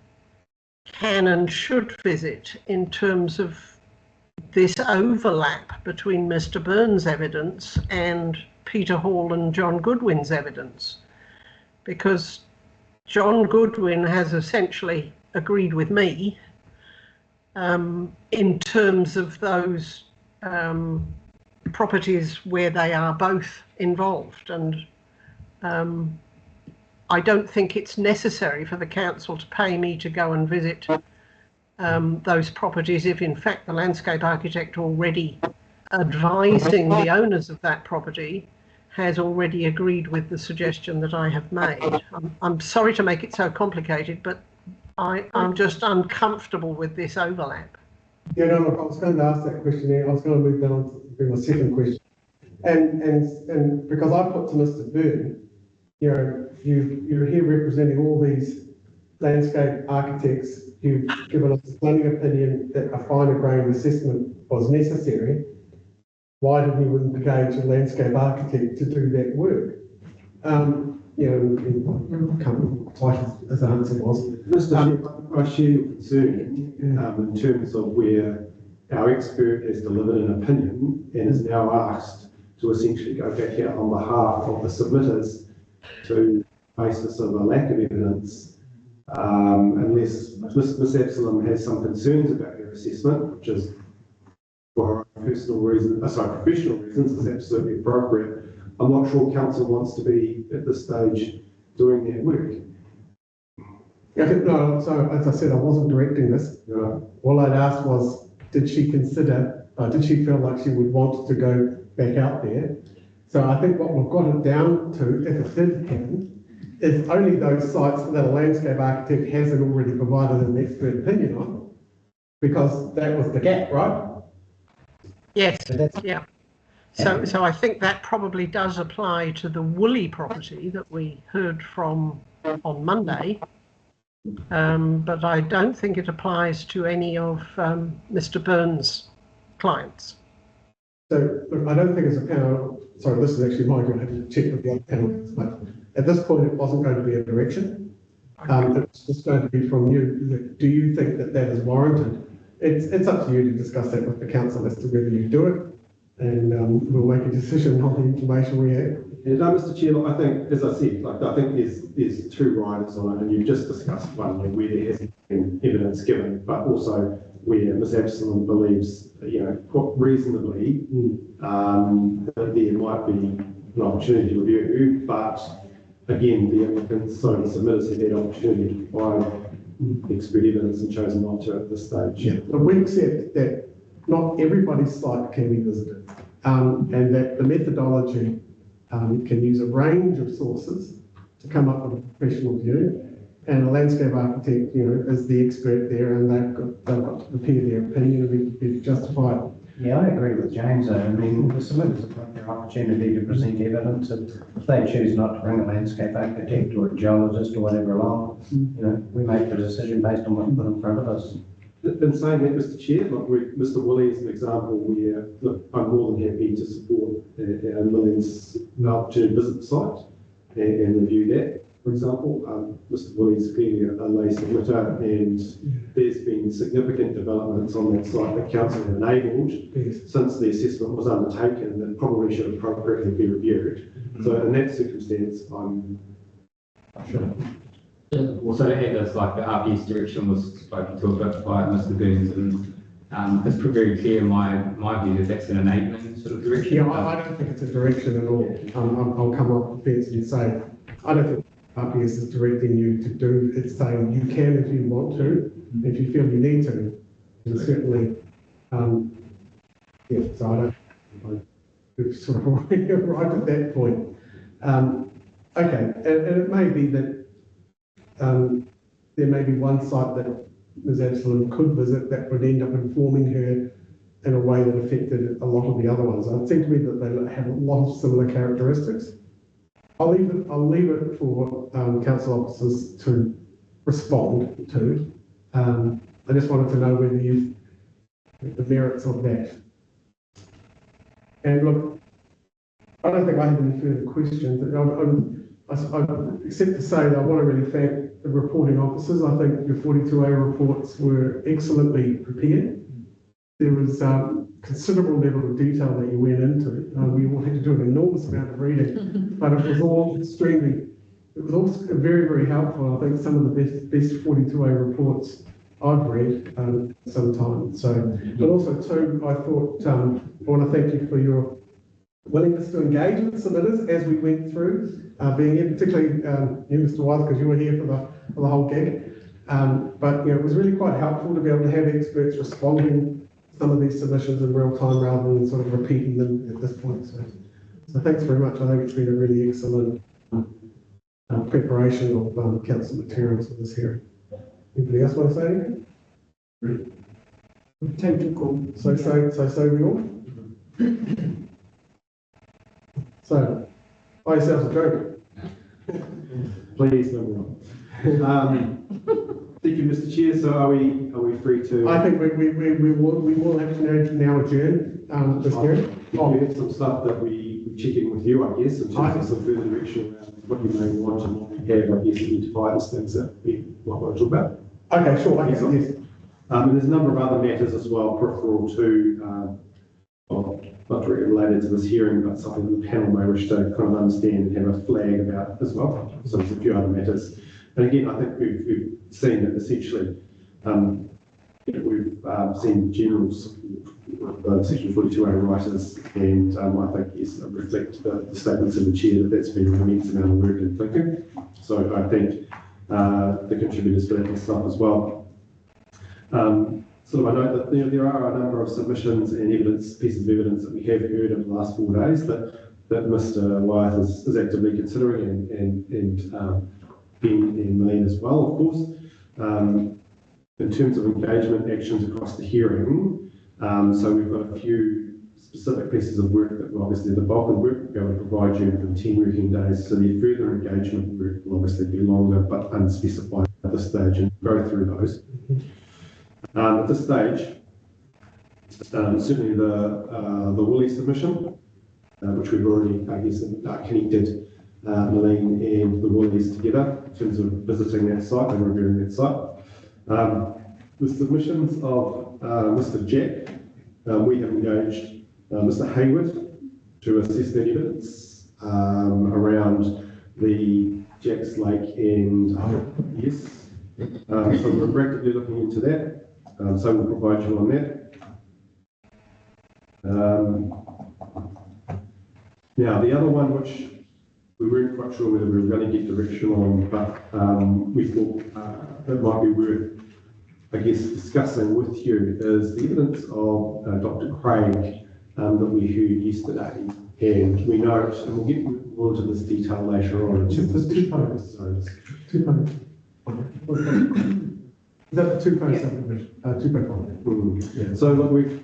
Speaker 12: can and should visit in terms of this overlap between Mr. Burns' evidence and Peter Hall and John Goodwin's evidence. Because John Goodwin has essentially agreed with me in terms of those properties where they are both involved, and I don't think it's necessary for the council to pay me to go and visit those properties if in fact the landscape architect already advising the owners of that property has already agreed with the suggestion that I have made. I'm sorry to make it so complicated, but I'm just uncomfortable with this overlap.
Speaker 1: Yeah, no, look, I was going to ask that question there. I was going to move that on to my second question. And because I put to Mr. Byrne, you know, you're here representing all these landscape architects. You've given us a planning opinion that a finer grained assessment was necessary. Why didn't you engage a landscape architect to do that work? You know, I can't remember quite as the answer was.
Speaker 2: Mr. Chair, I share your concern in terms of where our expert has delivered an opinion and is now asked to essentially go back out on behalf of the submitters to basis of a lack of evidence, unless Ms. Absalom has some concerns about her assessment, which is for her personal reasons, professional reasons, is absolutely appropriate. I'm not sure council wants to be at this stage doing that work.
Speaker 1: Yeah, no, so as I said, I wasn't directing this. All I'd asked was, did she feel like she would want to go back out there? So I think what we've got it down to, if it did happen, is only those sites that a landscape architect hasn't already provided an expert opinion on, because that was the gap, right?
Speaker 12: Yes, yeah. So I think that probably does apply to the Woolly property that we heard from on Monday, but I don't think it applies to any of Mr. Byrne's clients.
Speaker 1: So look, I don't think it's a panel. Sorry, this is actually my job. I have to check with the other panelists, but at this point, it wasn't going to be a direction. It's just going to be from you. Do you think that that is warranted? It's up to you to discuss that with the council as to whether you do it, and we'll make a decision on the information we have.
Speaker 2: Yeah, no, Mr. Chair, look, I think, as I said, I think there's two riders on it, and you've just discussed one where there hasn't been evidence given, but also where Ms. Absalom believes, quite reasonably, that there might be an opportunity to review, but again, the applicants, the submitters have had opportunity to provide expert evidence and chosen not to at this stage.
Speaker 1: Yeah, but we accept that not everybody's site can be visited, and that the methodology can use a range of sources to come up with a professional view, and a landscape architect, is the expert there, and they've got to prepare their opinion and be justified.
Speaker 3: Yeah, I agree with James. I mean, the submitters have got their opportunity to present evidence, and if they choose not to bring a landscape architect or a geologist or whatever along, we make the decision based on what's put in front of us.
Speaker 2: In saying that, Mr. Chair, Mr. Woolley is an example where I'm more than happy to support Lillian's opportunity to visit the site and review that. For example, Mr. Woolley is clearly a lay submitter, and there's been significant developments on that site that council have enabled since the assessment was undertaken that probably should appropriately be reviewed. So in that circumstance, I'm sure.
Speaker 7: Also to add this, like the RPS direction was spoken to a bit by Mr. Burns, and it's very clear in my view that that's an enabling sort of direction.
Speaker 1: Yeah, I don't think it's a direction at all. I'll come off the fence and say, I don't think RPS is directing you to do, it's saying you can if you want to, if you feel you need to, and certainly, so I don't, we've sort of arrived at that point. Okay, and it may be that there may be one site that Ms. Absalom could visit that would end up informing her in a way that affected a lot of the other ones. It seems to me that they have a lot of similar characteristics. I'll leave it for council officers to respond to. I just wanted to know whether the merits of that. And look, I don't think I have any further questions. Except to say that I want to really thank the reporting officers. I think your 42A reports were excellently prepared. There was considerable level of detail that you went into. We all had to do an enormous amount of reading, but it was all very, very helpful. I think some of the best 42A reports I've read sometimes. So, but also too, I thought I want to thank you for your willingness to engage with submitters as we went through, being here, particularly you, Mr. Wise, because you were here for the whole gig. But it was really quite helpful to be able to have experts responding to some of these submissions in real time rather than sort of repeating them at this point. So thanks very much. I think it's been a really excellent preparation of council materials for this hearing. Anybody else want to say anything?
Speaker 5: Total call.
Speaker 1: So we all? So, buy yourselves a drink.
Speaker 2: Please, no more. Thank you, Mr. Chair. So are we free to?
Speaker 1: I think we will have to now adjourn this hearing.
Speaker 2: We have some stuff that we check in with you, I guess, in terms of some further direction around what you may want and what we have, I guess, identified as things that we might want to talk about.
Speaker 1: Okay, sure. Okay, yes.
Speaker 2: And there's a number of other matters as well, peripheral to, well, not directly related to this hearing, but something that the panel may wish to kind of understand and have a flag about as well. So there's a few other matters. And again, I think we've seen that essentially, we've seen general support of Section 42A writers, and I think yes, reflect the statements of the chair that that's been an immense amount of work and thinking. So I think the contributors to that stuff as well. Sort of, I know that there are a number of submissions and pieces of evidence that we have heard over the last 4 days that Mr. Wyeth is actively considering, and Ben and Malene as well, of course. In terms of engagement actions across the hearing, so we've got a few specific pieces of work that will obviously the bulk of the work will be able to provide you within 10 working days. So the further engagement work will obviously be longer but unspecified at this stage, and go through those. At this stage, certainly the Woolly submission, which we've already, I guess, connected Malene and the Woolies together in terms of visiting that site and reviewing that site. The submissions of Mr. Jack, we have engaged Mr. Hayward to assess that evidence around the Jack's Lake and yes. So we're actively looking into that. So we'll provide you on that. Now, the other one, which we weren't quite sure whether we were going to get direction on, but we thought it might be worth, I guess, discussing with you, is the evidence of Dr. Craig that we heard yesterday. And we note, and we'll get more into this detail later on.
Speaker 1: There's two posts. Two posts. Is that the two-post subdivision? Two-post.
Speaker 2: Yeah. So look, we've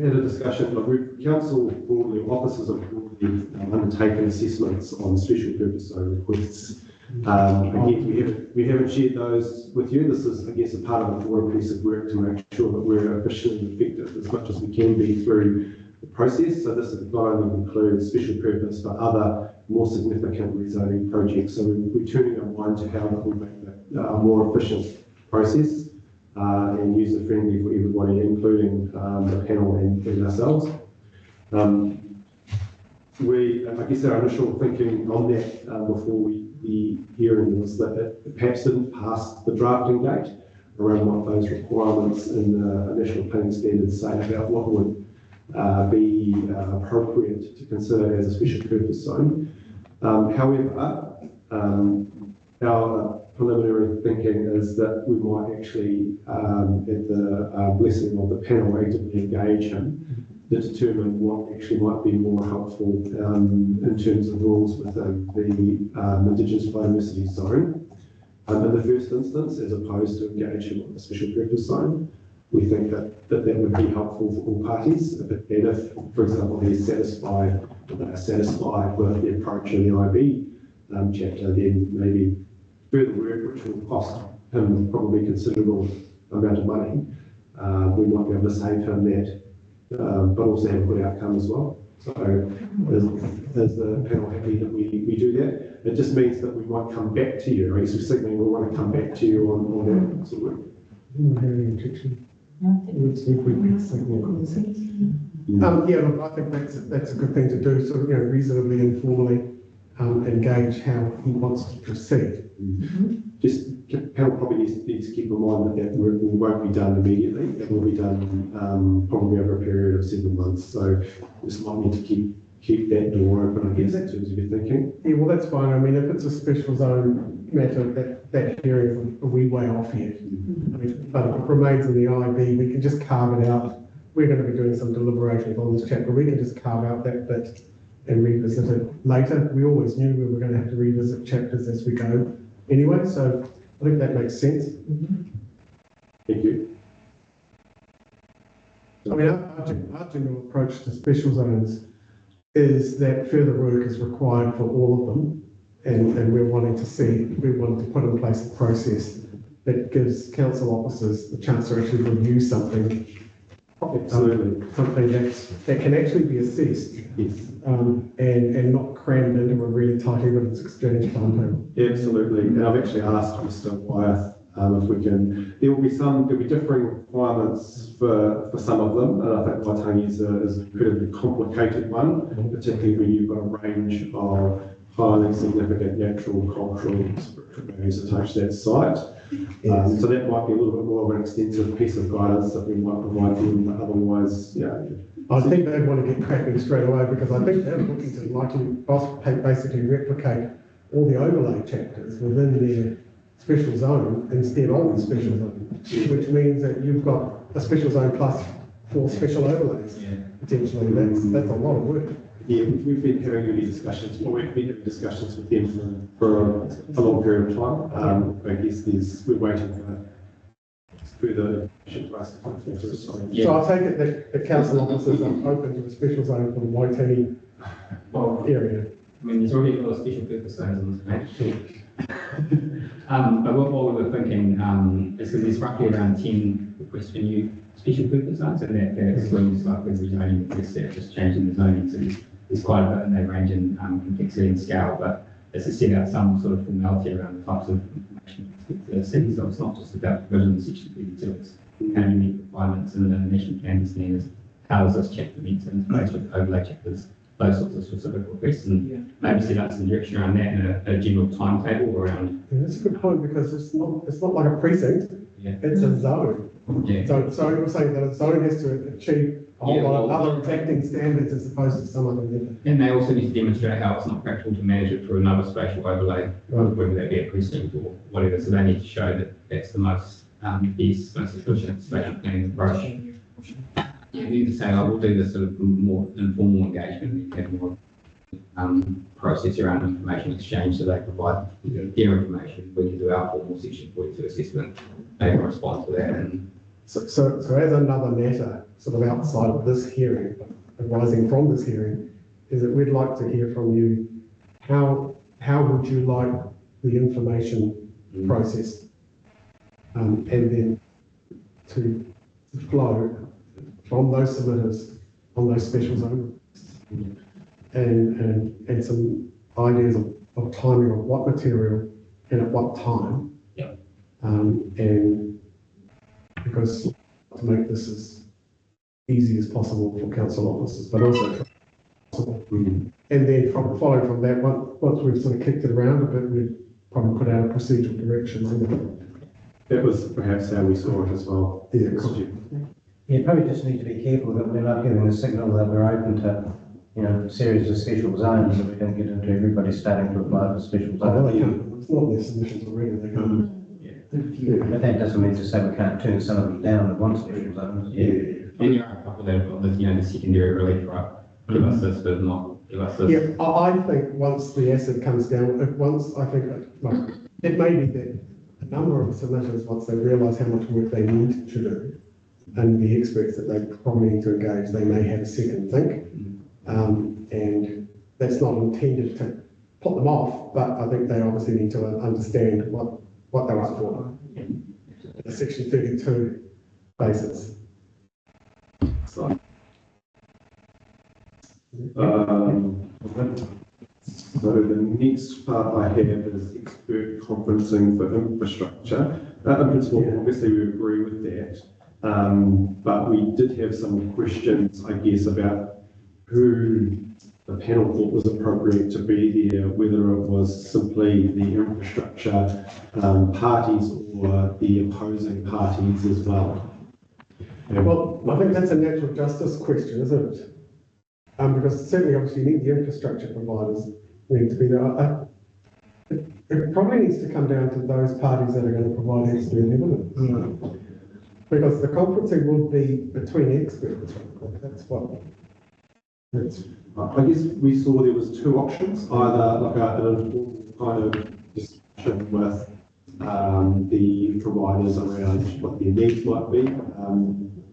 Speaker 2: had a discussion. Look, council broadly, officers have broadly undertaken assessments on special purpose zone requests. Again, we haven't shared those with you. This is, I guess, a part of a broader piece of work to make sure that we're efficient and effective as much as we can be through the process. So this not only includes special purpose, but other more significant rezoning projects. So we're turning our mind to how that will make that a more efficient process and user-friendly for everybody, including the panel and ourselves. I guess our initial thinking on that before the hearing was that it perhaps didn't pass the drafting gate around what those requirements in the national planning standards say about what would be appropriate to consider as a special purpose zone. However, our preliminary thinking is that we might actually, at the blessing of the panel, actively engage him to determine what actually might be more helpful in terms of rules within the Indigenous Biodiversity Zone. In the first instance, as opposed to engaging on the special purpose zone, we think that would be helpful for all parties. And if, for example, he's satisfied with the approach in the IB chapter, then maybe further work, which will cost him probably considerable amount of money, we might be able to save him that, but also have a good outcome as well. So is the panel happy that we do that? It just means that we might come back to you. I guess we're signaling we want to come back to you on that sort of work.
Speaker 1: Yeah, look, I think that's a good thing to do. So, reasonably informally engage how he wants to proceed.
Speaker 2: Just panel probably needs to keep in mind that work won't be done immediately. It will be done probably over a period of several months. So just might need to keep that door open, I guess, in terms of your thinking.
Speaker 1: Yeah, well, that's fine. I mean, if it's a special zone matter, that area is a wee way off yet. I mean, but if it remains in the IB, we can just carve it out. We're going to be doing some deliberations on this chapter. We can just carve out that bit and revisit it later. We always knew we were going to have to revisit chapters as we go anyway, so I think that makes sense.
Speaker 10: Thank you.
Speaker 1: I mean, our general approach to special zones is that further work is required for all of them, and we're wanting to put in place a process that gives council officers the chance to actually review something.
Speaker 10: Absolutely.
Speaker 1: Something that can actually be assessed,
Speaker 10: Yes.
Speaker 1: and not crammed into a really tight evidence exchange timetable.
Speaker 10: Absolutely. And I've actually asked Mr. Wyeth if we can, there'll be differing requirements for some of them. And I think Waitangi is a incredibly complicated one, particularly when you've got a range of highly significant natural, cultural, and spiritual values attached to that site. So that might be a little bit more of an extensive piece of guidance that we might provide them, but otherwise, yeah.
Speaker 1: I think they'd want to get cracking straight away, because I think they're looking to basically replicate all the overlay chapters within their special zone instead of the special zone, which means that you've got a special zone plus 4 special overlays. Potentially, that's a lot of work.
Speaker 10: Yeah, we've been having many discussions, or we've been having discussions with them for a long period of time. I guess we're waiting for further information for us to come through.
Speaker 1: So I take it that the council officers are open to a special zone for the Waitangi area.
Speaker 7: I mean, there's already a lot of special purpose zones on this map. But what we were thinking is because there's roughly around 10 requests for new special purpose zones, and that excludes like the rezoning requests that are just changing the zoning. So there's quite a bit, and they range in complexity and scale, but it's to set out some sort of formality around the types of information to the city. So it's not just about provision of section 32, it's how you meet requirements in the national planning standards, how does this chapter meet in place with overlay chapters, those sorts of specific requests, and maybe set out some direction around that and a general timetable around.
Speaker 1: Yeah, that's a good point, because it's not like a precinct, it's a zone.
Speaker 7: Yeah.
Speaker 1: So you're saying that a zone has to achieve a whole lot of other exacting standards as opposed to some other method.
Speaker 7: And they also need to demonstrate how it's not practical to manage it through another spatial overlay, whether that be a precinct or whatever. So they need to show that that's the most best, most efficient spatial planning approach. You need to say, I will do this sort of more informal engagement, have more process around information exchange, so they provide their information. We can do our formal section 42 assessment, they can respond to that. And
Speaker 1: So as another matter, sort of outside of this hearing, arising from this hearing, is that we'd like to hear from you, how would you like the information processed, and then to flow from those submitters on those special zone requests, and some ideas of timing of what material and at what time.
Speaker 7: Yeah.
Speaker 1: And because to make this as easy as possible for council officers, but also possible. And then following from that, once we've sort of kicked it around a bit, we'd probably put out a procedural direction.
Speaker 10: That was perhaps how we saw it as well.
Speaker 1: Yeah, cool.
Speaker 3: You probably just need to be careful that we're not giving a signal that we're open to, series of special zones, that we don't get into everybody starting to apply for special zones.
Speaker 1: It's not their submissions already, they can't.
Speaker 3: But that doesn't mean to say we can't turn some of them down at one special zone.
Speaker 7: and there are a couple that have got the secondary relief, right? Give us this, but not give us this.
Speaker 1: Yeah, I think once the acid comes down, it may be that a number of submitters, once they realise how much work they need to do, and the experts that they probably need to engage, they may have a second think. And that's not intended to put them off, but I think they obviously need to understand what they're up for. The section 32 basis.
Speaker 10: So the next part I have is expert conferencing for infrastructure. In principle, obviously we agree with that, but we did have some questions, I guess, about who the panel thought was appropriate to be there, whether it was simply the infrastructure parties or the opposing parties as well.
Speaker 1: Well, I think that's a natural justice question, isn't it? Because certainly, obviously, you need the infrastructure providers need to be there. It probably needs to come down to those parties that are going to provide expert evidence. Because the conferencing will be between experts. That's what
Speaker 2: I guess we saw there was two options, either like an informal kind of discussion with the providers around what their needs might be,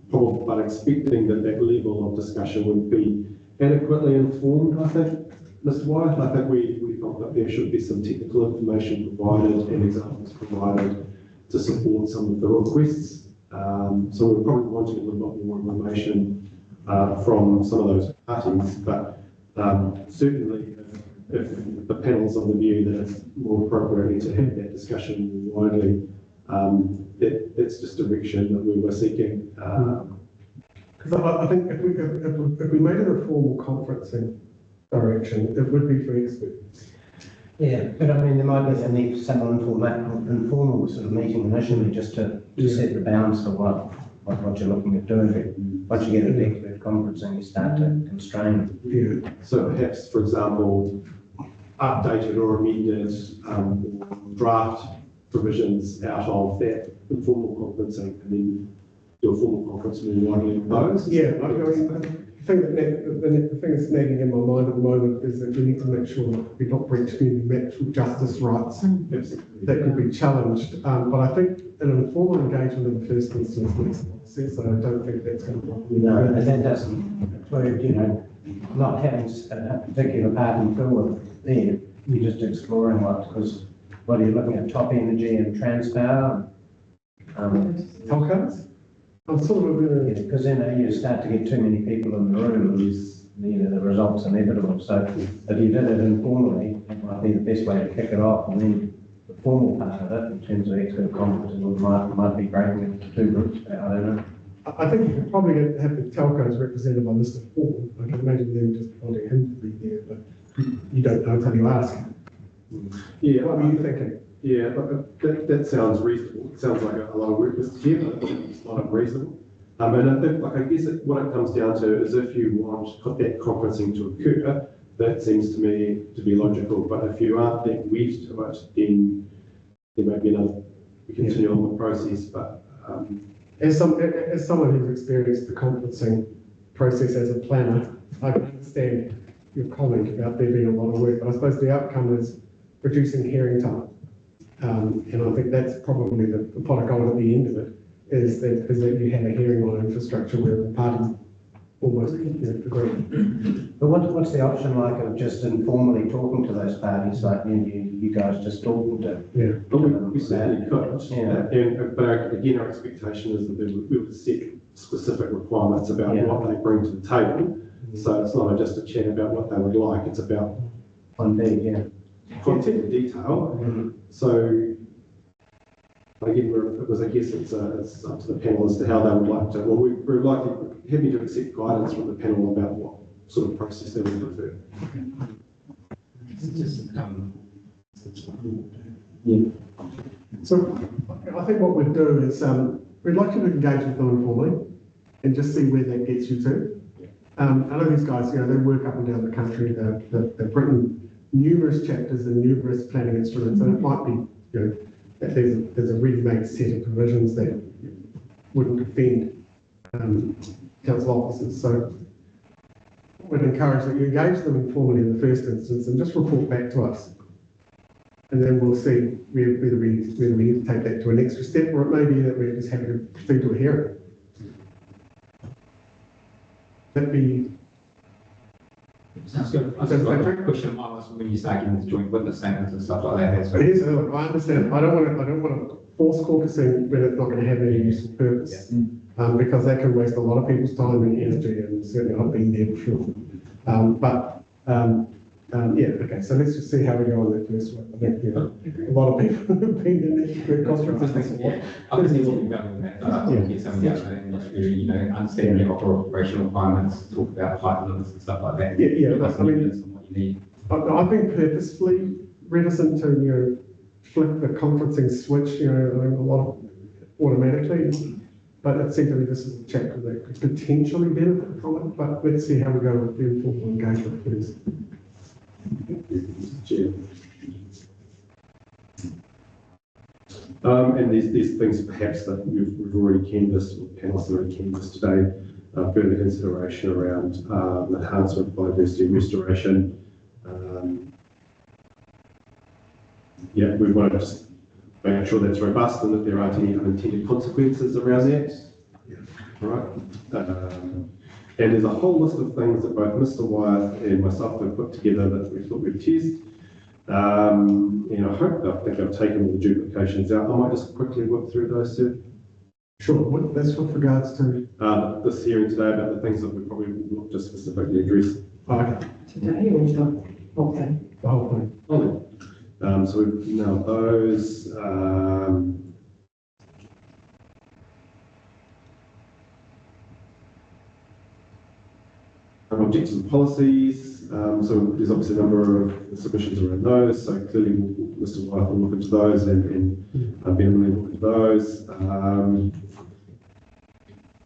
Speaker 2: probably, but expecting that that level of discussion would be adequately informed, I think, Mr. Wyeth. I think we felt that there should be some technical information provided and examples provided to support some of the requests. So we're probably wanting a little bit more information from some of those parties, but certainly if the panel's on the view that it's more appropriate to have that discussion more widely, that's just direction that we were seeking.
Speaker 1: Because I think if we made it a formal conferencing direction, it would be for experts.
Speaker 3: Yeah, but I mean, there might be a need for some informal sort of meeting initially just to set the bounds for what you're looking at doing. Once you get into expert conferencing, you start to constrain.
Speaker 1: Yeah.
Speaker 2: So perhaps, for example, updated or amended draft provisions out of that informal conferencing, and then do a formal conference more widely on those.
Speaker 1: Yeah, I mean, the thing that's nagging in my mind at the moment is that we need to make sure that we're not breaching any natural justice rights that could be challenged. But I think an informal engagement in the first instance makes a lot of sense, and I don't think that's going to problem.
Speaker 3: No, and that doesn't include, not having a particular party fill with there. You're just exploring what are you looking at, top energy and transpower?
Speaker 1: Telcos? I'm sort of
Speaker 3: because then you start to get too many people in the room and the result's inevitable. So if you did it informally, it might be the best way to kick it off, and then the formal part of it, in terms of expert conferences, might be breaking it into two groups. I don't know.
Speaker 1: I think you could probably have the telcos represented by Mr. Ford. I can imagine them just wanting him to be there, but you don't know until you ask.
Speaker 2: Yeah,
Speaker 1: what were you thinking?
Speaker 2: Yeah, that sounds reasonable. It sounds like a lot of work was here, but it's not unreasonable. And I think, I guess what it comes down to is if you want that conferencing to occur, that seems to me to be logical. But if you aren't that wed to it, then there may be another, we continue on the process. But
Speaker 1: as someone who's experienced the conferencing process as a planner, I can understand your comment about there being a lot of work, but I suppose the outcome is reducing hearing time. And I think that's probably the pot of gold at the end of it, is that you have a hearing on infrastructure where the parties almost agree.
Speaker 3: But what's the option like of just informally talking to those parties, like you guys just talking to?
Speaker 1: Yeah.
Speaker 2: But we certainly could. Yeah. But again, our expectation is that we would set specific requirements about what they bring to the table. So it's not just a chat about what they would like, it's about content and detail. So again, I guess it's up to the panel as to how they would like to. Well, we're happy to accept guidance from the panel about what sort of process they would prefer.
Speaker 1: So I think what we'd do is we'd like you to engage with them informally and just see where that gets you to. I know these guys, they work up and down the country. They've written numerous chapters and numerous planning instruments, and it might be, that there's a ready-made set of provisions that wouldn't offend council officers. So we'd encourage that you engage them informally in the first instance and just report back to us. And then we'll see whether we need to take that to an extra step, or it may be that we're just happy to proceed to a hearing. That'd be.
Speaker 9: Sounds good. I just got a question when you start getting into joint witness statements and stuff like that.
Speaker 1: It is. I understand. I don't want to force caucusing when it's not going to have any useful purpose, because that can waste a lot of people's time and energy, and certainly I've been there before. Okay. So let's just see how we go on that first one. I think a lot of people have been in that conference.
Speaker 9: Obviously, we'll be going with that. I think get some of the other industry, understand the operational requirements, talk about height limits and stuff like that.
Speaker 1: I mean,
Speaker 9: what you need.
Speaker 1: I've been purposefully reticent to flip the conferencing switch, a lot of automatically. But it seems to me this is a chapter that could potentially benefit from it. But let's see how we go with the informal engagement first.
Speaker 2: And there's things perhaps that we've already canvassed, or panelists have already canvassed today,
Speaker 10: further consideration around enhancement, biodiversity and restoration. Yeah, we want to just make sure that's robust and that there aren't any unintended consequences around that. All right. And there's a whole list of things that both Mr. Wyeth and myself have put together that we thought we'd test. And I think I've taken all the duplications out. I might just quickly whip through those, sir.
Speaker 1: Sure, that's with regards to,
Speaker 10: This hearing today about the things that we probably will just specifically address.
Speaker 1: okay,
Speaker 5: Today or the whole thing?
Speaker 1: the whole thing.
Speaker 10: So we've now those. Objectives and policies. So there's obviously a number of submissions around those. So clearly, Mr. Wyeth will look into those and Ben will look into those.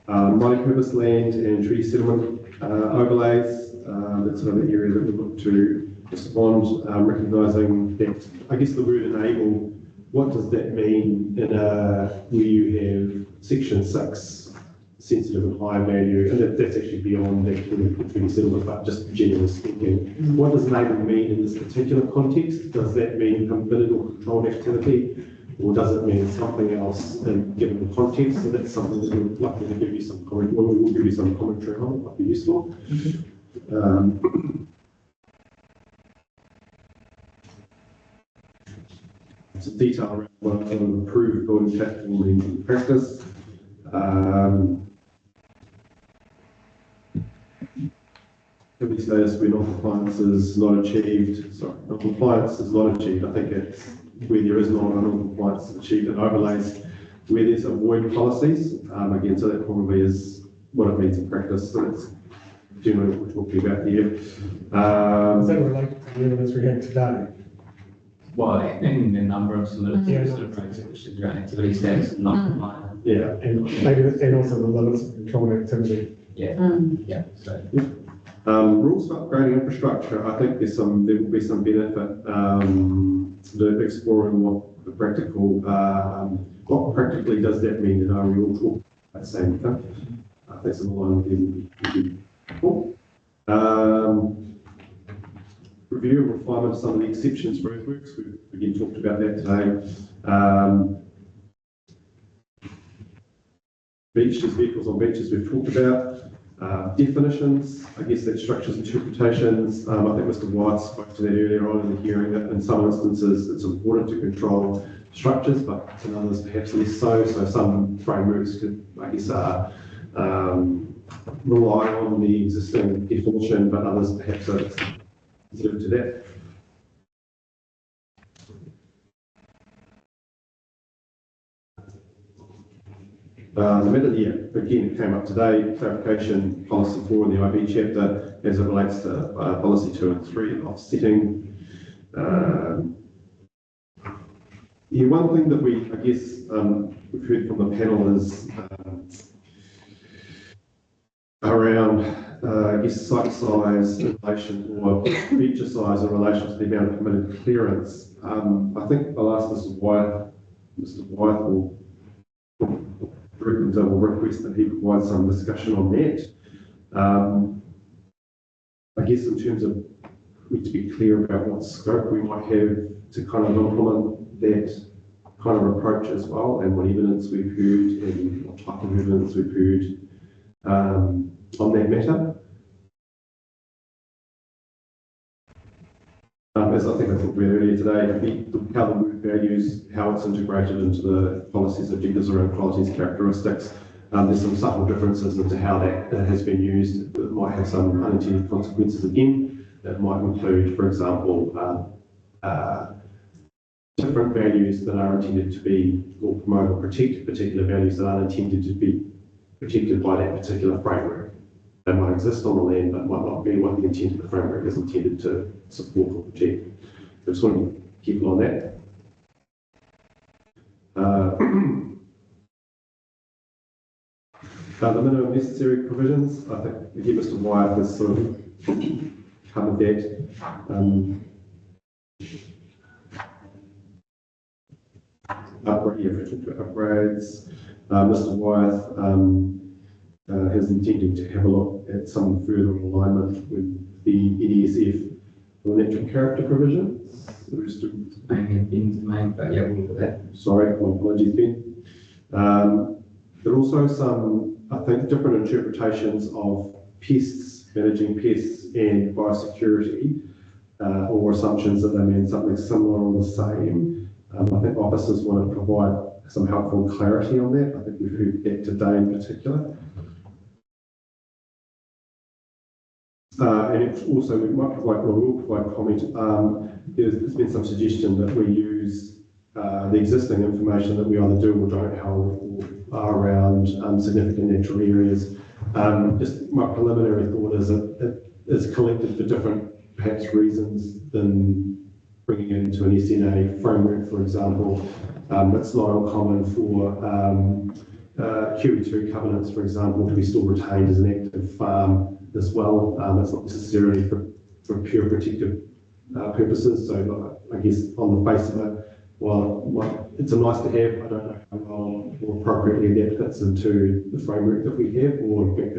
Speaker 10: Multi-purpose land and treaty settlement overlays. That's another area that we look to respond, recognising that, I guess the word enable, what does that mean in where you have section 6, sensitive and high value, and that's actually beyond the treaty settlement, but just generally speaking, what does enable mean in this particular context? Does that mean permitted or controlled activity, or does it mean something else given the context? So that's something that we're likely to give you some comment, well, we will give you some commentary on, it might be useful. Some detail around what an improved building platform means in practice. Activity status where non-compliance is not achieved. Sorry, non-compliance is not achieved. I think it's where there is non-compliance is achieved, and overlays where there's avoid policies. Again, so that probably is what it means in practice. So that's generally what we're talking about here.
Speaker 1: Is that related to the evidence we had today?
Speaker 9: Well, in the number of solicitors, which is around activity status and non-compliant.
Speaker 10: Yeah,
Speaker 1: And maybe, and also the limits of control activity.
Speaker 9: Yeah, yeah. So.
Speaker 10: Rules for upgrading infrastructure. I think there will be some benefit to exploring what the practical, what practically does that mean, and are we all talking about the same thing? I think some of the line would be cool. Review and refinement of some of the exceptions for earthworks. We've again talked about that today. Beaches, vehicles on beaches, we've talked about. Definitions, I guess that structures interpretations. I think Mr. White spoke to that earlier on in the hearing, that in some instances it's important to control structures, but in others perhaps less so. So some frameworks could, I guess, rely on the existing definition, but others perhaps are sensitive to that. The middle year, again, it came up today, clarification policy 4 in the IB chapter as it relates to policy 2 and 3, offsetting. One thing that I guess, we've heard from the panel is around, I guess, site size in relation, or feature size in relation to the amount of permitted clearance. I think I'll ask Mr. Wyeth will request that he provide some discussion on that. I guess in terms of, we need to be clear about what scope we might have to kind of implement that kind of approach as well, and what evidence we've heard and what type of evidence we've heard on that matter. As I think I talked about earlier today, how the word values, how it's integrated into the policies, objectives around qualities, characteristics. There's some subtle differences into how that has been used that might have some unintended consequences again. That might include, for example, different values that are intended to be or promote or protect particular values that are intended to be protected by that particular framework. They might exist on the land, but might not be what the intent of the framework is intended to support or protect. So just want to be careful on that. The minimum necessary provisions, I think again Mr. Wyeth has sort of covered that. Upgrades. Mr. Wyeth
Speaker 2: is intending to have a look at some further alignment with the NESF for the natural character provision.
Speaker 9: But yeah, we'll do that.
Speaker 2: Sorry, my apologies, Ben. There are also some, I think, different interpretations of pests, managing pests and biosecurity, or assumptions that they mean something similar or the same. I think officers want to provide some helpful clarity on that. I think we've heard that today in particular. And it's also, we might provide, or we'll provide comment. There's been some suggestion that we use the existing information that we either do or don't have around significant natural areas. Just my preliminary thought is that it is collected for different, perhaps, reasons than bringing it into an SNA framework, for example. It's not uncommon for QE2 covenants, for example, to be still retained as an active farm as well. It's not necessarily for pure protective purposes. So I guess on the face of it, well, it's a nice to have. I don't know how well or appropriately that fits into the framework that we have, or in fact,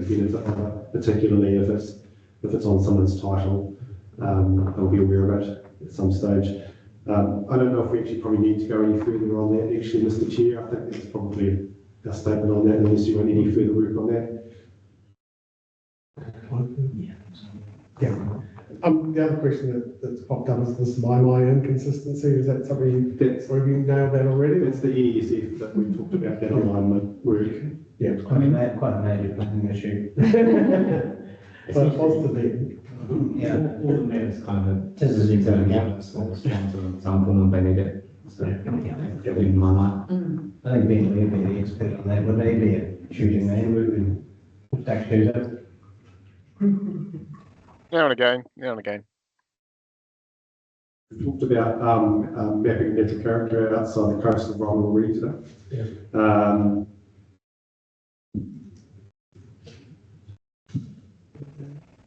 Speaker 2: particularly if it's on someone's title, they'll be aware of it at some stage. I don't know if we actually probably need to go any further on that. Actually, Mr. Chair, I think that's probably a statement on that, unless you want any further work on that.
Speaker 1: Yeah. The other question that's popped up is this my inconsistency. Is that something or have you nailed that already?
Speaker 2: That's the NESF that we talked about, that alignment work.
Speaker 1: Yeah,
Speaker 3: Quite a major planning issue.
Speaker 1: So it was to be.
Speaker 3: Yeah.
Speaker 9: All the matters kind of
Speaker 3: This is exactly
Speaker 9: some form of benefit. So, in my mind.
Speaker 3: I think Ben would be the expert on that. Would they be a shooting man? Would we take shooter?
Speaker 11: Now and again.
Speaker 2: We talked about mapping natural character outside the coast of Rome already today.
Speaker 1: Yeah.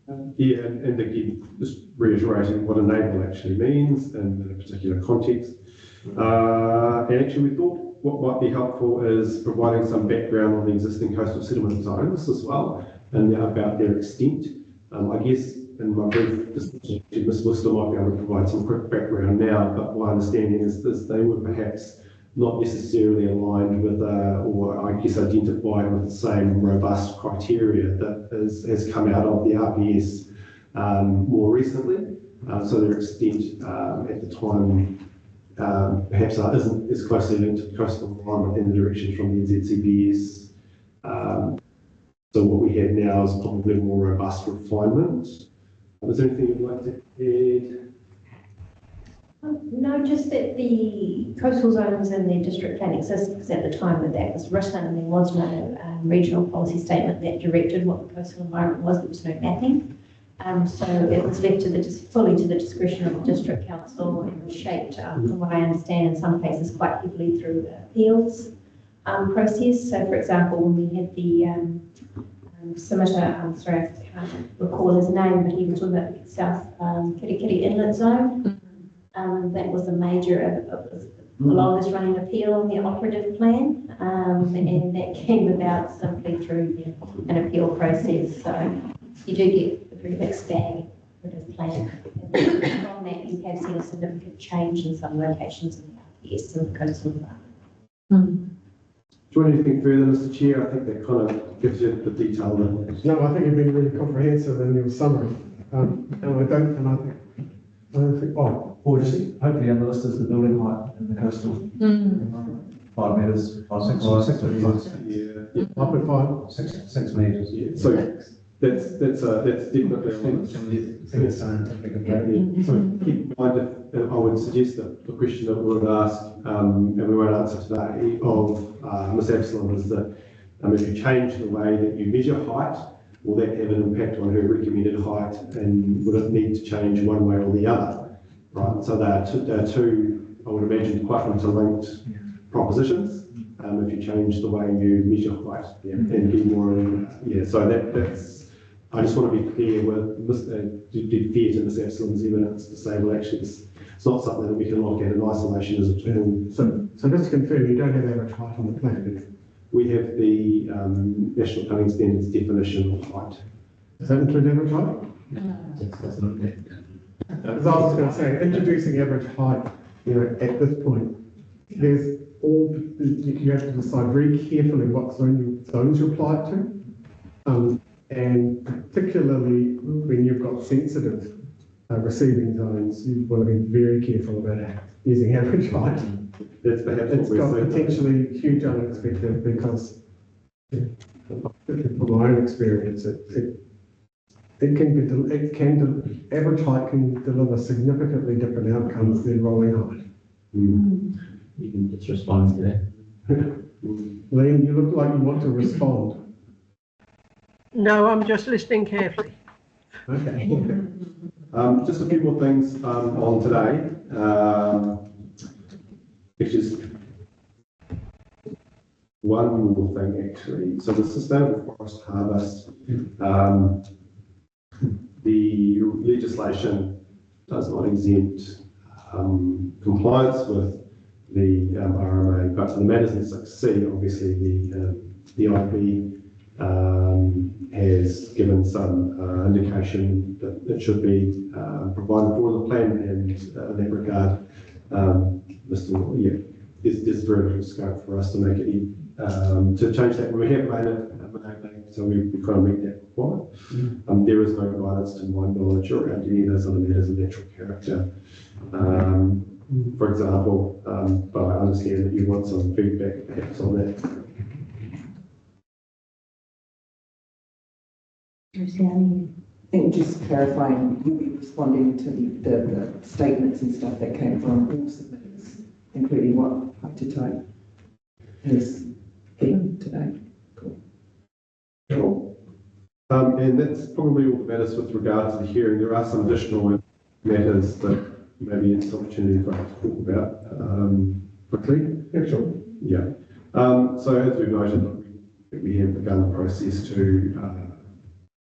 Speaker 2: And again, just reiterating what enable actually means in a particular context. And actually we thought what might be helpful is providing some background on the existing coastal settlement zones as well, and about their extent. I guess in my brief discussion, Ms. Lister might be able to provide some quick background now, but my understanding is this, they were perhaps not necessarily aligned with, or I guess identified with the same robust criteria that has come out of the RPS more recently. So their extent at the time perhaps isn't as closely linked to the coastal environment in the direction from the NZCBS. So what we have now is probably a more robust refinement. Was there anything you'd like to add?
Speaker 8: No, just that the coastal zones in the district plan existed because at the time that was written, there was no regional policy statement that directed what the coastal environment was. There was no mapping. So it was left to fully to the discretion of the district council, and was shaped, from what I understand, in some cases quite heavily through the appeals process. So, for example, when we had the submitter, I'm sorry, I can't recall his name, but he was talking about the South Kirikiri Inlet Zone. That was a major, the longest running appeal on the operative plan, and that came about simply through an appeal process. So you do get a very mixed bag operative plan. And from that, you have seen a significant change in some locations in the RPS and the coastal environment.
Speaker 2: Do you want anything further, Mr. Chair? I think that kind of gives you the detail.
Speaker 1: No, I think you've been really comprehensive in your summary. And I think,
Speaker 6: Or just hopefully on the list is the building height in the coastal. 5 metres, 6 metres.
Speaker 2: Yeah.
Speaker 1: up at 5.
Speaker 3: 6 metres.
Speaker 2: Yeah. So that's definitely on
Speaker 3: It's scientific approach.
Speaker 2: So keep in mind that I would suggest that the question that we would ask, and we won't answer today, of Ms. Absalom is that if you change the way that you measure height, will that have an impact on her recommended height, and would it need to change one way or the other? Right. So there are two, I would imagine, quite interlinked propositions. If you change the way you measure height, and be more, so that's. I just want to be clear with did fair to Ms. Absalom's evidence to say, well, actually, it's not something that we can look at in isolation as a tool.
Speaker 1: So just to confirm, you don't have average height on the plan, do you?
Speaker 2: we have the National Planning Standards definition of height.
Speaker 1: Does that include average height? As I was going to say, introducing average height, at this point, there's you have to decide very carefully what zones you apply it to. And particularly when you've got sensitive receiving zones, you want to be very careful about using average height.
Speaker 2: That's perhaps
Speaker 1: It's
Speaker 2: what
Speaker 1: got
Speaker 2: we're seeing.
Speaker 1: potentially huge unexpected because, from my own experience, average height can deliver significantly different outcomes than rolling height.
Speaker 13: You can just respond to that.
Speaker 1: Liam, you look like you want to respond.
Speaker 12: No, I'm just listening carefully.
Speaker 1: Okay.
Speaker 2: Just a few more things on today, which is one more thing actually. So the sustainable forest harvest, the legislation does not exempt compliance with the RMA, but for the matters in 6C, obviously the IB has given some indication that it should be provided for in the plan, and in that regard, there's very little scope for us to make it to change that. We have made it, so we kind of meet that requirement. There is no guidance to my knowledge around any of those other matters of natural character. For example, but I understand that you want some feedback perhaps on that.
Speaker 5: I think just clarifying, you'll be responding to the statements and stuff that came from all submitters, including what Hautatai has given today. Cool.
Speaker 2: And that's probably all the matters with regard to the hearing. There are some additional matters that maybe it's an opportunity for us to talk about quickly.
Speaker 1: Yeah, sure.
Speaker 2: Yeah. So as we've noted, we have begun the process to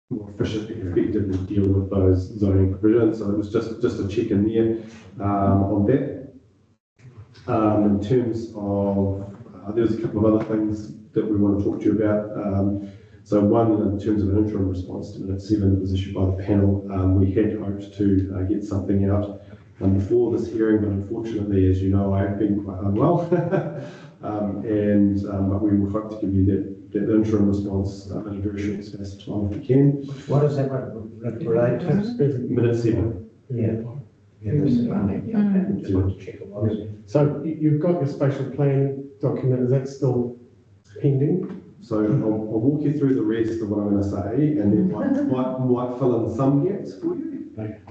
Speaker 2: more efficiently and effectively deal with those zoning provisions. So it was just a check in there on that. In terms of, there's a couple of other things that we want to talk to you about. So one, in terms of an interim response to minute 7 that was issued by the panel, we had hoped to get something out before this hearing, but unfortunately, as you know, I've been quite unwell. But we will hope to give you that interim response in a very short space of time if we can.
Speaker 3: What does that relate to?
Speaker 2: Minute 7.
Speaker 3: Yeah.
Speaker 1: So you've got your spatial plan document, is that still pending?
Speaker 2: So I'll walk you through the rest of what I'm going to say, and then might fill in some gaps for you.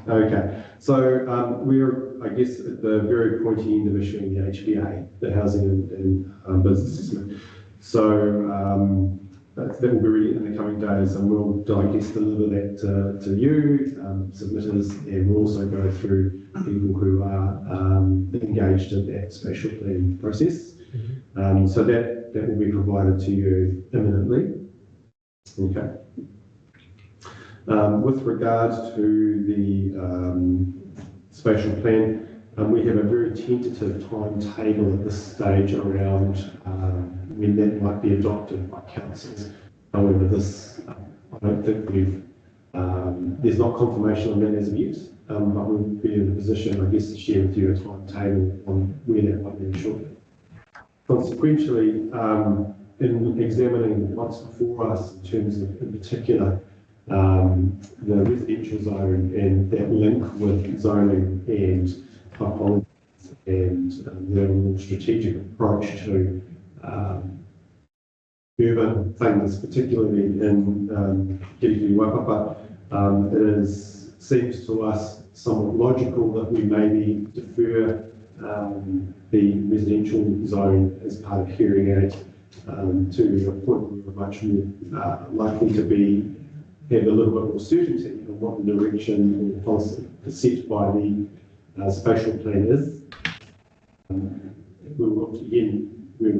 Speaker 2: Okay. So we're, I guess, at the very pointy end of issuing the HBA, the Housing and Business Assessment. So that will be ready in the coming days, and we'll, I guess, deliver that to you, submitters, and we'll also go through people who are engaged in that spatial plan process. So that will be provided to you imminently. Okay. With regards to the spatial plan, we have a very tentative timetable at this stage around when that might be adopted by councils. However, I don't think there's not confirmation on that as of yet, but we'll be in a position, I guess, to share with you a timetable on where that might be shortly. Consequentially, in examining what's before us in terms of, in particular, the residential zone and that link with zoning and typology and the more strategic approach to urban things, particularly in Kirikiri Waipapa, it seems to us somewhat logical that we maybe defer the residential zone as part of hearing aid to a point where we're much more likely to have a little bit more certainty on what the direction or policy set by the spatial plan is. We're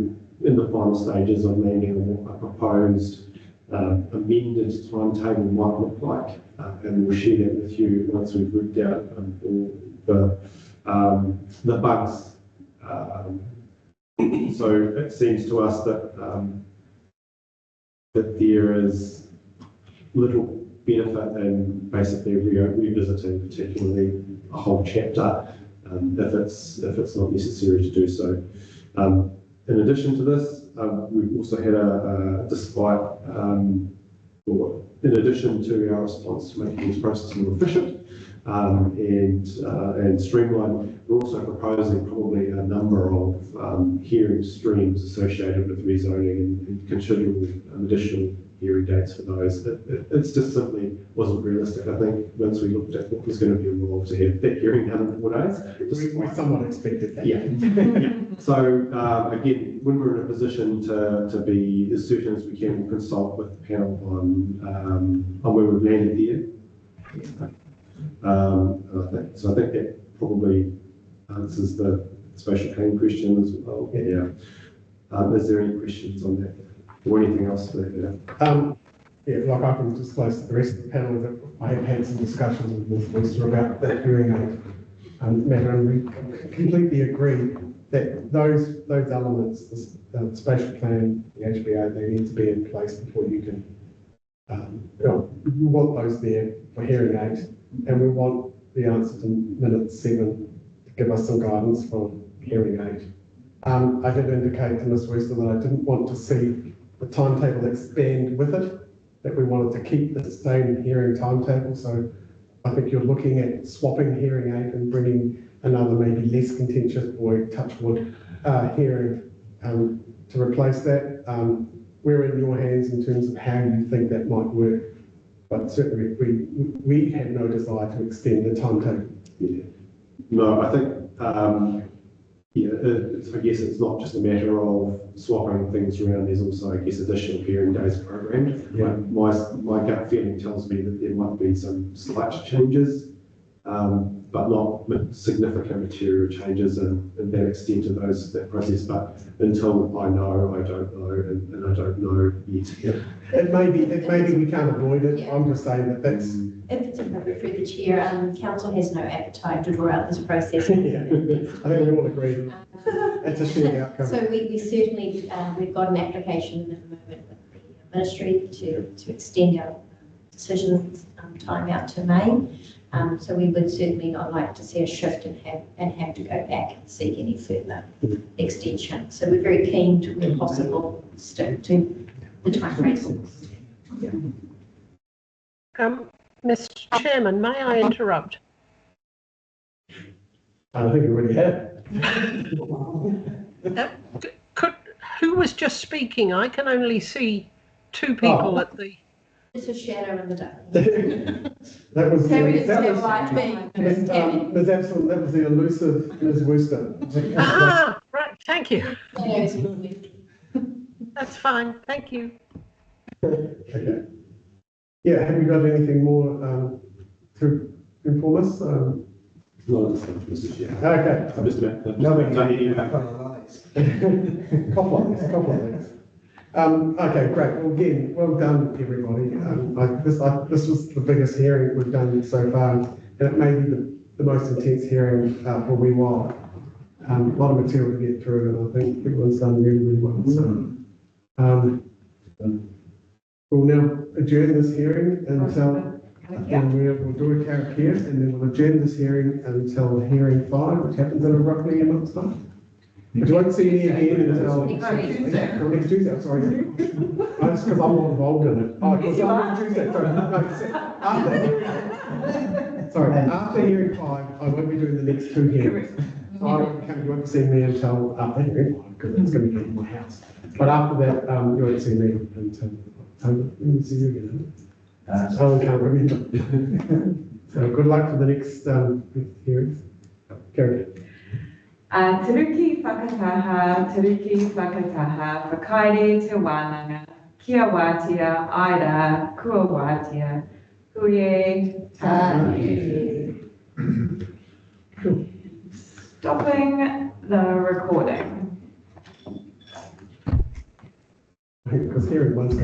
Speaker 2: in the final stages of landing on what a proposed amended timetable might look like, and we'll share that with you once we've worked out all the bugs. So it seems to us that that there is little benefit in basically revisiting particularly a whole chapter if it's not necessary to do so. In addition to this, we've also had in addition to our response to making this process more efficient and streamlined, we're also proposing probably a number of hearing streams associated with rezoning and considerable additional hearing dates for those. It's just simply wasn't realistic, I think, once we looked at what was going to be involved to have that hearing done in 4 days.
Speaker 1: We somewhat expected that.
Speaker 2: Yeah. Yeah. So again, when we're in a position to be as certain as we can, we'll consult with the panel on where we've landed there. I think that probably answers the spatial planning question as well. Yeah. Is there any questions on that or anything else for that?
Speaker 1: Yeah, like I can disclose to the rest of the panel that I have had some discussions with Ms. Webster about that hearing aid matter, and we completely agree that those elements, the spatial plan, the HBA, they need to be in place before you can, we want those there for hearing aids, and we want the answer to minute 7 to give us some guidance for hearing aid. I did indicate to Ms. Webster that I didn't want to see the timetable expand with it, that we wanted to keep the same hearing timetable. So I think you're looking at swapping hearing aid and bringing another maybe less contentious or touch wood hearing to replace that. We're in your hands in terms of how you think that might work. But certainly we have no desire to extend the timetable.
Speaker 2: Yeah. No, I think I guess it's not just a matter of swapping things around. There's also, I guess, additional hearing days programmed.
Speaker 1: Yeah.
Speaker 2: My gut feeling tells me that there might be some slight changes, but not significant material changes in that extent of that process. But until I know, I don't know, and I don't know yet.
Speaker 1: Yeah. It may be we can't avoid it.
Speaker 8: Yeah.
Speaker 1: I'm just saying that that's.
Speaker 8: If it's appropriate through the chair, council has no appetite to draw out this process.
Speaker 1: Yeah. I think we all agree. It's a shared outcome.
Speaker 8: So we certainly, we've got an application at the moment with the ministry to extend our decision time out to May. So we would certainly not like to see a shift and have to go back and seek any further extension. So we're very keen to, where possible, stick to the timeframes.
Speaker 12: Mr. Chairman, may I interrupt?
Speaker 1: I think you already have.
Speaker 12: Who was just speaking? I can only see 2 people at the.
Speaker 8: It's a shadow in the dark.
Speaker 1: That was
Speaker 8: Terry is
Speaker 1: that
Speaker 8: to
Speaker 1: was
Speaker 8: right me.
Speaker 1: Ms. Absalom, that was the elusive Ms. Wooster.
Speaker 12: Right, thank you. That's fine, thank you.
Speaker 1: Okay. Yeah, have you got anything more to inform us?
Speaker 2: Not at this time, Mr. Chair.
Speaker 1: Okay.
Speaker 2: I'm just about
Speaker 1: Nothing.
Speaker 3: Couple
Speaker 1: Couple of things. Okay, great. Well, again, well done, everybody. This was the biggest hearing we've done so far, and it may be the most intense hearing for a wee while. A lot of material to get through, and I think everyone's done really, really well. So, we'll now adjourn this hearing until, and we'll do a carrot here, and then we'll adjourn this hearing until hearing 5, which happens in roughly a month's time. But you won't see me again until next Tuesday. Sorry. That's because I'm not involved in it. Oh, because I'm on Tuesday. Sorry, after hearing 5, I won't be doing the next 2 hearings. So you won't see me until after hearing 5, because it's going to be in my house. But after that, you won't see me until October. We will see you again. I can't remember. So good luck for the next hearings. Carry.
Speaker 14: Taruki whakataha, whakaire te wānanga, kia wātia, aira, kua wātia, kuie, tāne. Stopping the recording.
Speaker 1: Because hearing one's